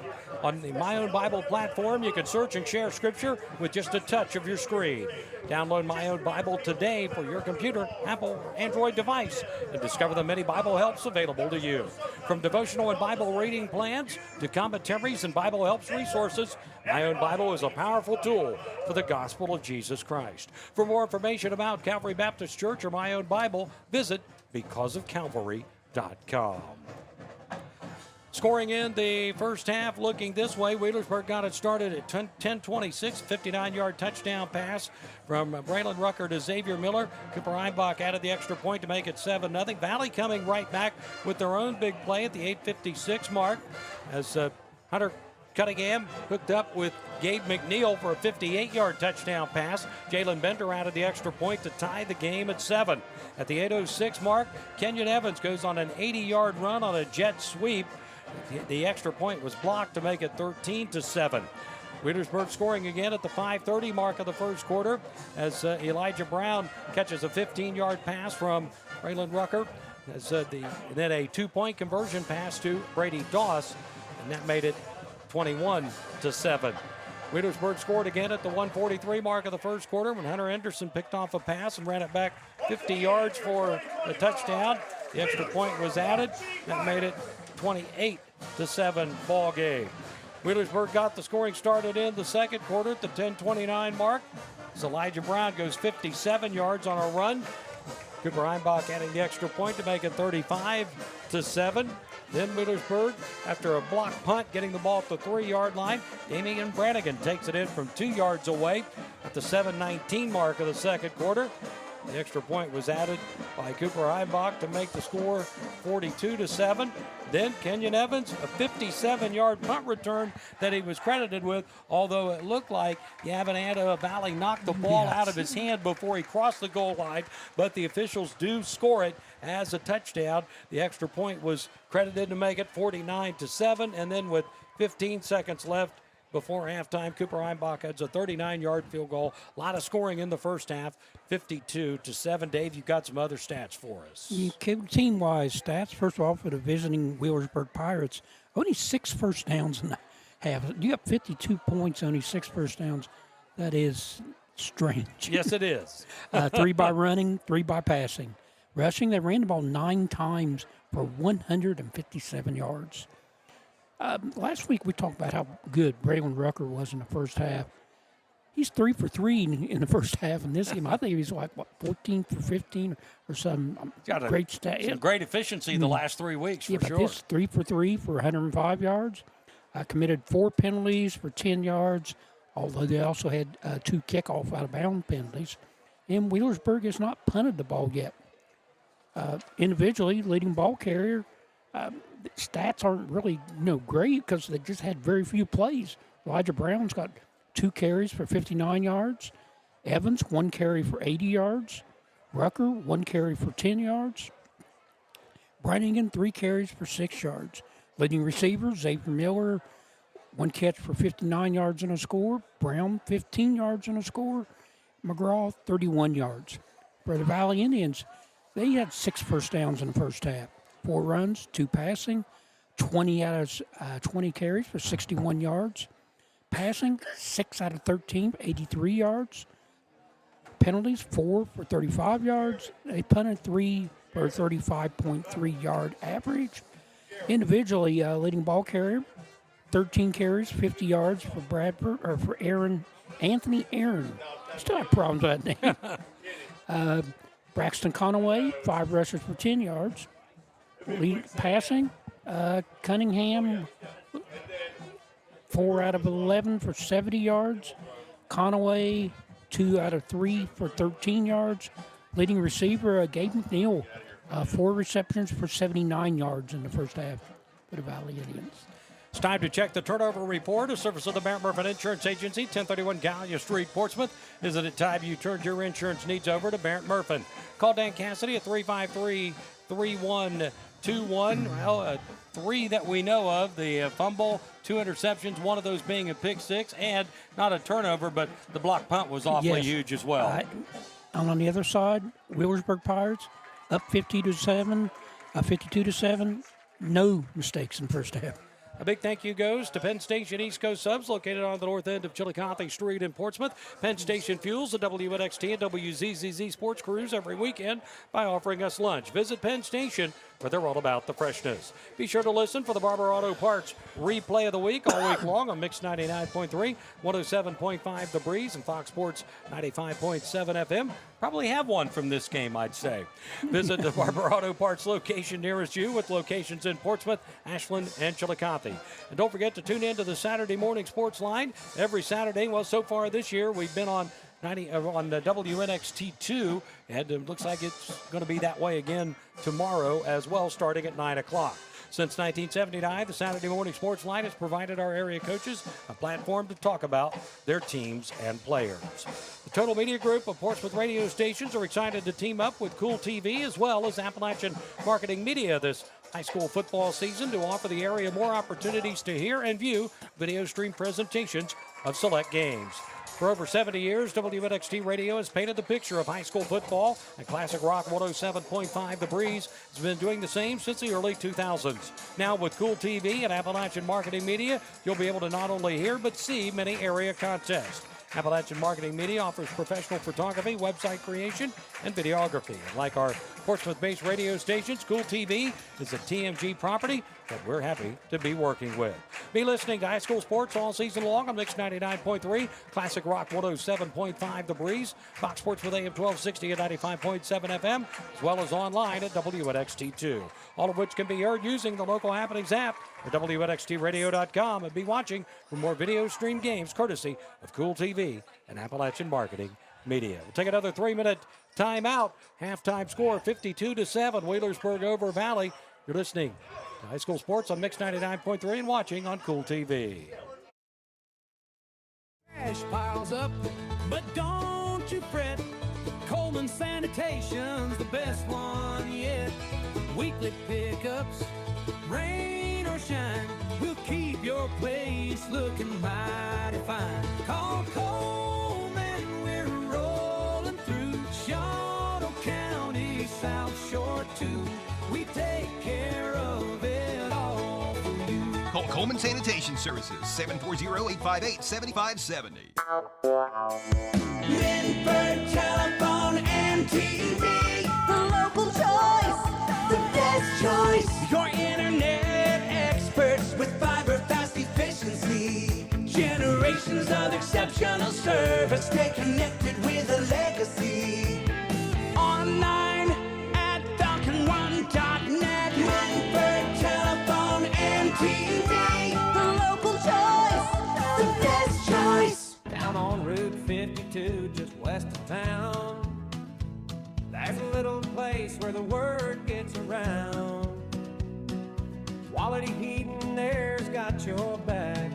On the My Own Bible platform, you can search and share Scripture with just a touch of your screen. Download My Own Bible today for your computer, Apple, or Android device and discover the many Bible helps available to you. From devotional and Bible reading plans to commentaries and Bible helps resources, My Own Bible is a powerful tool for the gospel of Jesus Christ. For more information about Calvary Baptist Church or My Own Bible, visit becauseofcalvary.com. Scoring in the first half looking this way, Wheelersburg got it started at 10:26, 59-yard touchdown pass from Braylon Rucker to Xavier Miller. Cooper Einbach added the extra point to make it 7-0. Valley coming right back with their own big play at the 8:56 mark as Hunter Cunningham hooked up with Gabe McNeil for a 58-yard touchdown pass. Jalen Bender added the extra point to tie the game at 7. At the 8:06 mark, Kenyon Evans goes on an 80-yard run on a jet sweep. The extra point was blocked to make it 13-7. Wheelersburg scoring again at the 5:30 mark of the first quarter as Elijah Brown catches a 15-yard pass from Braylon Rucker. Then a 2-point conversion pass to Brady Doss, and that made it 21-7. Wheelersburg scored again at the 1:43 mark of the first quarter when Hunter Henderson picked off a pass and ran it back 50 yards for a touchdown. The extra point was added. That made it 28-7 ball game. Wheelersburg got the scoring started in the second quarter at the 10:29 mark. As Elijah Brown goes 57 yards on a run. Cooper Einbach adding the extra point to make it 35-7. Then Wheelersburg, after a block punt, getting the ball at the 3-yard line. Damian Brannigan takes it in from 2 yards away at the 7:19 mark of the second quarter. The extra point was added by Cooper Einbach to make the score 42-7. Then Kenyon Evans, a 57-yard punt return that he was credited with, although it looked like Yavananda Valley knocked the ball out of his hand before he crossed the goal line, but the officials do score it as a touchdown. The extra point was credited to make it 49-7, and then with 15 seconds left before halftime, Cooper Einbach has a 39-yard field goal. A lot of scoring in the first half, 52-7. Dave, you've got some other stats for us. Team-wise stats, first of all, for the visiting Wheelersburg Pirates, only 6 first downs in the half. You got 52 points, only 6 first downs. That is strange. Yes, it is. 3 by running, 3 by passing. Rushing, they ran the ball 9 times for 157 yards. Last week we talked about how good Braylon Rucker was in the first half. He's 3 for 3 in the first half in this game. I think he's like, 14 for 15 or some great stat. Some great efficiency the last 3 weeks, for sure. This 3 for 3 for 105 yards. Committed 4 penalties for 10 yards, although they also had 2 kickoff out-of-bounds penalties. And Wheelersburg has not punted the ball yet. Individually, leading ball carrier, stats aren't really great because they just had very few plays. Elijah Brown's got 2 carries for 59 yards. Evans, 1 carry for 80 yards. Rucker, 1 carry for 10 yards. Brannigan, 3 carries for 6 yards. Leading receivers, Xavier Miller, 1 catch for 59 yards and a score. Brown, 15 yards and a score. McGraw, 31 yards. For the Valley Indians, they had 6 first downs in the first half. 4 runs, 2 passing, 20 out of 20 carries for 61 yards. Passing, 6 out of 13 for 83 yards. Penalties, 4 for 35 yards. They punted 3 for a 35.3 yard average. Individually, leading ball carrier, 13 carries, 50 yards for Anthony Aaron. Still have problems with that name. Braxton Conaway, 5 rushes for 10 yards. Passing, Cunningham, 4 out of 11 for 70 yards. Conaway, 2 out of 3 for 13 yards. Leading receiver, Gabe McNeil, 4 receptions for 79 yards in the first half for the Valley Indians. It's time to check the turnover report. A service of the Barrett Murphy Insurance Agency, 1031 Gallia Street, Portsmouth. Isn't it time you turned your insurance needs over to Barrett Murphy? Call Dan Cassidy at 353-3121. Well, 3 that we know of, the fumble, 2 interceptions, one of those being a pick 6, and not a turnover, but the block punt was awfully huge as well. On the other side, Wheelersburg Pirates up 52-7. No mistakes in first half. A big thank you goes to Penn Station East Coast Subs, located on the north end of Chillicothe Street in Portsmouth. Penn Station fuels the WNXT and WZZZ sports crews every weekend by offering us lunch. Visit Penn Station, where they're all about the freshness. Be sure to listen for the Barber Auto Parts replay of the week all week long on Mix 99.3, 107.5 The Breeze, and Fox Sports 95.7 FM. Probably have one from this game, I'd say. Visit the Barber Auto Parts location nearest you, with locations in Portsmouth, Ashland, and Chillicothe. And don't forget to tune in to the Saturday Morning Sports Line every Saturday. Well, so far this year, we've been on the WNXT2, and it looks like it's going to be that way again tomorrow as well, starting at 9 o'clock. Since 1979, the Saturday Morning Sports Line has provided our area coaches a platform to talk about their teams and players. The Total Media Group of Portsmouth radio stations are excited to team up with Kool TV as well as Appalachian Marketing Media this high school football season to offer the area more opportunities to hear and view video stream presentations of select games. For over 70 years, WNXT Radio has painted the picture of high school football, and Classic Rock 107.5 The Breeze has been doing the same since the early 2000s. Now with Kool TV and Appalachian Marketing Media, you'll be able to not only hear but see many area contests. Appalachian Marketing Media offers professional photography, website creation, and videography. And like our Portsmouth-based radio stations, Kool TV is a TMG property that we're happy to be working with. Be listening to high school sports all season long on Mix 99.3, Classic Rock 107.5 The Breeze, Fox Sports with AM 1260 at 95.7 FM, as well as online at WNXT2. All of which can be heard using the local happenings app or WNXTradio.com, and be watching for more video stream games courtesy of Kool TV and Appalachian Marketing Media. We'll take another 3-minute timeout. Halftime score 52-7, Wheelersburg over Valley. You're listening to high school sports on Mix 99.3 and watching on Kool TV. Trash piles up, but don't you fret. Coleman Sanitation's the best one yet. Weekly pickups, rain or shine, we'll keep your place looking mighty fine. Call Coleman, we're rolling through Shawnee County, South Shore too. We take care of it all for you. Call Coleman Sanitation Services, 740-858-7570. Minford Telephone and TV, the local choice, the best choice. Your internet experts with fiber fast efficiency. Generations of exceptional service. Stay connected with a legacy. Online at falcon1.net. Minford Telephone and TV, the local choice, the best choice. Down on Route 52, just west of town, there's a little place where the word gets around. Quality Heating Air's got your back.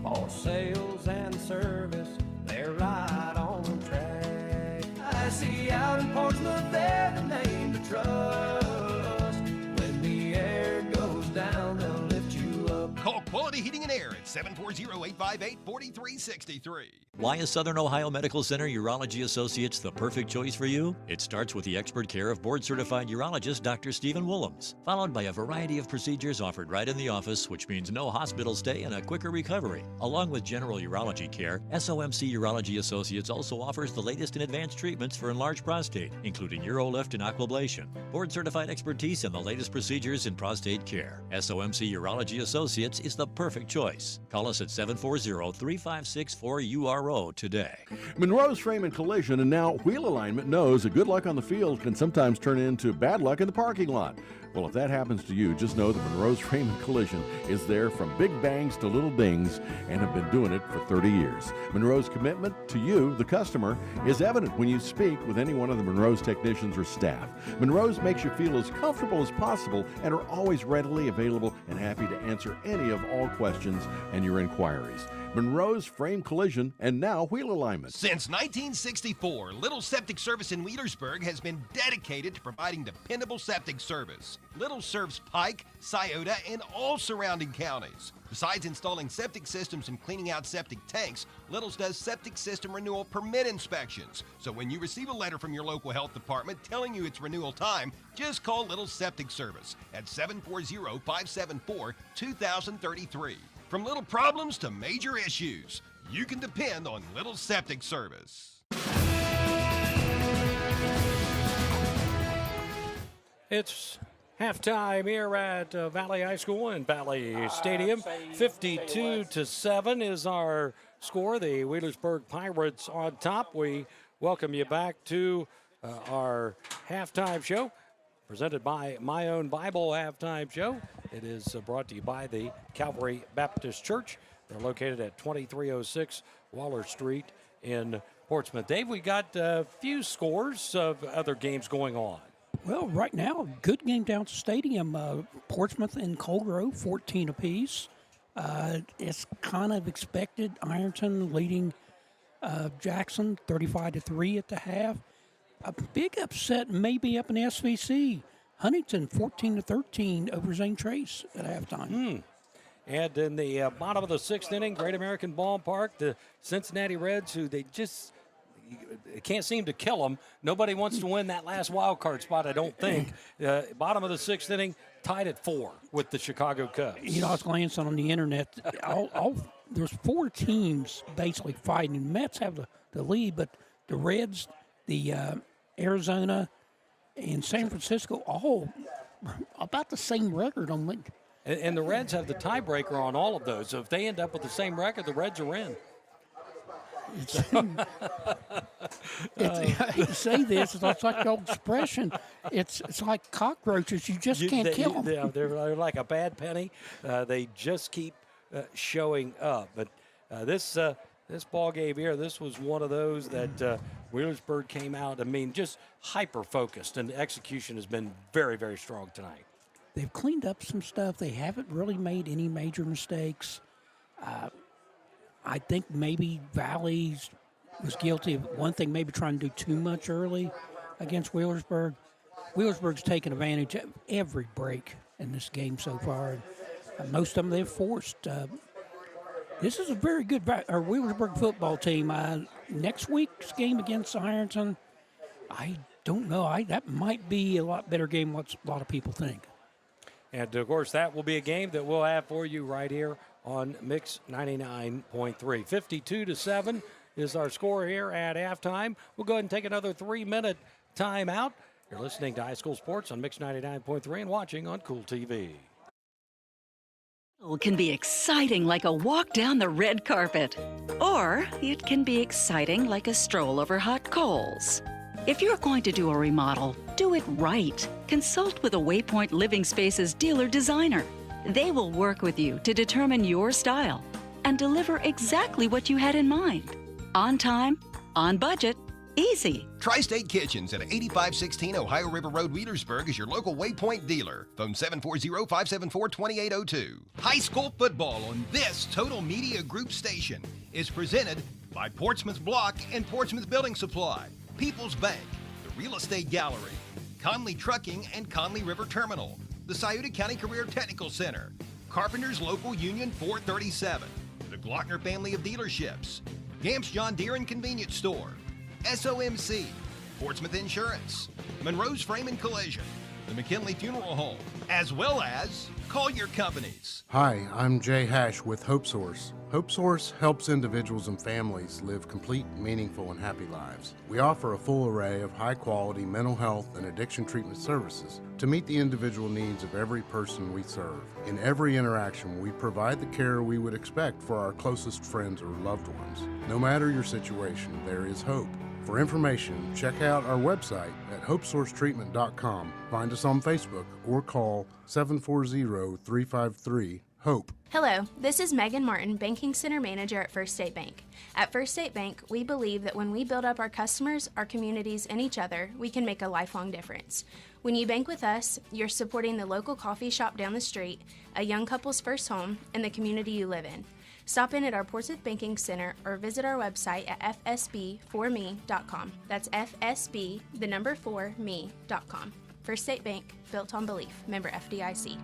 For sales and service, they're right on track. I see out in Portsmouth, they're the name to trust. When the air goes down, they'll lift you up. Call Quality Heating and Air at 740-858-4363. Why is Southern Ohio Medical Center Urology Associates the perfect choice for you? It starts with the expert care of board-certified urologist Dr. Stephen Willems, followed by a variety of procedures offered right in the office, which means no hospital stay and a quicker recovery. Along with general urology care, SOMC Urology Associates also offers the latest in advanced treatments for enlarged prostate, including Urolift and Aquablation, board-certified expertise, and the latest procedures in prostate care. SOMC Urology Associates is the perfect choice. Call us at 740-3564-URO today. Monroe's Frame and Collision and now Wheel Alignment knows that good luck on the field can sometimes turn into bad luck in the parking lot. Well, if that happens to you, just know that Monroe's Frame and Collision is there from big bangs to little dings and have been doing it for 30 years. Monroe's commitment to you, the customer, is evident when you speak with any one of the Monroe's technicians or staff. Monroe's makes you feel as comfortable as possible and are always readily available and happy to answer any of all questions and your inquiries. Monroe's Frame Collision, and now wheel alignment. Since 1964, Little Septic Service in Wheelersburg has been dedicated to providing dependable septic service. Little serves Pike, Scioto, and all surrounding counties. Besides installing septic systems and cleaning out septic tanks, Little's does septic system renewal permit inspections. So when you receive a letter from your local health department telling you it's renewal time, just call Little Septic Service at 740-574-2033. From little problems to major issues, you can depend on Little Septic Service. It's halftime here at Valley High School and Valley Stadium. 52-7 is our score. The Wheelersburg Pirates on top. We welcome you back to our halftime show, presented by My Own Bible Halftime Show. It is brought to you by the Calvary Baptist Church. They're located at 2306 Waller Street in Portsmouth. Dave, we got a few scores of other games going on. Well, right now, good game down at the stadium. Portsmouth and Colgrove, 14 apiece. It's kind of expected. Ironton leading Jackson 35-3 at the half. A big upset maybe up in SVC. Huntington 14-13 over Zane Trace at halftime. And in the bottom of the sixth inning, Great American Ballpark, the Cincinnati Reds, who they just can't seem to kill them. Nobody wants to win that last wild card spot, I don't think. Bottom of the sixth inning, tied at 4 with the Chicago Cubs. You know, I was glancing on the internet. There's 4 teams basically fighting. The Mets have the lead, but the Reds, the Arizona, and San Francisco all about the same record on Lincoln. And the Reds have the tiebreaker on all of those. So if they end up with the same record, the Reds are in. I hate to say this, it's like the old expression. It's like cockroaches. You just can't kill them. Yeah, they're like a bad penny. They just keep showing up. But this ball game here, this was one of those that Wheelersburg came out, just hyper-focused, and the execution has been very, very strong tonight. They've cleaned up some stuff. They haven't really made any major mistakes. I think maybe Valley was guilty of one thing, maybe trying to do too much early against Wheelersburg. Wheelersburg's taken advantage of every break in this game so far. And most of them they've forced. This is a very good Wheelersburg football team. Next week's game against Ironton, I don't know. That might be a lot better game than what a lot of people think. And, of course, that will be a game that we'll have for you right here on Mix 99.3. 52-7 is our score here at halftime. We'll go ahead and take another 3-minute timeout. You're listening to High School Sports on Mix 99.3 and watching on Kool TV. Can be exciting like a walk down the red carpet, or it can be exciting like a stroll over hot coals. If you're going to do a remodel, do it right. Consult with a Waypoint Living Spaces dealer designer. They will work with you to determine your style and deliver exactly what you had in mind. On time, on budget, easy. Tri-State Kitchens at 8516 Ohio River Road, Wheelersburg is your local Waypoint dealer. Phone 740-574-2802. High school football on this Total Media Group station is presented by Portsmouth Block and Portsmouth Building Supply, People's Bank, the Real Estate Gallery, Conley Trucking and Conley River Terminal, the Scioto County Career Technical Center, Carpenters Local Union 437, the Glockner family of dealerships, Gamps John Deere and Convenience Store, SOMC, Portsmouth Insurance, Monroe's Frame and Collision, the McKinley Funeral Home, as well as Collier Companies. Hi, I'm Jay Hash with Hope Source. Hope Source helps individuals and families live complete, meaningful, and happy lives. We offer a full array of high-quality mental health and addiction treatment services to meet the individual needs of every person we serve. In every interaction, we provide the care we would expect for our closest friends or loved ones. No matter your situation, there is hope. For information, check out our website at hopesourcetreatment.com. Find us on Facebook or call 740-353-HOPE. Hello, this is Megan Martin, Banking Center Manager at First State Bank. At First State Bank, we believe that when we build up our customers, our communities, and each other, we can make a lifelong difference. When you bank with us, you're supporting the local coffee shop down the street, a young couple's first home, and the community you live in. Stop in at our Portsmouth Banking Center or visit our website at fsb4me.com. That's FSB, the number 4me.com. First State Bank, built on belief. Member FDIC.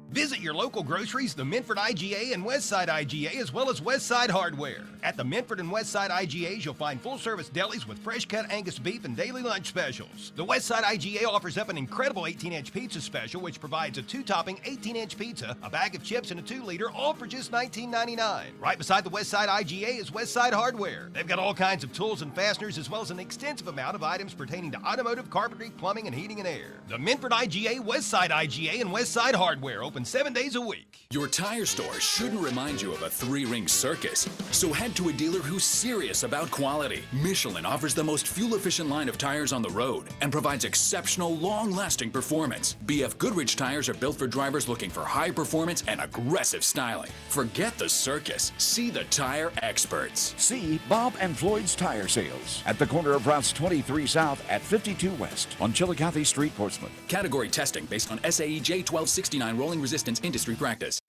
Visit your local groceries, the Minford IGA and Westside IGA, as well as Westside Hardware. At the Minford and Westside IGAs, you'll find full-service delis with fresh-cut Angus beef and daily lunch specials. The Westside IGA offers up an incredible 18-inch pizza special, which provides a 2-topping 18-inch pizza, a bag of chips, and a 2-liter, all for just $19.99. Right beside the Westside IGA is Westside Hardware. They've got all kinds of tools and fasteners, as well as an extensive amount of items pertaining to automotive, carpentry, plumbing, and heating and air. The Minford IGA, Westside IGA, and Westside Hardware open 7 days a week. Your tire store shouldn't remind you of a 3-ring circus. So head to a dealer who's serious about quality. Michelin offers the most fuel-efficient line of tires on the road and provides exceptional, long-lasting performance. BF Goodrich tires are built for drivers looking for high performance and aggressive styling. Forget the circus. See the tire experts. See Bob and Floyd's Tire Sales at the corner of routes 23 South at 52 West on Chillicothe Street, Portsmouth. Category testing based on SAE J1269 rolling resistance industry practice.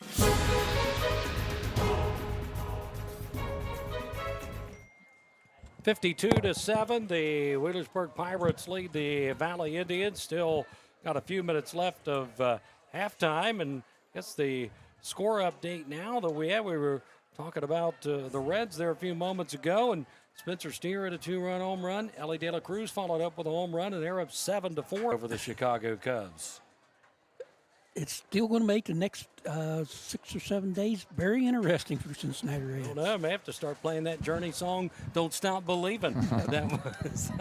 52-7, the Wheelersburg Pirates lead the Valley Indians. Still got a few minutes left of halftime, and I guess the score update now that we were talking about the Reds there a few moments ago, and Spencer Steer had a 2-run home run. Ellie De La Cruz followed up with a home run, and they're up 7-4 over the Chicago Cubs. It's still going to make the next 6 or 7 days very interesting for Cincinnati Reds. I don't know. I may have to start playing that Journey song, Don't Stop Believing. That was.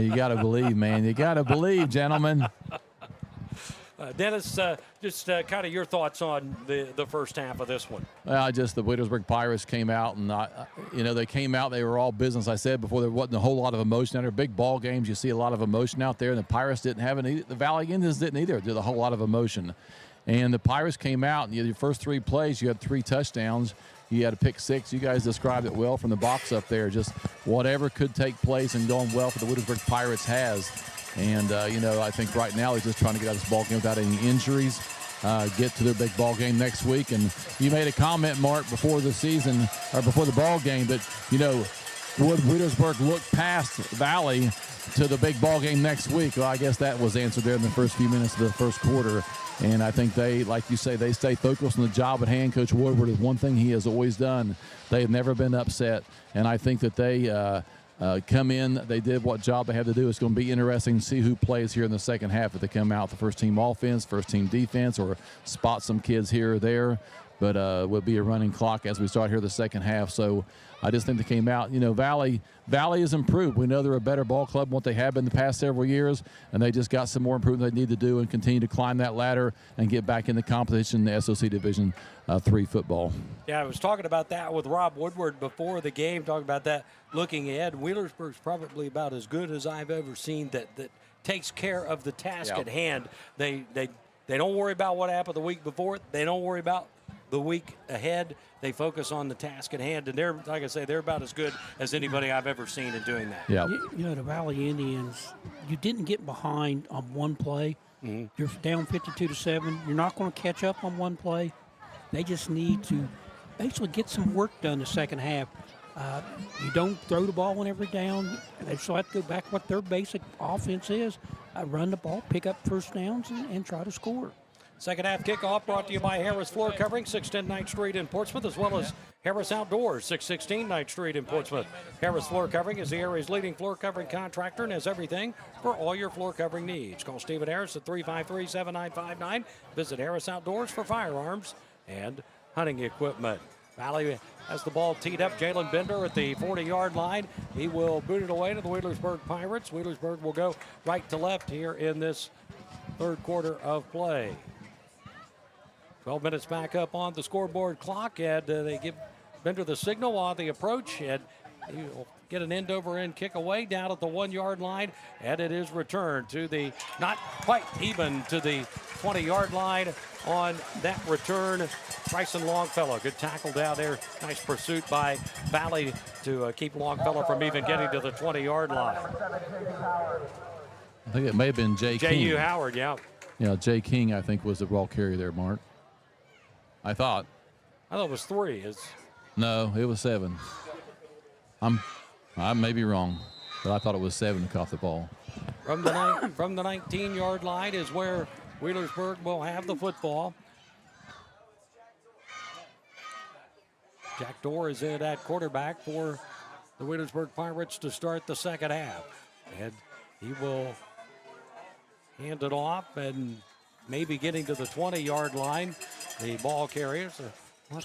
You got to believe, man. You got to believe, gentlemen. Dennis, just kind of your thoughts on the first half of this one. Just the Wheelersburg Pirates came out, and they came out. They were all business. I said before, there wasn't a whole lot of emotion out there. Big ball games, you see a lot of emotion out there, and the Pirates didn't have any. The Valley Indians didn't either. Did a whole lot of emotion, and the Pirates came out. And your first 3 plays, you had 3 touchdowns. You had a pick 6. You guys described it well from the box up there. Just whatever could take place and going well for the Wheelersburg Pirates has. And, I think right now they're just trying to get out of this ball game without any injuries, get to their big ball game next week. And you made a comment, Mark, before the season or before the ball game that, would Wheelersburg look past Valley to the big ball game next week? Well, I guess that was answered there in the first few minutes of the first quarter. And I think they, like you say, they stay focused on the job at hand. Coach Woodward is one thing he has always done. They have never been upset. And I think that they come in, they did what job they had to do. It's going to be interesting to see who plays here in the second half. If they come out the first team offense, first team defense, or spot some kids here or there. But will be a running clock as we start here the second half. So I just think they came out. Valley has improved. We know they're a better ball club than what they have been the past several years, and they just got some more improvement they need to do and continue to climb that ladder and get back in the competition in the SOC Division 3 football. Yeah, I was talking about that with Rob Woodward before the game, talking about that looking ahead. Wheelersburg's probably about as good as I've ever seen that takes care of the task at hand. They don't worry about what happened the week before. They don't worry about the week ahead. They focus on the task at hand, and they're, like I say, they're about as good as anybody I've ever seen in doing that. Yeah. The Valley Indians, you didn't get behind on one play. Mm-hmm. You're down 52-7. You're not going to catch up on one play. They just need to basically get some work done the second half. You don't throw the ball whenever down. They still have to go back what their basic offense is. Run the ball, pick up first downs, and try to score. Second half kickoff brought to you by Harris Floor Covering, 610 9th Street in Portsmouth, as well as Harris Outdoors, 616 9th Street in Portsmouth. Harris Floor Covering is the area's leading floor covering contractor and has everything for all your floor covering needs. Call Stephen Harris at 353-7959. Visit Harris Outdoors for firearms and hunting equipment. Valley has the ball teed up. Jalen Bender at the 40-yard line. He will boot it away to the Wheelersburg Pirates. Wheelersburg will go right to left here in this third quarter of play. 12 minutes back up on the scoreboard clock, and they give Bender the signal on the approach, and He'll get an end-over-end kick away down at the 1-yard line, and it is returned to the, not quite even to the 20-yard line on that return. Bryson Longfellow, good tackle down there. Nice pursuit by Valley to keep Longfellow from even getting to the 20-yard line. I think it may have been King. J.U. Howard, yeah. Yeah, Jay King, I think, was the ball carrier there, Mark. I thought it was 3. No, it was 7. I may be wrong, but I thought it was 7 who caught the ball. From the 19-yard line is where Wheelersburg will have the football. Jack Dorr is in at quarterback for the Wheelersburg Pirates to start the second half. And he will hand it off and maybe getting to the 20-yard line. The ball carriers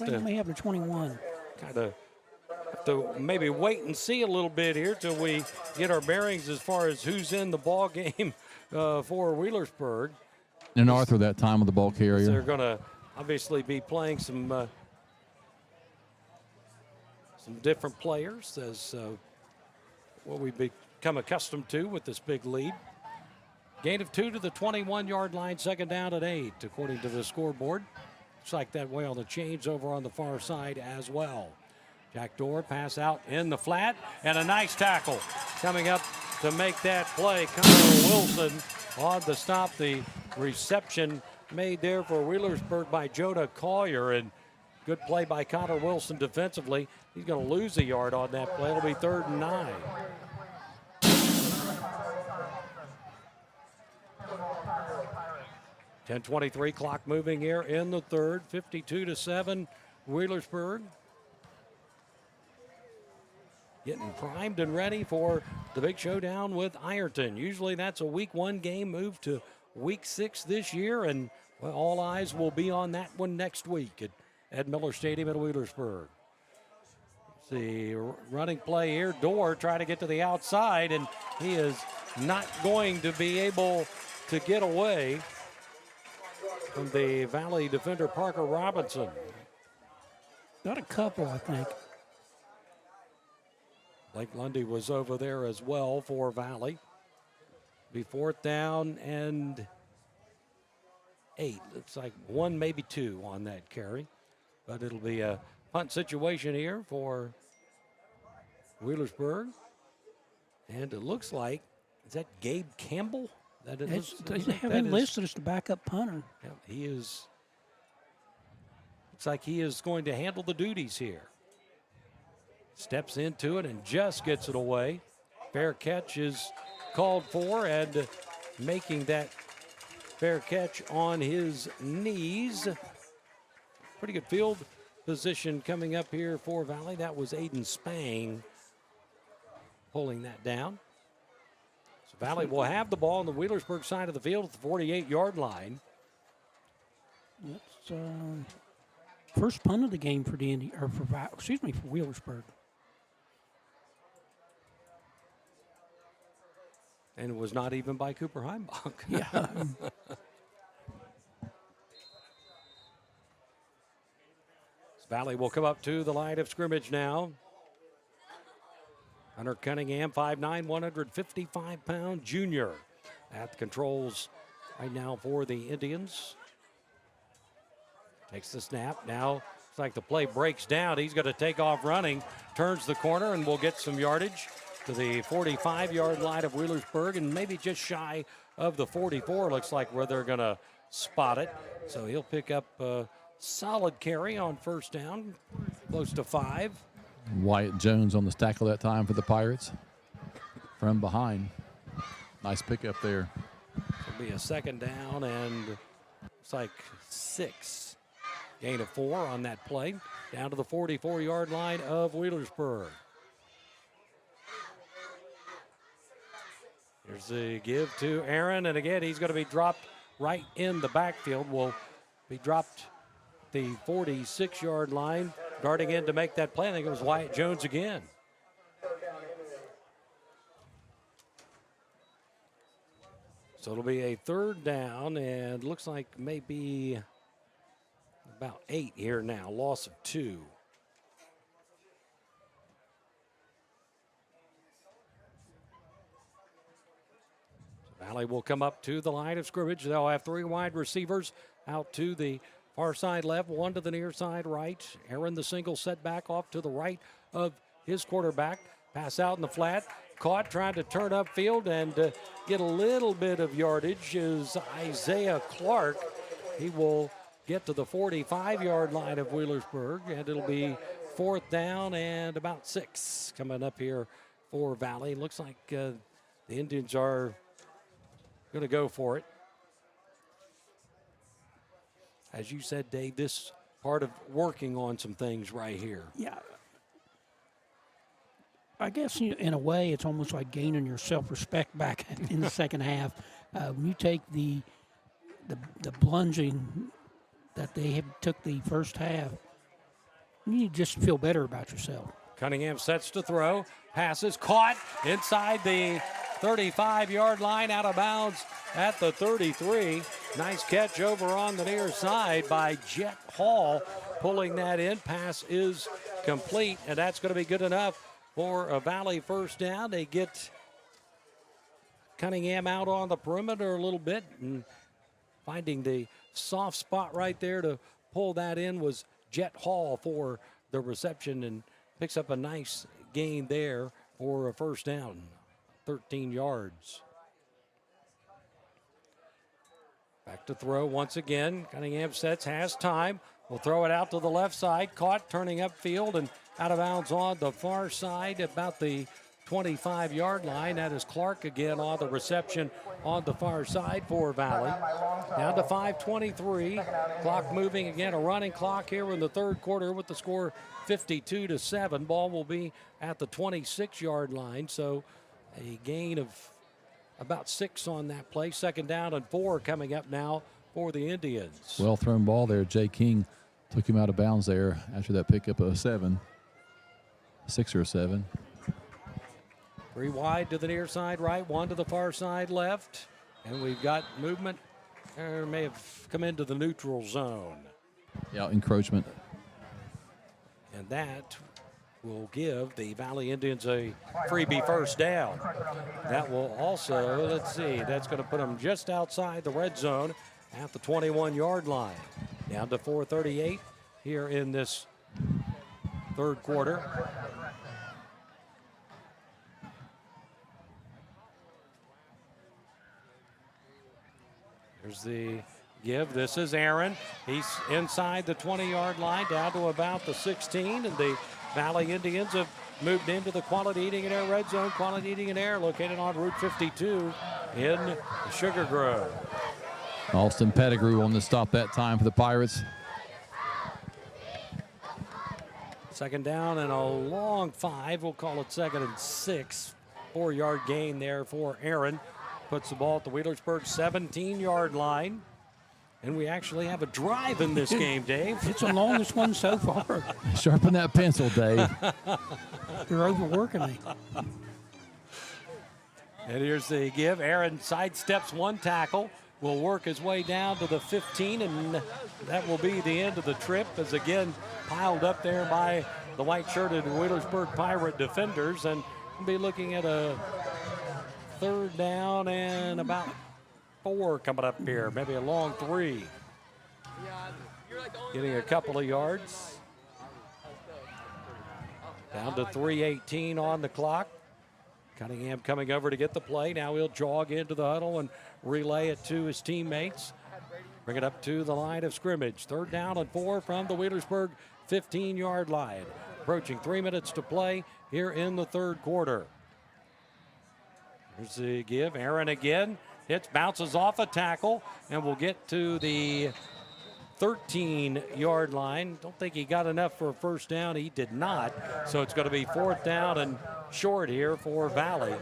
may have the 21. Kind of have to maybe wait and see a little bit here till we get our bearings as far as who's in the ball game for Wheelersburg. And Arthur that time with the ball carrier. They're going to obviously be playing some different players as what we've become accustomed to with this big lead. Gain of 2 to the 21-yard line, second down at 8, according to the scoreboard. Looks like that way on the change over on the far side as well. Jack Dorr pass out in the flat, and a nice tackle coming up to make that play. Connor Wilson on the stop. The reception made there for Wheelersburg by Jonah Collier, and good play by Connor Wilson defensively. He's going to lose a yard on that play. It'll be 3rd and 9. .10:23 clock moving here in the third. 52-7 Wheelersburg. Getting primed and ready for the big showdown with Ironton. Usually that's a week 1 game, moved to week 6 this year, and well, all eyes will be on that one next week at Ed Miller Stadium in Wheelersburg. The running play here, Dorr trying to get to the outside, and he is not going to be able to get away from the Valley defender Parker Robinson. Got a couple, I think. Blake Lundy was over there as well for Valley. Be 4th down and 8. Looks like 1, maybe 2 on that carry. But it'll be a punt situation here for Wheelersburg. And it looks like, is that Gabe Campbell? They have him listed as the backup punter. Yeah, he is. Looks like he is going to handle the duties here. Steps into it and just gets it away. Fair catch is called for, and making that fair catch on his knees. Pretty good field position coming up here for Valley. That was Aiden Spang pulling that down. So Valley will have the ball on the Wheelersburg side of the field at the 48-yard line. That's first punt of the game for the for Wheelersburg. And it was not even by Cooper Heimbach. Yeah. Valley will come up to the line of scrimmage now. Hunter Cunningham, 5'9", 155-pound junior at the controls right now for the Indians. Takes the snap. Now it's like the play breaks down. He's going to take off running, turns the corner, and will get some yardage to the 45-yard line of Wheelersburg, and maybe just shy of the 44, looks like, where they're going to spot it. So he'll pick up a solid carry on first down, close to 5. Wyatt Jones on the tackle that time for the Pirates from behind. Nice pickup there. It'll be a second down, and it's like 6. Gain of 4 on that play, down to the 44-yard line of Wheelersburg. Here's the give to Aaron, and again, he's going to be dropped right in the backfield. Will be dropped the 46-yard line. Darting in to make that play, I think it was Wyatt Jones again. So it'll be a 3rd down, and looks like maybe about 8 here now. Loss of 2. Valley will come up to the line of scrimmage. They'll have 3 wide receivers out to the far side left, 1 to the near side right. Aaron, the single setback off to the right of his quarterback. Pass out in the flat. Caught, trying to turn upfield and get a little bit of yardage is Isaiah Clark. He will get to the 45-yard line of Wheelersburg, and it'll be 4th down and about 6 coming up here for Valley. Looks like the Indians are going to go for it. As you said, Dave, this part of working on some things right here. Yeah. I guess in a way it's almost like gaining your self-respect back in the second half. When you take the plunging that they took the first half, you just feel better about yourself. Cunningham sets to throw. Passes caught inside the 35-yard line, out of bounds at the 33. Nice catch over on the near side by Jet Hall, pulling that in. Pass is complete, and that's going to be good enough for a Valley first down. They get Cunningham out on the perimeter a little bit, and finding the soft spot right there to pull that in was Jet Hall for the reception, and picks up a nice gain there for a first down, 13 yards. Back to throw once again. Cunningham sets, has time. Will throw it out to the left side. Caught, turning upfield and out of bounds on the far side, about the 25-yard line. That is Clark again on the reception on the far side for Valley. Down to 5:23. Clock moving again. A running clock here in the third quarter with the score 52-7. Ball will be at the 26-yard line. So a gain of about 6 on that play. 2nd down and 4 coming up now for the Indians. Well thrown ball there. Jay King took him out of bounds there after that pickup of 6 or 7. 3 wide to the near side right, 1 to the far side left. And we've got movement. May have come into the neutral zone. Yeah, encroachment. And that will give the Valley Indians a freebie first down. That will also, let's see, that's going to put them just outside the red zone at the 21-yard line. Down to 4:38 here in this third quarter. There's the give. This is Aaron. He's inside the 20-yard line, down to about the 16, and the Valley Indians have moved into the Quality Eating and Air red zone. Quality Eating and Air located on Route 52 in Sugar Grove. Austin Pettigrew on the stop that time for the Pirates. 2nd down and a long 5. We'll call it 2nd and 6. 4-yard gain there for Aaron. Puts the ball at the Wheelersburg 17-yard line. And we actually have a drive in this game, Dave. It's the longest one so far. Sharpen that pencil, Dave. You're overworking me. And here's the give. Aaron sidesteps 1 tackle. Will work his way down to the 15, and that will be the end of the trip, as again piled up there by the white-shirted Wheelersburg Pirate defenders. And we'll be looking at a 3rd down and about 4 coming up here, maybe a long 3. Getting a couple of yards. Down to 3:18 on the clock. Cunningham coming over to get the play. Now he'll jog into the huddle and relay it to his teammates. Bring it up to the line of scrimmage. 3rd down and 4 from the Wheelersburg 15-yard line. Approaching 3 minutes to play here in the third quarter. Here's the give. Aaron again. Hits, bounces off a tackle, and will get to the 13-yard line. Don't think he got enough for a first down. He did not. So it's going to be 4th down and short here for Valley.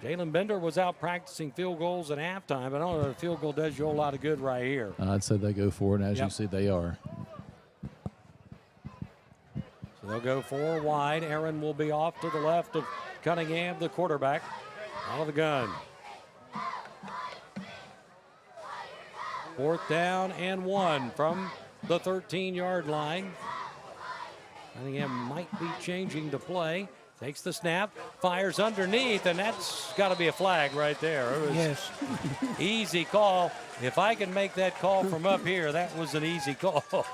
Jalen Bender was out practicing field goals at halftime. I don't know if a field goal does you a whole lot of good right here. I'd say they go for it, and as you see, they are. So they'll go 4 wide. Aaron will be off to the left of Cunningham, the quarterback, out of the gun. 4th down and 1 from the 13-yard line. Cunningham might be changing the play. Takes the snap, fires underneath, and that's got to be a flag right there. It was Yes. easy call. If I can make that call from up here, that was an easy call. Well,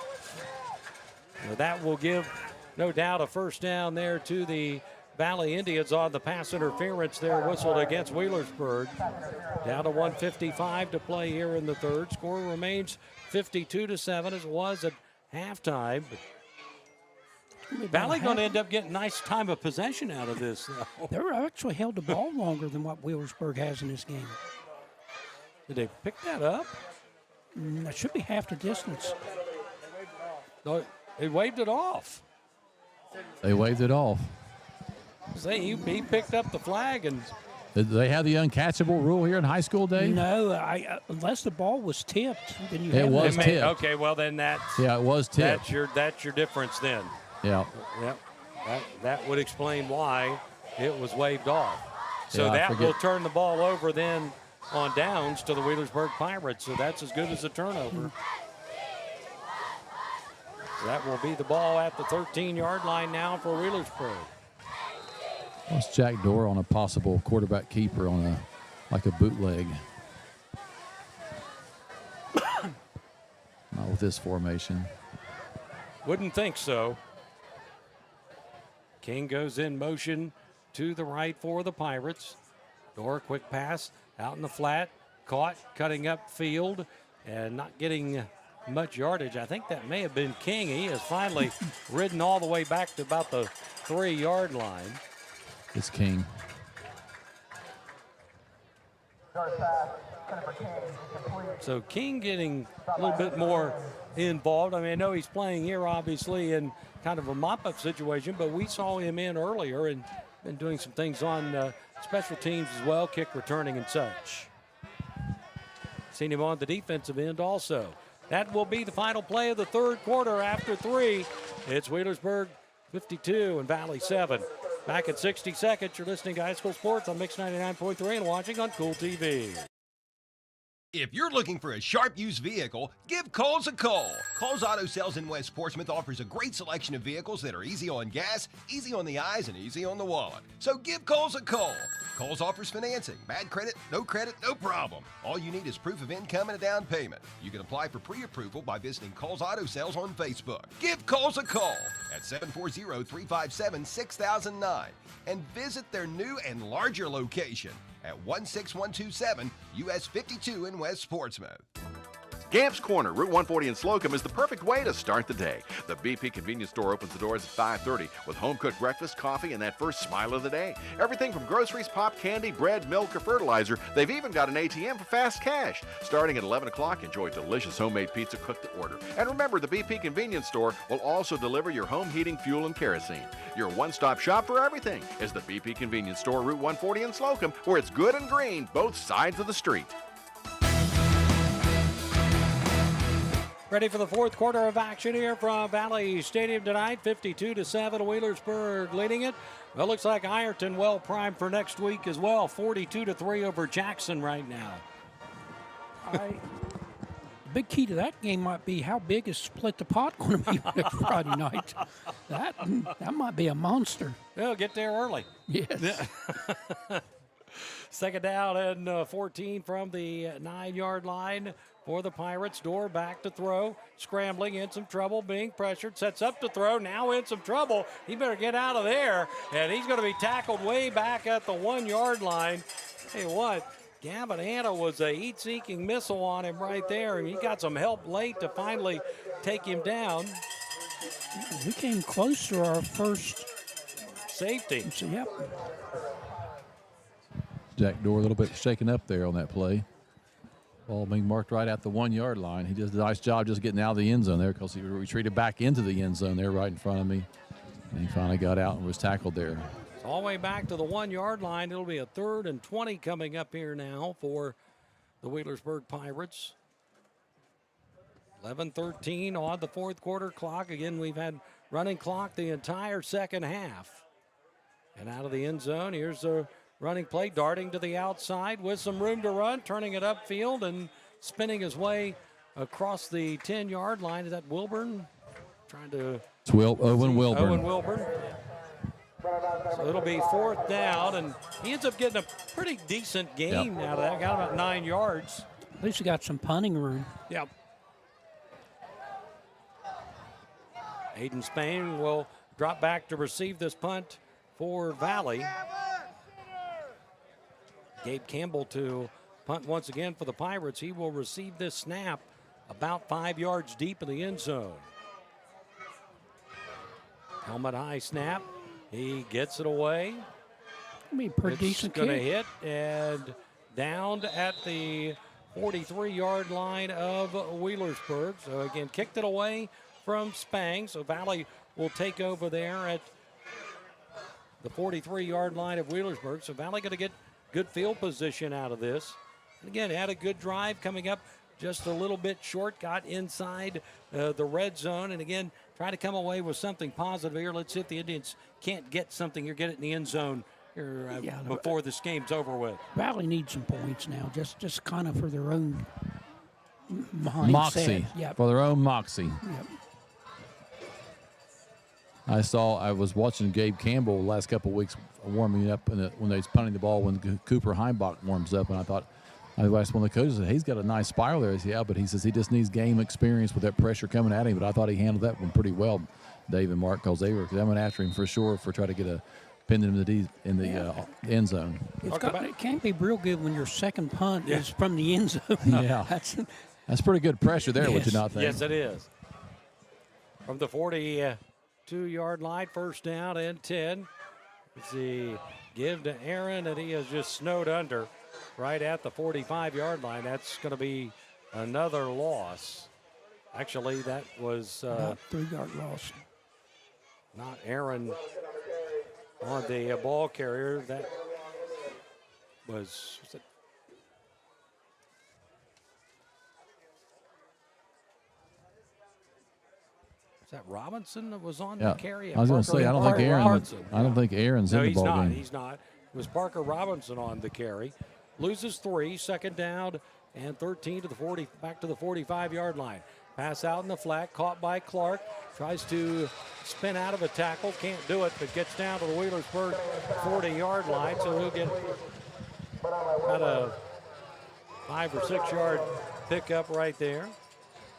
that will give, no doubt, a first down there to the Valley Indians on the pass interference there whistled against Wheelersburg. Down to 1:55 to play here in the third. Score remains 52-7 as it was at halftime. Valley going to end up getting nice time of possession out of this, though. They're actually held the ball longer than what Wheelersburg has in this game. Did they pick that up? That should be half the distance. No, they waved it off. They waved it off. Say he picked up the flag and. Did they have the uncatchable rule here in high school, Dave? No, unless the ball was tipped, then you. It was tipped. Okay, well then that's. Yeah, it was tipped. That's your difference then. Yeah. Yep. That would explain why it was waved off. So Yeah, that will turn the ball over then on downs to the Wheelersburg Pirates. So that's as good as a turnover. That will be the ball at the 13-yard line now for Wheelersburg. What's Jack Dorr on a possible quarterback keeper on a bootleg? Not with this formation. Wouldn't think so. King goes in motion to the right for the Pirates. Dorr, quick pass out in the flat. Caught, cutting up field, and not getting much yardage. I think that may have been King. He has finally ridden all the way back to about the 3-yard line. It's King. So King getting a little bit more involved. I mean, I know he's playing here obviously in kind of a mop-up situation, but we saw him in earlier and been doing some things on special teams as well, kick returning and such. Seen him on the defensive end also. That will be the final play of the third quarter after 3. It's Wheelersburg 52 and Valley 7. Back at 60 seconds, you're listening to High School Sports on Mix 99.3 and watching on Kool TV. If you're looking for a sharp used vehicle, give Kohl's a call. Kohl's Auto Sales in West Portsmouth offers a great selection of vehicles that are easy on gas, easy on the eyes, and easy on the wallet. So give Kohl's a call. Kohl's offers financing. Bad credit, no problem. All you need is proof of income and a down payment. You can apply for pre-approval by visiting Kohl's Auto Sales on Facebook. Give Kohl's a call at 740-357-6009 and visit their new and larger location at 16127 US 52 in West Portsmouth. Gamp's Corner, Route 140 in Slocum, is the perfect way to start the day. The BP convenience store opens the doors at 5:30 with home-cooked breakfast, coffee, and that first smile of the day. Everything from groceries, pop candy, bread, milk, or fertilizer. They've even got an ATM for fast cash. Starting at 11 o'clock, enjoy delicious homemade pizza cooked to order. And remember, the BP convenience store will also deliver your home heating, fuel, and kerosene. Your one-stop shop for everything is the BP convenience store, Route 140 in Slocum, where it's good and green, both sides of the street. Ready for the fourth quarter of action here from Valley Stadium tonight. 52-7, Wheelersburg leading it. Well, looks like Ironton well primed for next week as well. 42-3 over Jackson right now. The big key to that game might be how big is Split the Pot going to be next Friday night. That might be a monster. Well, get there early. Yes. Second down and 14 from the 9-yard line for the Pirates. Dorr back to throw, scrambling, in some trouble, being pressured, sets up to throw, now in some trouble. He better get out of there, and he's going to be tackled way back at the 1-yard line. Tell you what, Gavin Hanna was a heat-seeking missile on him right there, and he got some help late to finally take him down. We came close to our first safety. So, yep. Jack Dorr a little bit shaken up there on that play. Ball being marked right at the 1-yard line. He did a nice job just getting out of the end zone there because he retreated back into the end zone there right in front of me. And he finally got out and was tackled there. It's all the way back to the 1-yard line. It'll be a 3rd and 20 coming up here now for the Wheelersburg Pirates. 11:13 on the fourth quarter clock. Again, we've had running clock the entire second half. And out of the end zone, here's a running play, darting to the outside with some room to run, turning it upfield and spinning his way across the 10-yard line. Is that Wilburn? Trying to... It's Owen Wilburn. Owen Wilburn. So it'll be 4th down, and he ends up getting a pretty decent gain out of that. Got about 9 yards. At least he got some punting room. Yep. Aiden Spain will drop back to receive this punt for Valley. Gabe Campbell to punt once again for the Pirates. He will receive this snap about 5 yards deep in the end zone. Helmet high snap. He gets it away. I mean, pretty decent kick. It's going to hit and downed at the 43-yard line of Wheelersburg. So again, kicked it away from Spang. So Valley will take over there at the 43-yard line of Wheelersburg. So Valley going to get good field position out of this. And again, had a good drive coming up just a little bit short, got inside the red zone. And again, try to come away with something positive here. Let's see if the Indians can't get something here, get it in the end zone here, before this game's over with. Valley needs some points now, just kind of for their own mindset. Moxie. Yep. For their own moxie. Yep. I was watching Gabe Campbell the last couple of weeks warming up when they was punting the ball when Cooper Heimbach warms up, and I thought, I asked one of the coaches, he's got a nice spiral there. I said, yeah, but he says he just needs game experience with that pressure coming at him. But I thought he handled that one pretty well, Dave and Mark, because they were coming after him for sure for trying to get a pin in the end zone. It can't be real good when your second punt is from the end zone. Yeah, that's pretty good pressure there, would you not think? Yes, it is. From the 42-yard line, first down and 10. Let's see, give to Aaron, and he is just snowed under right at the 45-yard line. That's going to be another loss. Actually, that was 3-yard loss. Not Aaron on the ball carrier. That was it? Is that Robinson that was on the carry? I was going to say, I don't think Aaron's in the ball game. No, he's not. It was Parker Robinson on the carry. Loses 3, second down and 13 to the 40, back to the 45-yard line. Pass out in the flat, caught by Clark. Tries to spin out of a tackle, can't do it, but gets down to the Wheelersburg 40-yard line. So he'll get about a 5 or 6 yard pickup right there.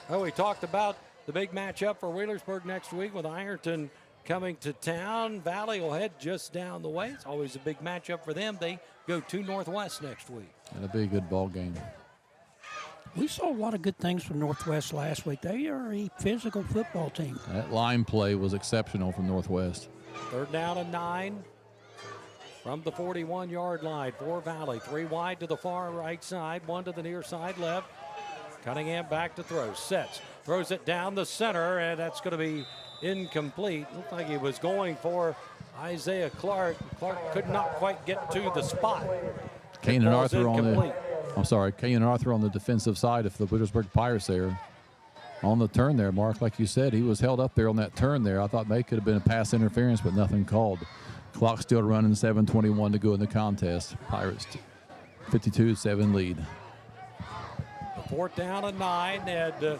Oh, we talked about the big matchup for Wheelersburg next week with Ironton coming to town. Valley will head just down the way. It's always a big matchup for them. They go to Northwest next week. It'll be a good ball game. We saw a lot of good things from Northwest last week. They are a physical football team. That line play was exceptional from Northwest. Third down and 9 from the 41-yard line for Valley. 3 wide to the far right side, 1 to the near side left. Cunningham back to throw, sets, throws it down the center, and that's going to be incomplete. Looked like he was going for Isaiah Clark. Clark could not quite get to the spot. Kanan Arthur on the defensive side of the Wheelersburg Pirates there. On the turn there, Mark, like you said, he was held up there on that turn there. I thought maybe it could have been a pass interference, but nothing called. Clock still running, 7:21 to go in the contest. Pirates 52-7 lead. Fourth down and 9, and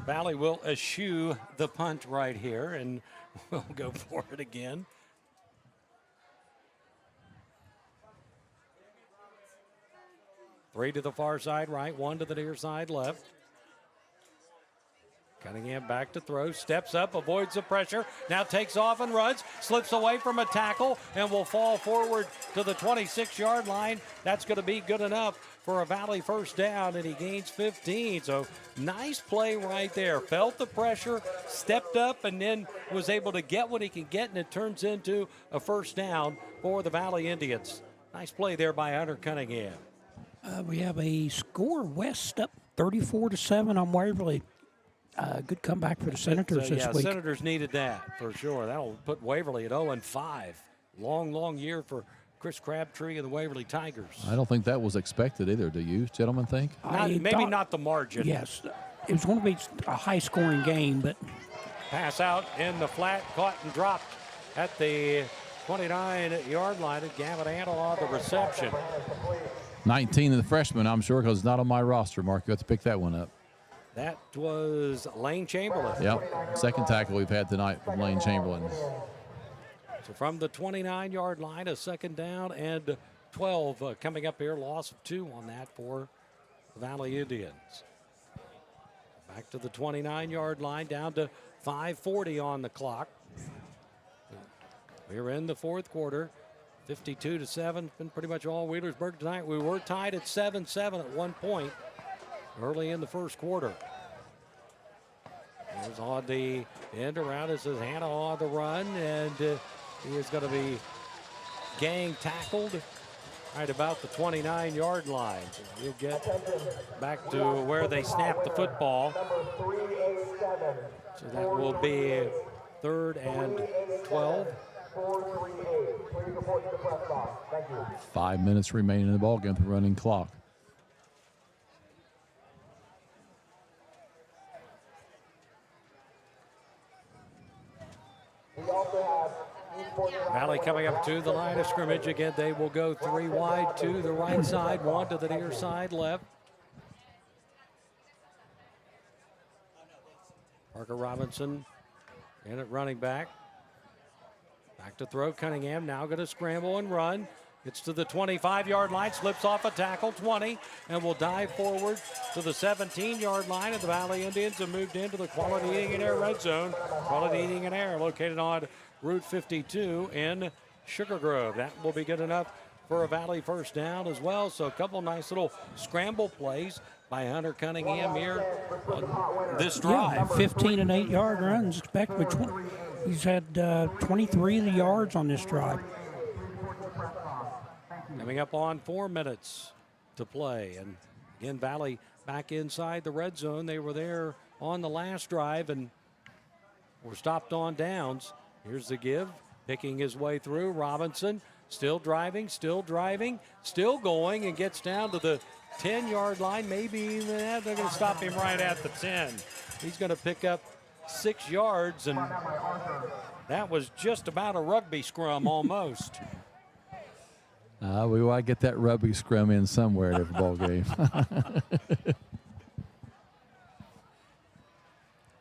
Valley will eschew the punt right here, and we'll go for it again. Three to the far side right, 1 to the near side left. Cunningham back to throw, steps up, avoids the pressure, now takes off and runs, slips away from a tackle, and will fall forward to the 26-yard line. That's going to be good enough for a Valley first down, and he gains 15. So nice play right there. Felt the pressure, stepped up, and then was able to get what he can get, and it turns into a first down for the Valley Indians. Nice play there by Hunter Cunningham. We have a score, West up 34-7 on Waverly. Good comeback for the Senators this week. Senators needed that for sure. That'll put Waverly at 0-5. Long year for Chris Crabtree and the Waverly Tigers. I don't think that was expected either. Do you, gentlemen, think? Maybe not the margin. Yes. It was going to be a high-scoring game, but... Pass out in the flat, caught and dropped at the 29-yard line, and Gavin Antle on the reception. 19 of the freshman, I'm sure, because it's not on my roster, Mark. You have to pick that one up. That was Lane Chamberlain. Yep. Second tackle we've had tonight from Lane Chamberlain. So from the 29-yard line, a second down and 12 coming up here. Loss of 2 on that for the Valley Indians. Back to the 29-yard line, down to 5:40 on the clock. We're in the fourth quarter, 52-7. Been pretty much all Wheelersburg tonight. We were tied at 7-7 at one point early in the first quarter. Here's on the end around. This is Hannah on the run, and he is going to be gang tackled right about the 29-yard line. So he'll get back to where they snapped the football. So that will be 3rd and 12. 5 minutes remaining in the ball game, the running clock. Valley coming up to the line of scrimmage. Again, they will go 3 wide to the right side, 1 to the near side left. Parker Robinson in at running back. Back to throw. Cunningham now going to scramble and run. Gets to the 25-yard line, slips off a tackle, 20, and will dive forward to the 17-yard line. And the Valley Indians have moved into the Quality Eating and Air red zone. Quality Eating and Air located on Route 52 in Sugar Grove. That will be good enough for a Valley first down as well. So a couple nice little scramble plays by Hunter Cunningham here on this drive. Yeah, 15 and 8-yard runs. He's had 23 of the yards on this drive. Coming up on 4 minutes to play. And again, Valley back inside the red zone. They were there on the last drive and were stopped on downs. Here's the give, picking his way through. Robinson still driving, still going, and gets down to the 10-yard line. Maybe they're going to stop him right at the 10. He's going to pick up 6 yards, and that was just about a rugby scrum almost. We want to get that rugby scrum in somewhere at every ball game.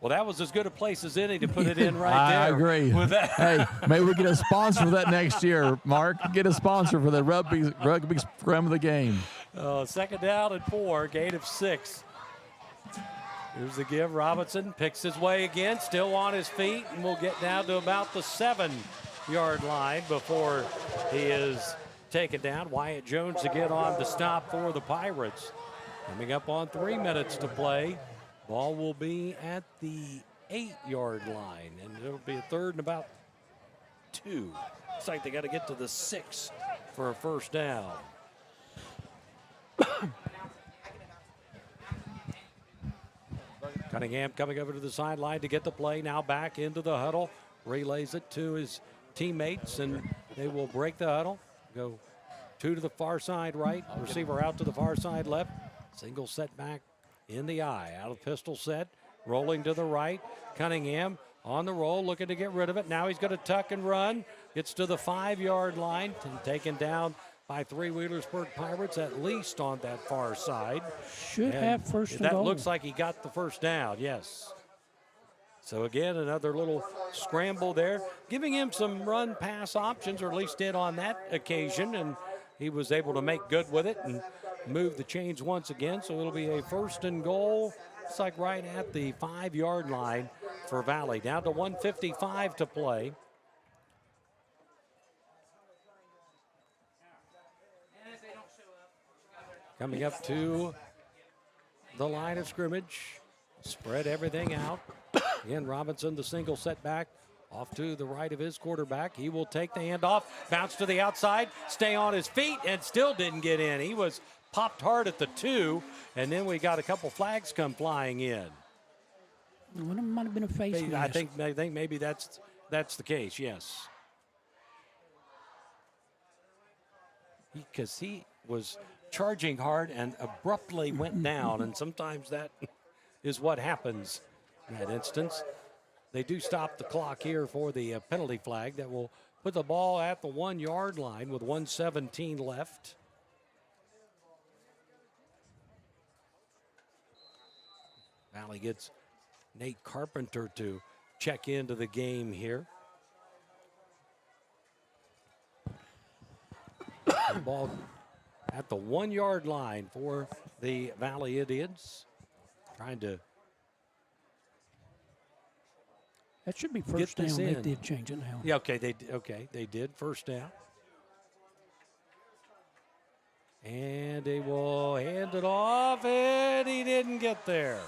Well, that was as good a place as any to put it in right there. I agree. With that. Hey, maybe we get a sponsor for that next year, Mark. Get a sponsor for the rugby scrum of the game. Second down and 4, gain of 6. Here's the give. Robinson picks his way again, still on his feet, and will get down to about the 7-yard line before he is taken down. Wyatt Jones to get on the stop for the Pirates. Coming up on 3 minutes to play. Ball will be at the 8-yard line, and it'll be a 3rd and about 2. Looks like they got to get to the 6 for a first down. Cunningham coming over to the sideline to get the play. Now back into the huddle. Relays it to his teammates, and they will break the huddle. Go 2 to the far side right. Receiver out to the far side left. Single set back in the eye. Out of pistol set. Rolling to the right. Cunningham on the roll, looking to get rid of it. Now he's going to tuck and run. Gets to the 5-yard line. Taken down by 3 Wheelersburg Pirates, at least on that far side. Should have first and goal. That looks like he got the first down, yes. So again, another little scramble there, giving him some run-pass options, or at least did on that occasion, and he was able to make good with it and move the chains once again. So it'll be a first and goal. It's like right at the 5-yard line for Valley. Down to 1:55 to play. Coming up to the line of scrimmage. Spread everything out. Again, Robinson, the single setback, off to the right of his quarterback. He will take the handoff, bounce to the outside, stay on his feet, and still didn't get in. He was popped hard at the 2, and then we got a couple flags come flying in. Well, it might have been a face mask. I think maybe that's the case, yes. Because he was charging hard and abruptly went down, and sometimes that is what happens in that instance. They do stop the clock here for the penalty flag that will put the ball at the 1-yard line with 1:17 left. Valley gets Nate Carpenter to check into the game here. The ball at the 1-yard line for the Valley Indians. Trying to That should be first down. They did change it now. Yeah, okay, they did first down. And they will hand it off, and he didn't get there.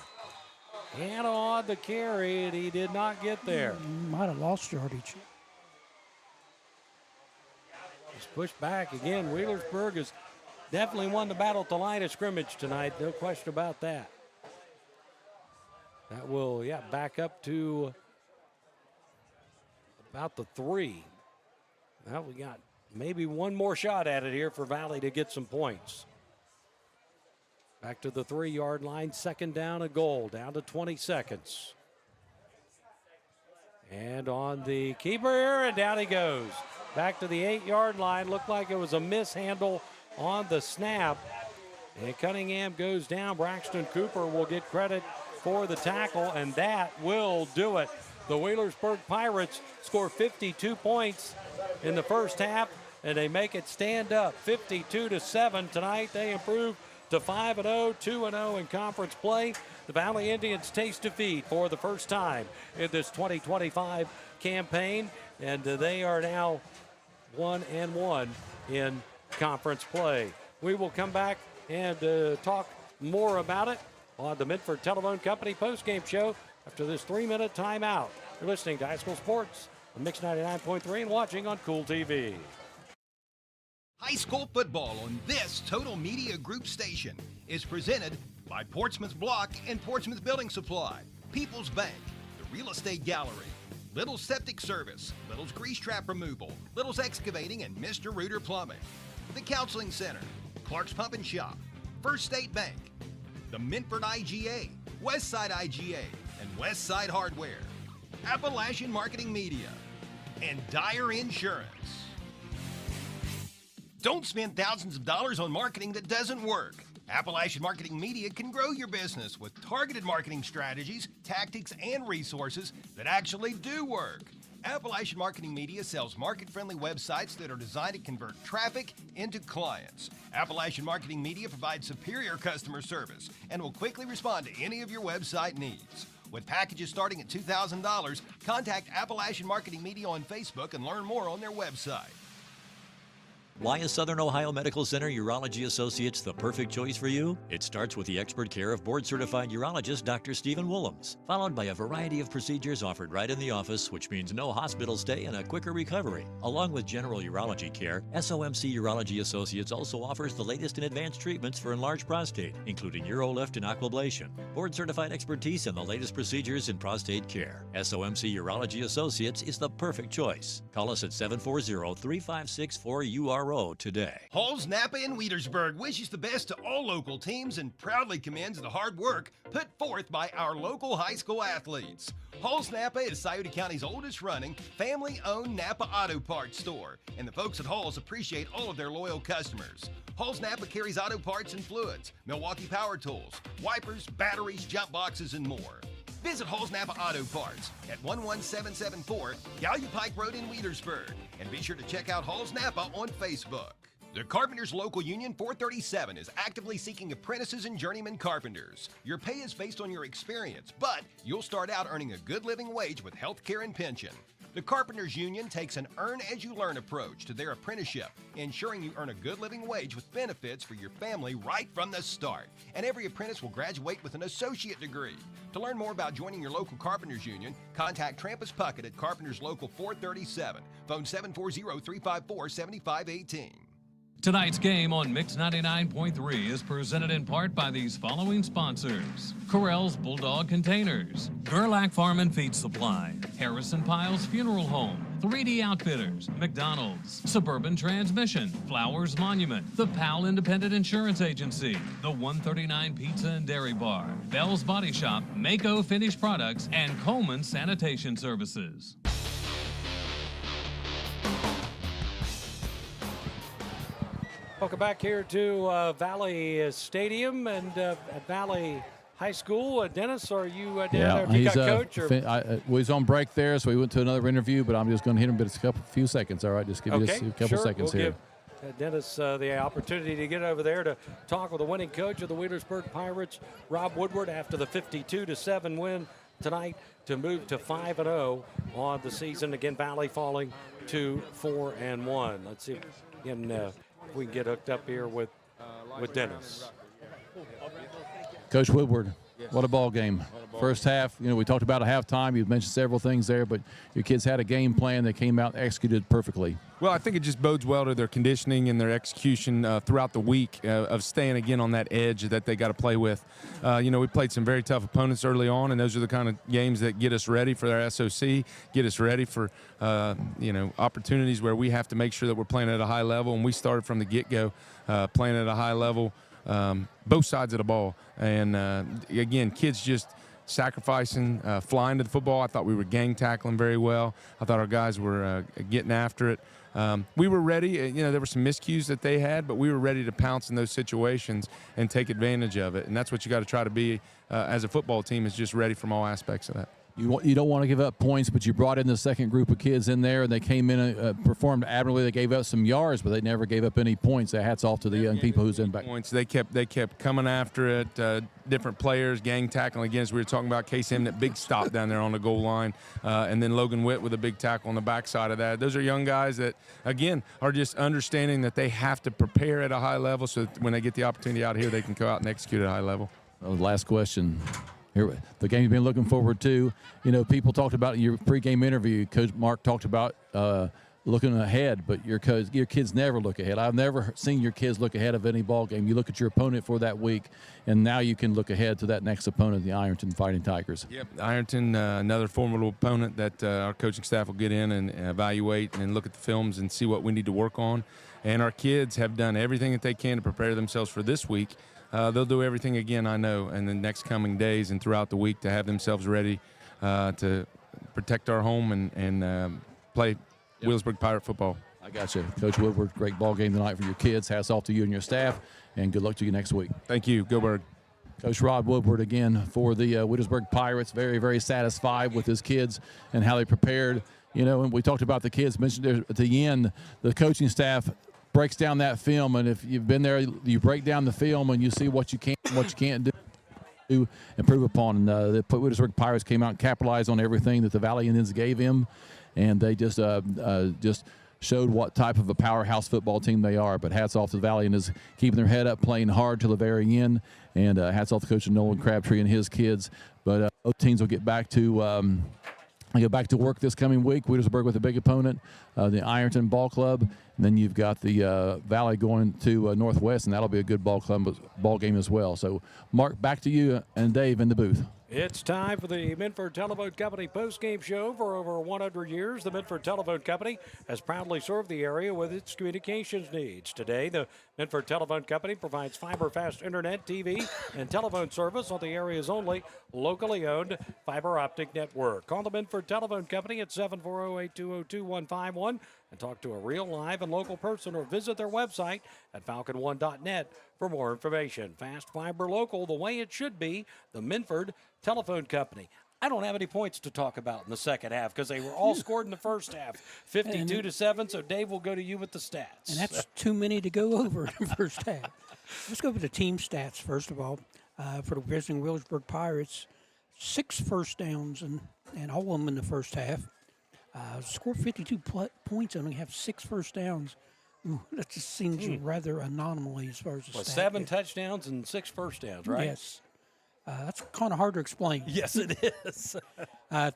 Hand on the carry, and he did not get there. Might have lost yardage. It's pushed back again. Wheelersburg has definitely won the battle at the line of scrimmage tonight. No question about that. That will, back up to about the 3. Well, we got maybe one more shot at it here for Valley to get some points. Back to the 3-yard line, second down and goal, down to 20 seconds. And on the keeper here, and down he goes. Back to the 8-yard line, looked like it was a mishandle on the snap. And Cunningham goes down. Braxton Cooper will get credit for the tackle, and that will do it. The Wheelersburg Pirates score 52 points in the first half, and they make it stand up 52-7 tonight. They improve to 5-0, 2-0 in conference play. The Valley Indians taste defeat for the first time in this 2025 campaign, and they are now 1-1 in conference play. We will come back and talk more about it on the Midford Telephone Company postgame show after this 3-minute timeout. You're listening to High School Sports on Mix 99.3 and watching on Kool TV. High school football on this Total Media Group station is presented by Portsmouth Block and Portsmouth Building Supply, People's Bank, the Real Estate Gallery, Little's Septic Service, Little's Grease Trap Removal, Little's Excavating, and Mr. Reuter Plumbing, the Counseling Center, Clark's Pump and Shop, First State Bank, the Minford IGA, Westside IGA, and Westside Hardware, Appalachian Marketing Media, and Dyer Insurance. Don't spend thousands of dollars on marketing that doesn't work. Appalachian Marketing Media can grow your business with targeted marketing strategies, tactics, and resources that actually do work. Appalachian Marketing Media sells market-friendly websites that are designed to convert traffic into clients. Appalachian Marketing Media provides superior customer service and will quickly respond to any of your website needs. With packages starting at $2,000, contact Appalachian Marketing Media on Facebook and learn more on their website. Why is Southern Ohio Medical Center Urology Associates the perfect choice for you? It starts with the expert care of board-certified urologist Dr. Stephen Willems, followed by a variety of procedures offered right in the office, which means no hospital stay and a quicker recovery. Along with general urology care, SOMC Urology Associates also offers the latest in advanced treatments for enlarged prostate, including UroLift and Aquablation, board-certified expertise in the latest procedures in prostate care. SOMC Urology Associates is the perfect choice. Call us at 740-3564-URO today. Halls Napa in Wheelersburg wishes the best to all local teams and proudly commends the hard work put forth by our local high school athletes. Halls Napa is Scioto County's oldest running, family-owned Napa auto parts store, and the folks at Halls appreciate all of their loyal customers. Halls Napa carries auto parts and fluids, Milwaukee power tools, wipers, batteries, jump boxes, and more. Visit Halls Napa Auto Parts at 11774 Gallia Pike Road in Wheelersburg, and be sure to check out Halls Napa on Facebook. The Carpenters Local Union 437 is actively seeking apprentices and journeyman carpenters. Your pay is based on your experience, but you'll start out earning a good living wage with health care and pension. The Carpenters Union takes an earn-as-you-learn approach to their apprenticeship, ensuring you earn a good living wage with benefits for your family right from the start. And every apprentice will graduate with an associate degree. To learn more about joining your local Carpenters Union, contact Trampus Puckett at Carpenters Local 437. Phone 740-354-7518. Tonight's game on Mix 99.3 is presented in part by these following sponsors: Correll's Bulldog Containers, Gerlach Farm and Feed Supply, Harrison Piles Funeral Home, 3D Outfitters, McDonald's, Suburban Transmission, Flowers Monument, the Powell Independent Insurance Agency, the 139 Pizza and Dairy Bar, Bell's Body Shop, Mako Finished Products, and Coleman Sanitation Services. Welcome back here to Valley Stadium and at Valley High School. Dennis, are you down there? Have you got coach? Or? He's on break there, so we went to another interview, but I'm just going to hit him, but it's a few seconds, all right? Just give you a couple seconds here. Dennis, the opportunity to get over there to talk with the winning coach of the Wheelersburg Pirates, Rob Woodward, after the 52-7 win tonight to move to 5-0 on the season. Again, Valley falling to 4-1. Let's see again, if we can get hooked up here with Dennis. Coach Woodward, what a ball game. First half, we talked about a halftime. You've mentioned several things there, but your kids had a game plan. They came out and executed perfectly. Well, I think it just bodes well to their conditioning and their execution throughout the week of staying, again, on that edge that they got to play with. We played some very tough opponents early on, and those are the kind of games that get us ready for our SOC, get us ready for, opportunities where we have to make sure that we're playing at a high level, and we started from the get-go playing at a high level, both sides of the ball. And, again, kids just sacrificing, flying to the football. I thought we were gang tackling very well. I thought our guys were getting after it. We were ready. There were some miscues that they had, but we were ready to pounce in those situations and take advantage of it. And that's what you got to try to be as a football team, is just ready from all aspects of that. You don't want to give up points, but you brought in the second group of kids in there, and they came in and performed admirably. They gave up some yards, but they never gave up any points. Hats off to the young people who's in back. Points. They kept coming after it. Different players, gang tackling. Again, as we were talking about, Case Emnett, big stop down there on the goal line, and then Logan Witt with a big tackle on the backside of that. Those are young guys that, again, are just understanding that they have to prepare at a high level, so that when they get the opportunity out here, they can go out and execute at a high level. Last question. Here, the game you've been looking forward to. People talked about in your pregame interview. Coach Mark talked about looking ahead, but your kids never look ahead. I've never seen your kids look ahead of any ball game. You look at your opponent for that week, and now you can look ahead to that next opponent, the Ironton Fighting Tigers. Yep, Ironton, another formidable opponent that our coaching staff will get in and evaluate and look at the films and see what we need to work on. And our kids have done everything that they can to prepare themselves for this week. They'll do everything again, I know, in the next coming days and throughout the week to have themselves ready to protect our home and play Wheelersburg Pirate football. I got you. Coach Woodward, great ball game tonight for your kids. Hats off to you and your staff, and good luck to you next week. Thank you. Go Bird. Coach Rod Woodward again for the Wheelersburg Pirates. Very, very satisfied with his kids and how they prepared. And we talked about the kids, mentioned there at the end, the coaching staff breaks down that film, and if you've been there, you break down the film and you see what you can and what you can't do, improve upon. And the Wheelersburg Pirates came out and capitalized on everything that the Valley Indians gave him, and they just showed what type of a powerhouse football team they are. But hats off to the Valley Indians, keeping their head up, playing hard till the very end, and hats off to Coach Nolan Crabtree and his kids. But both teams will get back to work this coming week. Wheelersburg with a big opponent, the Ironton Ball Club. And then you've got the Valley going to Northwest, and that'll be a good ball game as well. So, Mark, back to you and Dave in the booth. It's time for the Minford Telephone Company postgame show. For over 100 years, the Minford Telephone Company has proudly served the area with its communications needs. Today, the Minford Telephone Company provides fiber-fast internet, TV, and telephone service on the area's only locally owned fiber optic network. Call the Minford Telephone Company at 740-820-2151 and talk to a real, live, and local person, or visit their website at falcon1.net for more information. Fast fiber local, the way it should be, the Minford Telephone Company. I don't have any points to talk about in the second half because they were all scored in the first half, 52-7. So Dave will go to you with the stats. And that's too many to go over in the first half. Let's go over the team stats first of all. For the visiting Wheelersburg Pirates, 6 first downs and all of them in the first half. Scored 52 points and only have 6 first downs. Ooh, that just seems rather anomaly as far as the stat 7 goes. touchdowns and 6 first downs, right? Yes. That's kind of hard to explain. Yes, it is.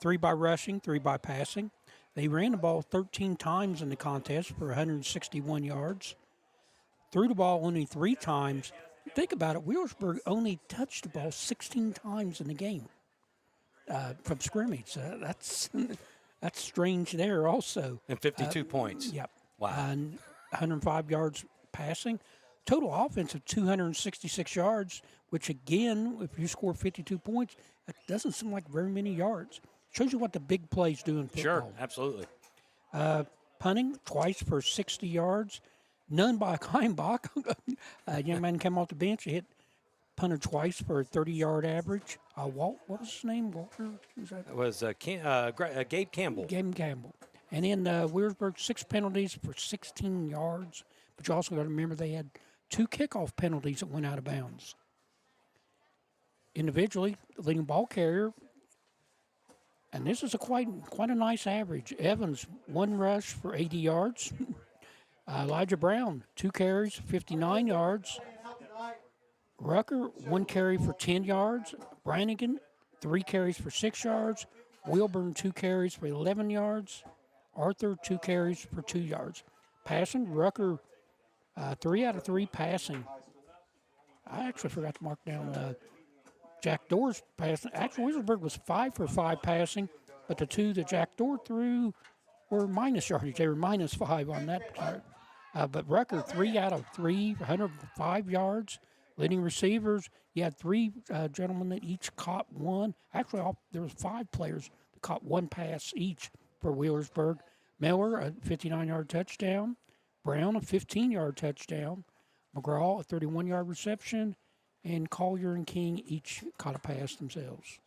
3 by rushing, 3 by passing. They ran the ball 13 times in the contest for 161 yards. Threw the ball only 3 times. Think about it. Wheelersburg only touched the ball 16 times in the game from scrimmage. That's strange there also. And 52 points. Yep. Wow. And 105 yards passing. Total offense of 266 yards, which again, if you score 52 points, that doesn't seem like very many yards. Shows you what the big plays do in football. Sure, absolutely. Punting twice for 60 yards. None by Kleinbach. A young man came off the bench. He punted twice for a 30-yard average. What was his name? Walter? It was Gabe Campbell. Gabe Campbell. And then Wheelersburg, 6 penalties for 16 yards. but you also got to remember they had 2 kickoff penalties that went out of bounds. Individually, the leading ball carrier, and this is quite a nice average. Evans, 1 rush for 80 yards. Elijah Brown, 2 carries, 59 yards. Rucker, 1 carry for 10 yards. Brannigan, 3 carries for 6 yards. Wilburn, 2 carries for 11 yards. Arthur, 2 carries for 2 yards. Passing, Rucker, 3 out of 3 passing. I actually forgot to mark down Jack Doerr's passing. Actually, Wheelersburg was 5 for 5 passing, but the 2 that Jack Doerr threw were minus yardage. They were minus 5 on that part. But Rucker, 3 out of 3, 105 yards. Leading receivers, you had 3 gentlemen that each caught 1. Actually, there was 5 players that caught 1 pass each for Wheelersburg. Miller, a 59-yard touchdown. Brown, a 15-yard touchdown. McGraw, a 31-yard reception. And Collier and King each caught a pass themselves.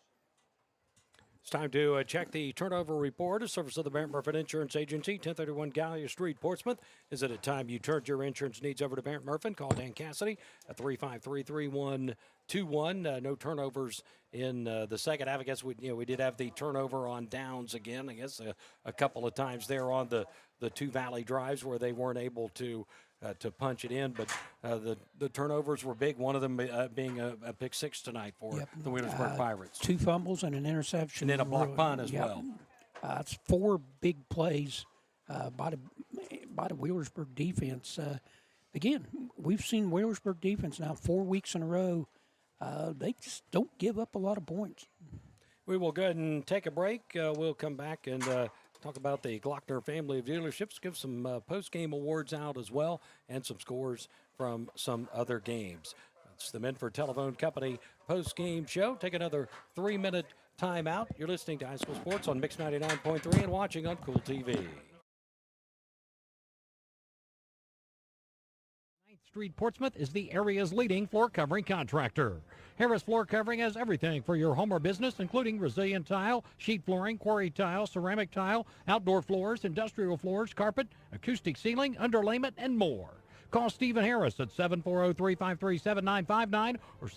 It's time to check the turnover report. A service of the Barrett Murphy Insurance Agency, 1031 Gallia Street, Portsmouth. Is it a time you turned your insurance needs over to Barrett Murphy? Call Dan Cassidy at 353-3121. No turnovers in the second half. I guess we did have the turnover on downs again. I guess a couple of times there on the 2 Valley drives where they weren't able to punch it in, but the turnovers were big. One of them being a pick 6 tonight for the Wheelersburg Pirates. 2 fumbles and an interception. And then a block punt as well. It's 4 big plays by the Wheelersburg defense. Again, we've seen Wheelersburg defense now 4 weeks in a row. They just don't give up a lot of points. We will go ahead and take a break. We'll come back and talk about the Glockner family of dealerships, give some post-game awards out as well, and some scores from some other games. It's the Menford Telephone Company post-game show. Take another 3-minute timeout. You're listening to High School Sports on Mix 99.3 and watching on Kool TV. 9th Street, Portsmouth is the area's leading floor covering contractor. Harris Floor Covering has everything for your home or business, including resilient tile, sheet flooring, quarry tile, ceramic tile, outdoor floors, industrial floors, carpet, acoustic ceiling, underlayment, and more. Call Stephen Harris at 740-353-7959 or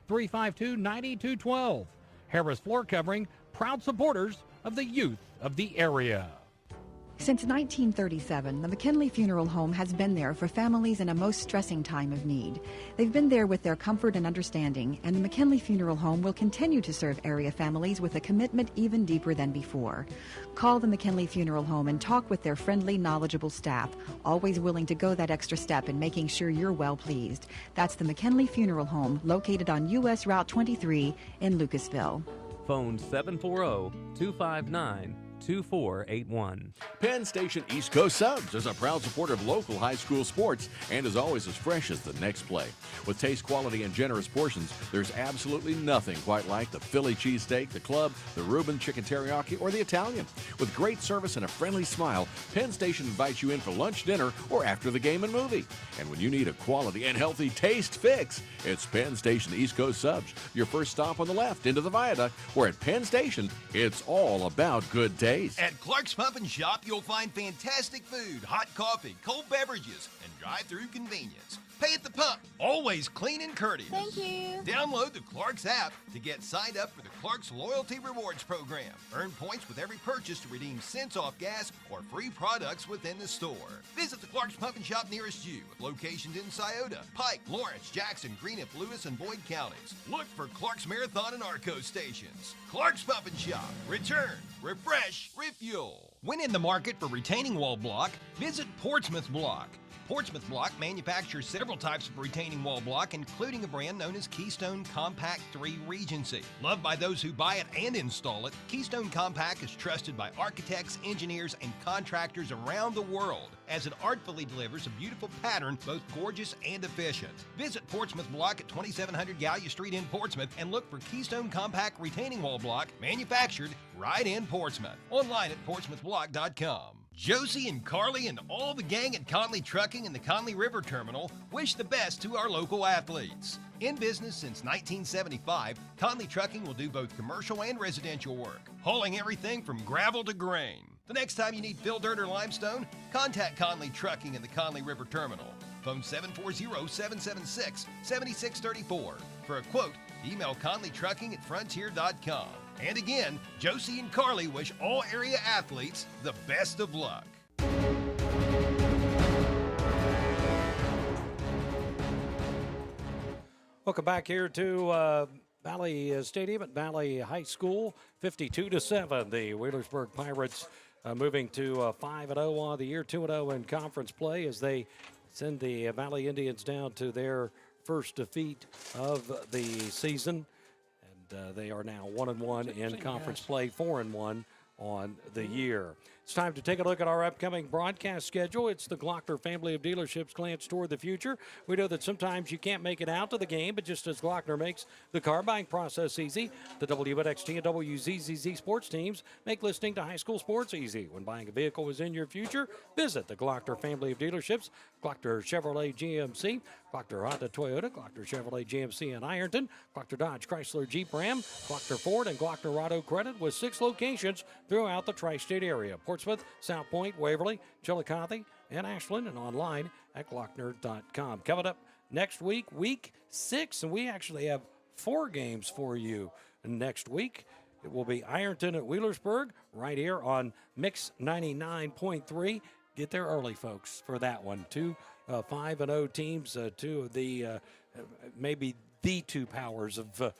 740-352-9212. Harris Floor Covering, proud supporters of the youth of the area. Since 1937, the McKinley Funeral Home has been there for families in a most stressing time of need. They've been there with their comfort and understanding, and the McKinley Funeral Home will continue to serve area families with a commitment even deeper than before. Call the McKinley Funeral Home and talk with their friendly, knowledgeable staff, always willing to go that extra step in making sure you're well pleased. That's the McKinley Funeral Home, located on U.S. Route 23 in Lucasville. Phone 740-259-2481. Penn Station East Coast Subs is a proud supporter of local high school sports and is always as fresh as the next play. With taste, quality, and generous portions, there's absolutely nothing quite like the Philly cheesesteak, the club, the Reuben chicken teriyaki, or the Italian. With great service and a friendly smile, Penn Station invites you in for lunch, dinner, or after the game and movie. And when you need a quality and healthy taste fix, it's Penn Station East Coast Subs, your first stop on the left into the viaduct, where at Penn Station, it's all about good taste. At Clark's Pump and Shop, you'll find fantastic food, hot coffee, cold beverages, and drive-through convenience. Pay at the pump, always clean and courteous. Thank you. Download the Clark's app to get signed up for the Clark's Loyalty Rewards program. Earn points with every purchase to redeem cents off gas or free products within the store. Visit the Clark's Pump and Shop nearest you, with locations in Scioto, Pike, Lawrence, Jackson, Greenup, Lewis, and Boyd counties. Look for Clark's Marathon and Arco stations. Clark's Pump and Shop. Return, refresh, refuel. When in the market for retaining wall block, visit Portsmouth Block. Portsmouth Block manufactures several types of retaining wall block, including a brand known as Keystone Compact 3 Regency. Loved by those who buy it and install it, Keystone Compact is trusted by architects, engineers, and contractors around the world, as it artfully delivers a beautiful pattern, both gorgeous and efficient. Visit Portsmouth Block at 2700 Gallia Street in Portsmouth and look for Keystone Compact retaining wall block, manufactured right in Portsmouth. Online at portsmouthblock.com. Josie and Carly and all the gang at Conley Trucking and the Conley River Terminal wish the best to our local athletes. In business since 1975, Conley Trucking will do both commercial and residential work, hauling everything from gravel to grain. The next time you need fill dirt or limestone, contact Conley Trucking in the Conley River Terminal. Phone 740-776-7634. For a quote, email conleytrucking@frontier.com. And again, Josie and Carly wish all area athletes the best of luck. Welcome back here to Valley Stadium at Valley High School. 52-7, the Wheelersburg Pirates moving to 5-0 on the year, 2-0 in conference play as they send the Valley Indians down to their first defeat of the season. And they are now 1-1 in conference play, 4-1 on the year. It's time to take a look at our upcoming broadcast schedule. It's the Glockner family of dealerships glance toward the future. We know that sometimes you can't make it out to the game, but just as Glockner makes the car buying process easy, the WNXT and WZZZ sports teams make listening to high school sports easy. When buying a vehicle is in your future, visit the Glockner family of dealerships, Glockner Chevrolet GMC, Glockner Honda Toyota, Glockner Chevrolet GMC in Ironton, Glockner Dodge Chrysler Jeep Ram, Glockner Ford, and Glockner Auto Credit with 6 locations throughout the tri-state area. Portsmouth, South Point, Waverly, Chillicothe, and Ashland, and online at Glockner.com. Coming up next week, week 6, and we actually have 4 games for you next week. It will be Ironton at Wheelersburg right here on Mix 99.3. Get there early, folks, for that one. 2 5-0 teams, 2 of the maybe the 2 powers of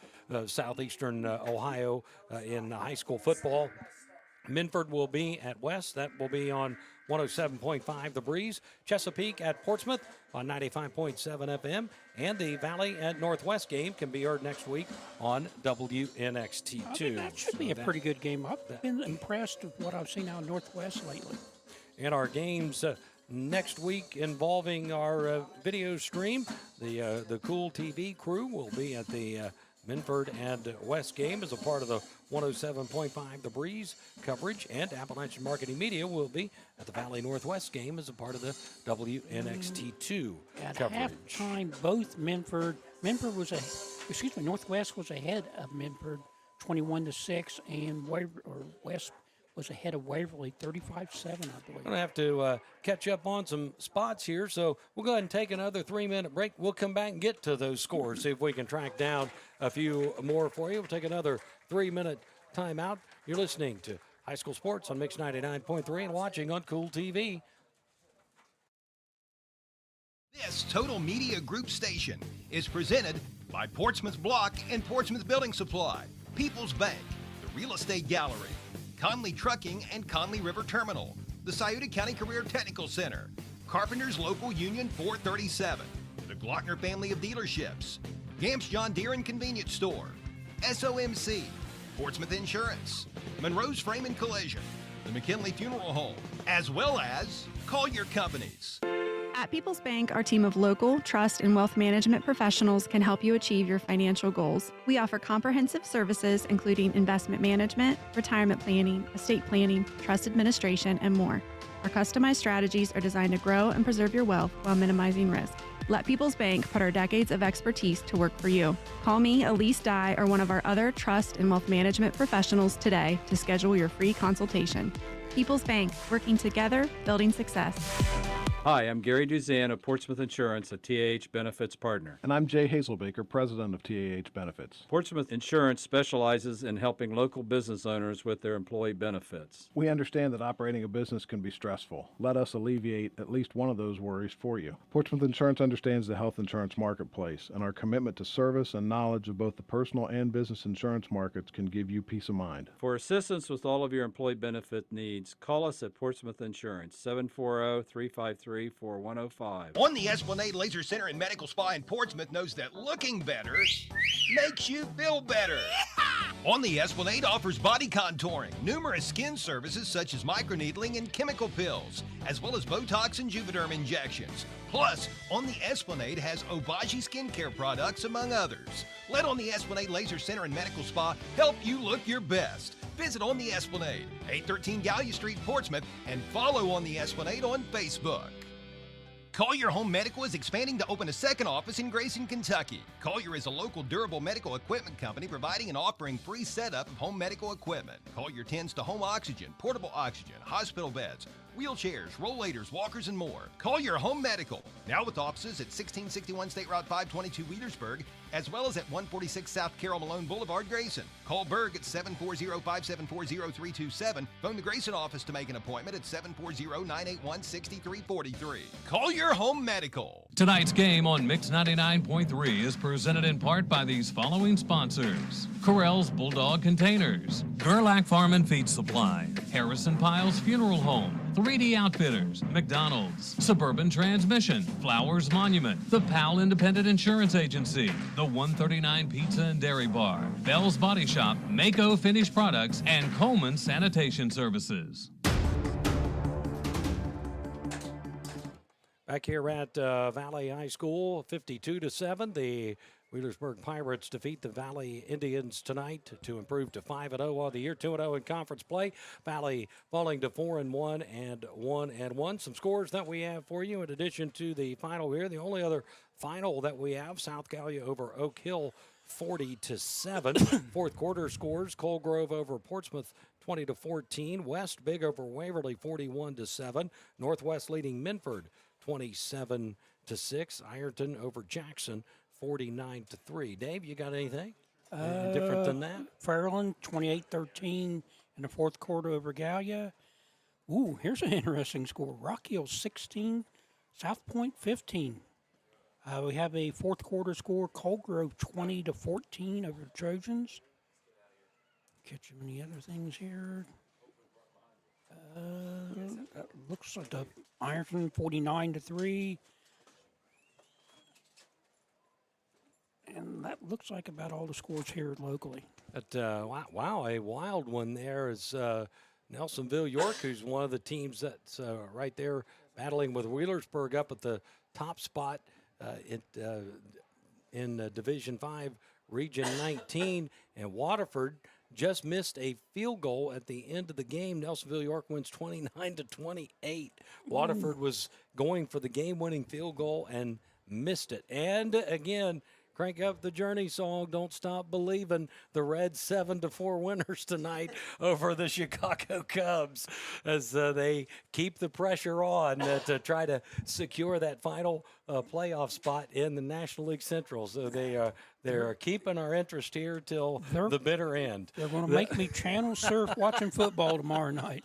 southeastern Ohio in high school football. Minford will be at West. That will be on 107.5 The Breeze. Chesapeake at Portsmouth on 95.7 FM. And the Valley at Northwest game can be heard next week on WNXT2. I think that should be a pretty good game. I've been impressed with what I've seen out of Northwest lately. And our games next week involving our video stream, the Kool TV crew will be at the Minford and West game as a part of the 107.5 The Breeze coverage, and Appalachian Marketing Media will be at the Valley Northwest game as a part of the WNXT2 At coverage. halftime, both Northwest was ahead of Minford 21-6, and West was ahead of Waverly 35-7, I believe. We're going to have to catch up on some spots here, so we'll go ahead and take another 3-minute break. We'll come back and get to those scores, see if we can track down a few more for you. We'll take another 3-minute timeout. You're listening to High School Sports on Mix 99.3 and watching on Kool TV. This Total Media Group station is presented by Portsmouth Block and Portsmouth Building Supply, People's Bank, the Real Estate Gallery, Conley Trucking and Conley River Terminal, the Scioto County Career Technical Center, Carpenters Local Union 437, the Glockner family of dealerships, Gamps John Deere and Convenience Store, SOMC, Portsmouth Insurance, Monroe's Frame and Collision, the McKinley Funeral Home, as well as Collier Companies. At People's Bank, our team of local, trust, and wealth management professionals can help you achieve your financial goals. We offer comprehensive services including investment management, retirement planning, estate planning, trust administration, and more. Our customized strategies are designed to grow and preserve your wealth while minimizing risk. Let People's Bank put our decades of expertise to work for you. Call me, Elise Dye, or one of our other trust and wealth management professionals today to schedule your free consultation. People's Bank, working together, building success. Hi, I'm Gary Duzan of Portsmouth Insurance, a TAH Benefits partner. And I'm Jay Hazelbaker, president of TAH Benefits. Portsmouth Insurance specializes in helping local business owners with their employee benefits. We understand that operating a business can be stressful. Let us alleviate at least one of those worries for you. Portsmouth Insurance understands the health insurance marketplace, and our commitment to service and knowledge of both the personal and business insurance markets can give you peace of mind. For assistance with all of your employee benefit needs, call us at Portsmouth Insurance, 740-353-4105. On the Esplanade Laser Center and Medical Spa in Portsmouth knows that looking better makes you feel better. On the Esplanade offers body contouring, numerous skin services such as microneedling and chemical pills, as well as Botox and Juvederm injections. Plus, On the Esplanade has Obagi skincare products, among others. Let On the Esplanade Laser Center and Medical Spa help you look your best. Visit On the Esplanade, 813 Gallia Street, Portsmouth, and follow On the Esplanade on Facebook. Collier Home Medical is expanding to open a second office in Grayson, Kentucky. Collier is a local durable medical equipment company providing and offering free setup of home medical equipment. Collier tends to home oxygen, portable oxygen, hospital beds, wheelchairs, rollators, walkers, and more. Collier Home Medical, now with offices at 1661 State Route 522 Wheelersburg, as well as at 146 South Carroll Malone Boulevard, Grayson. Call Berg at 740-574-0327. Phone the Grayson office to make an appointment at 740-981-6343. Collier Home Medical. Tonight's game on Mix 99.3 is presented in part by these following sponsors: Correll's Bulldog Containers, Gerlach Farm and Feed Supply, Harrison Piles Funeral Home, 3D Outfitters, McDonald's, Suburban Transmission, Flowers Monument, the Powell Independent Insurance Agency, the 139 Pizza and Dairy Bar, Bell's Body Shop, Mako Finished Products, and Coleman Sanitation Services. Back here at Valley High School, 52-7, the Wheelersburg Pirates defeat the Valley Indians tonight to improve to 5-0 on the year, 2-0 in conference play. Valley falling to 4-1 and 1-1. Some scores that we have for you in addition to the final here. The only other final that we have, South Gallia over Oak Hill, 40-7. Fourth quarter scores: Coal Grove over Portsmouth, 20-14. West Big over Waverly, 41-7. Northwest leading Minford, 27-6. Ironton over Jackson, 49-3. Dave, you got anything different than that? Fairland, 28-13 in the fourth quarter over Gallia. Ooh, here's an interesting score. Rock Hill 16, South Point 15. We have a fourth quarter score: Coal Grove 20-14 over the Trojans. Catch any other things here? Looks like the Ironton 49-3. And that looks like about all the scores here locally. But, wow, a wild one there is Nelsonville York, who's one of the teams that's right there battling with Wheelersburg up at the top spot in Division 5, Region 19. And Waterford just missed a field goal at the end of the game. Nelsonville York wins 29-28. Waterford was going for the game-winning field goal and missed it. And again, crank up the Journey song, Don't Stop Believin'. The Reds 7-4 winners tonight over the Chicago Cubs as they keep the pressure on to try to secure that final playoff spot in the National League Central. So they're keeping our interest here till the bitter end. They're going to make me channel surf watching football tomorrow night.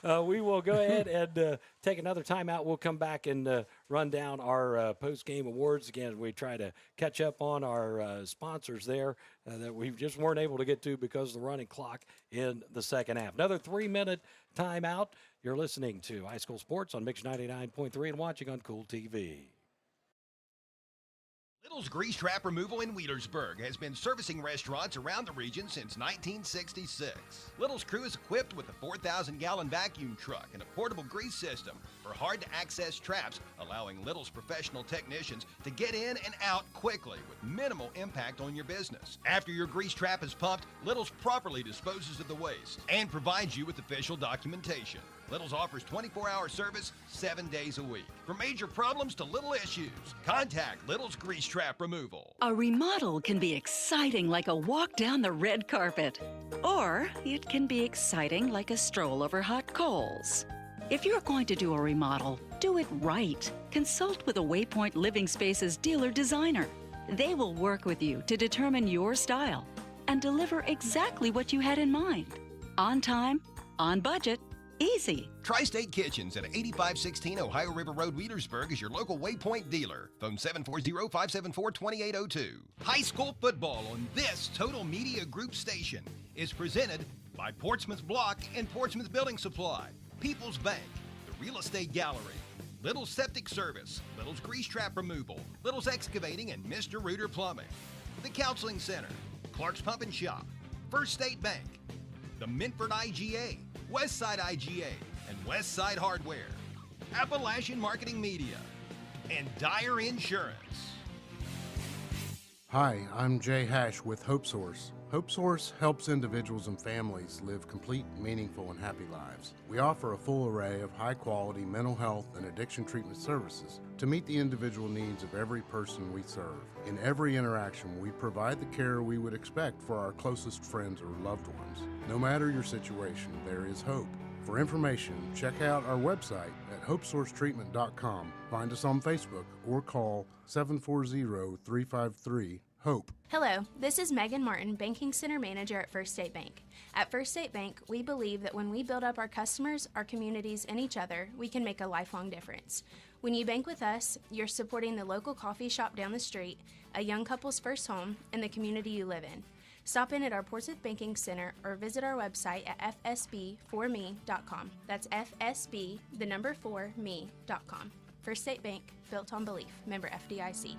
We will go ahead and take another timeout. We'll come back and run down our post-game awards again. We try to catch up on our sponsors there that we just weren't able to get to because of the running clock in the second half. Another 3-minute timeout. You're listening to High School Sports on Mix 99.3 and watching on Kool TV. Little's Grease Trap Removal in Wheelersburg has been servicing restaurants around the region since 1966. Little's crew is equipped with a 4,000-gallon vacuum truck and a portable grease system for hard-to-access traps, allowing Little's professional technicians to get in and out quickly with minimal impact on your business. After your grease trap is pumped, Little's properly disposes of the waste and provides you with official documentation. Little's offers 24-hour service 7 days a week. For major problems to little issues, contact Little's Grease Trap Removal. A remodel can be exciting like a walk down the red carpet, or it can be exciting like a stroll over hot coals. If you're going to do a remodel, do it right. Consult with a Waypoint Living Spaces dealer designer. They will work with you to determine your style and deliver exactly what you had in mind. On time, on budget, easy. Tri-State Kitchens at 8516 Ohio River Road, Wheelersburg is your local Waypoint dealer. Phone 740-574-2802. High school football on this Total Media Group station is presented by Portsmouth Block and Portsmouth Building Supply, People's Bank, the Real Estate Gallery, Little's Septic Service, Little's Grease Trap Removal, Little's Excavating, and Mr. Reuter Plumbing, the Counseling Center, Clark's Pump and Shop, First State Bank, the Minford IGA, Westside IGA, and Westside Hardware, Appalachian Marketing Media, and Dyer Insurance. Hi, I'm Jay Hash with Hope Source. Hope Source helps individuals and families live complete, meaningful, and happy lives. We offer a full array of high-quality mental health and addiction treatment services to meet the individual needs of every person we serve. In every interaction, we provide the care we would expect for our closest friends or loved ones. No matter your situation, there is hope. For information, check out our website at hopesourcetreatment.com. Find us on Facebook or call 740-353-HOPE. Hello, this is Megan Martin, Banking Center Manager at First State Bank. At First State Bank, we believe that when we build up our customers, our communities, and each other, we can make a lifelong difference. When you bank with us, you're supporting the local coffee shop down the street, a young couple's first home, and the community you live in. Stop in at our Portsmouth Banking Center or visit our website at fsb4me.com. That's FSB, the number 4me.com. First State Bank, built on belief. Member FDIC.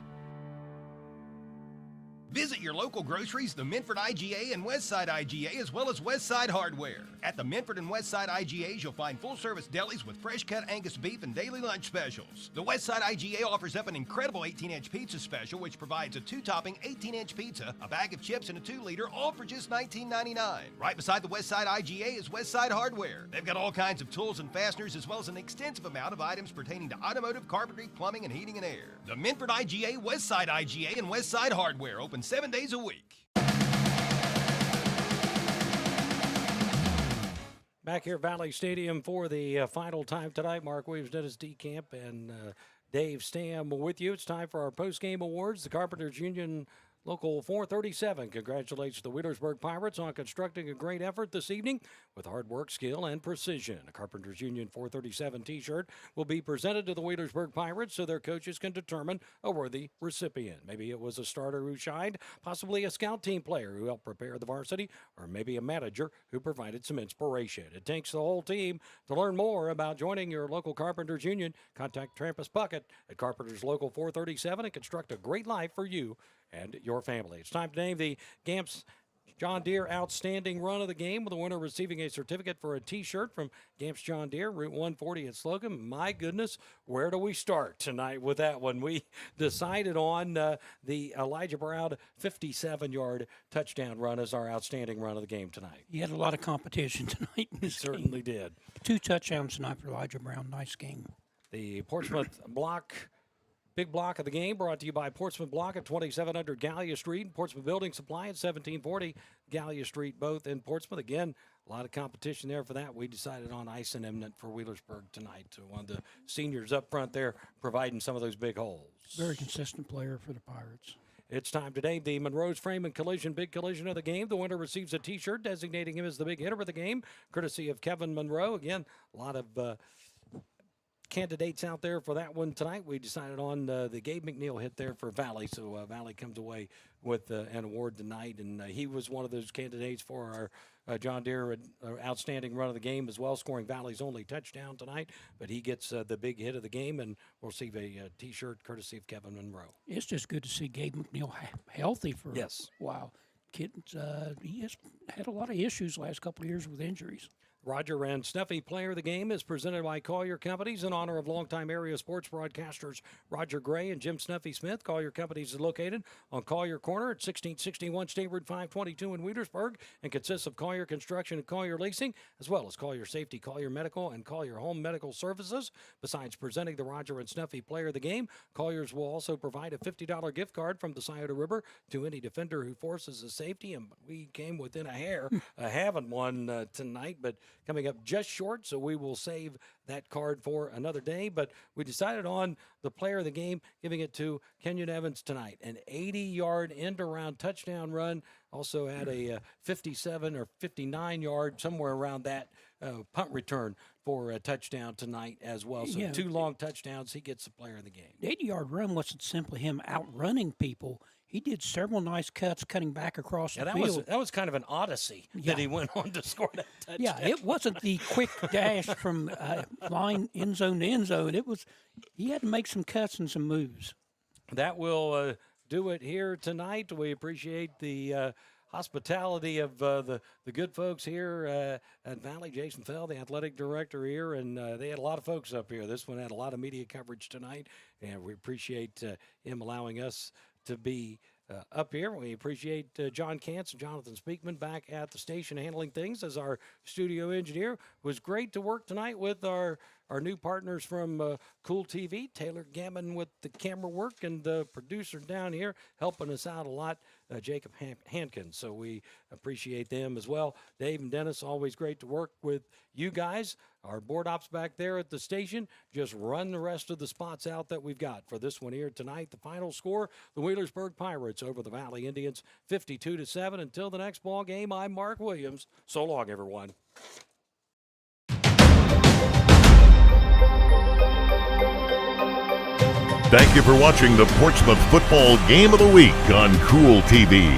Visit your local groceries, the Minford IGA and Westside IGA, as well as Westside Hardware. At the Minford and Westside IGAs, you'll find full-service delis with fresh-cut Angus beef and daily lunch specials. The Westside IGA offers up an incredible 18-inch pizza special, which provides a 2-topping 18-inch pizza, a bag of chips, and a 2-liter, all for just $19.99. Right beside the Westside IGA is Westside Hardware. They've got all kinds of tools and fasteners, as well as an extensive amount of items pertaining to automotive, carpentry, plumbing, and heating and air. The Minford IGA, Westside IGA, and Westside Hardware open 7 days a week. Back here at Valley Stadium for the final time tonight. Mark Williams, Dennis DeCamp, and Dave Stam with you. It's time for our post-game awards. The Carpenters Union Local 437 congratulates the Wheelersburg Pirates on constructing a great effort this evening with hard work, skill, and precision. A Carpenters Union 437 t-shirt will be presented to the Wheelersburg Pirates so their coaches can determine a worthy recipient. Maybe it was a starter who shined, possibly a scout team player who helped prepare the varsity, or maybe a manager who provided some inspiration. It takes the whole team. To learn more about joining your local Carpenters Union, contact Trampus Puckett at Carpenters Local 437 and construct a great life for you and your family. It's time to name the Gamps John Deere Outstanding Run of the Game, with the winner receiving a certificate for a T-shirt from Gamps John Deere, Route 140 at Slocum. My goodness, where do we start tonight with that one? We decided on the Elijah Brown 57-yard touchdown run as our outstanding run of the game tonight. He had a lot of competition tonight in this Certainly did. 2 touchdowns tonight for Elijah Brown. Nice game. The Portsmouth Big block of the game brought to you by Portsmouth Block at 2700 Gallia Street, Portsmouth Building Supply at 1740 Gallia Street, both in Portsmouth. Again, a lot of competition there for that. We decided on Ice and Eminent for Wheelersburg tonight. So one of the seniors up front there providing some of those big holes. Very consistent player for the Pirates. It's time today, the Monroe's Frame and Collision Big Collision of the game. The winner receives a T-shirt designating him as the big hitter of the game, courtesy of Kevin Monroe. Again, a lot of candidates out there for that one tonight. We decided on the Gabe McNeil hit there for Valley, so Valley comes away with an award tonight, and he was one of those candidates for our John Deere outstanding run of the game as well, scoring Valley's only touchdown tonight, but he gets the big hit of the game and will receive a T-shirt courtesy of Kevin Monroe. It's just good to see Gabe McNeil healthy for a while. Kid, he has had a lot of issues last couple of years with injuries. Roger and Snuffy Player of the Game is presented by Collier Companies in honor of longtime area sports broadcasters Roger Gray and Jim Snuffy Smith. Collier Companies is located on Collier Corner at 1661 State Route 522 in Wheelersburg and consists of Collier Construction and Collier Leasing, as well as Collier Safety, Collier Medical, and Collier Home Medical Services. Besides presenting the Roger and Snuffy Player of the Game, Colliers will also provide a $50 gift card from the Scioto River to any defender who forces a safety, and we came within a hair of having one tonight, but coming up just short, so we will save that card for another day. But we decided on the player of the game, giving it to Kenyon Evans tonight. An 80-yard end-around touchdown run. Also had a 57 or 59-yard, somewhere around that, punt return for a touchdown tonight as well. So 2 long touchdowns. He gets the player of the game. The 80-yard run wasn't simply him outrunning people. He did several nice cuts cutting back across the field. That was kind of an odyssey that he went on to score that touchdown. Yeah, it wasn't the quick dash from line end zone to end zone. He had to make some cuts and some moves. That will do it here tonight. We appreciate the hospitality of the good folks here at Valley. Jason Fell, the athletic director here, and they had a lot of folks up here. This one had a lot of media coverage tonight, and we appreciate him allowing us to be up here. We appreciate John Kantz and Jonathan Speakman back at the station handling things as our studio engineer. It was great to work tonight with our new partners from Kool TV, Taylor Gammon with the camera work, and the producer down here helping us out a lot, Jacob Hankins. So we appreciate them as well. Dave and Dennis, always great to work with you guys. Our board ops back there at the station just run the rest of the spots out that we've got for this one here tonight. The final score, the Wheelersburg Pirates over the Valley Indians, 52-7. Until the next ball game, I'm Mark Williams. So long, everyone. Thank you for watching the Portsmouth Football Game of the Week on Kool TV.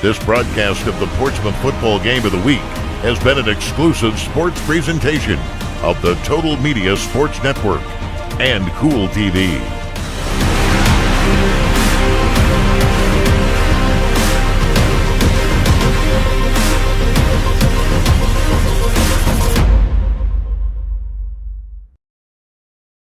This broadcast of the Portsmouth Football Game of the Week has been an exclusive sports presentation of the Total Media Sports Network and Kool TV.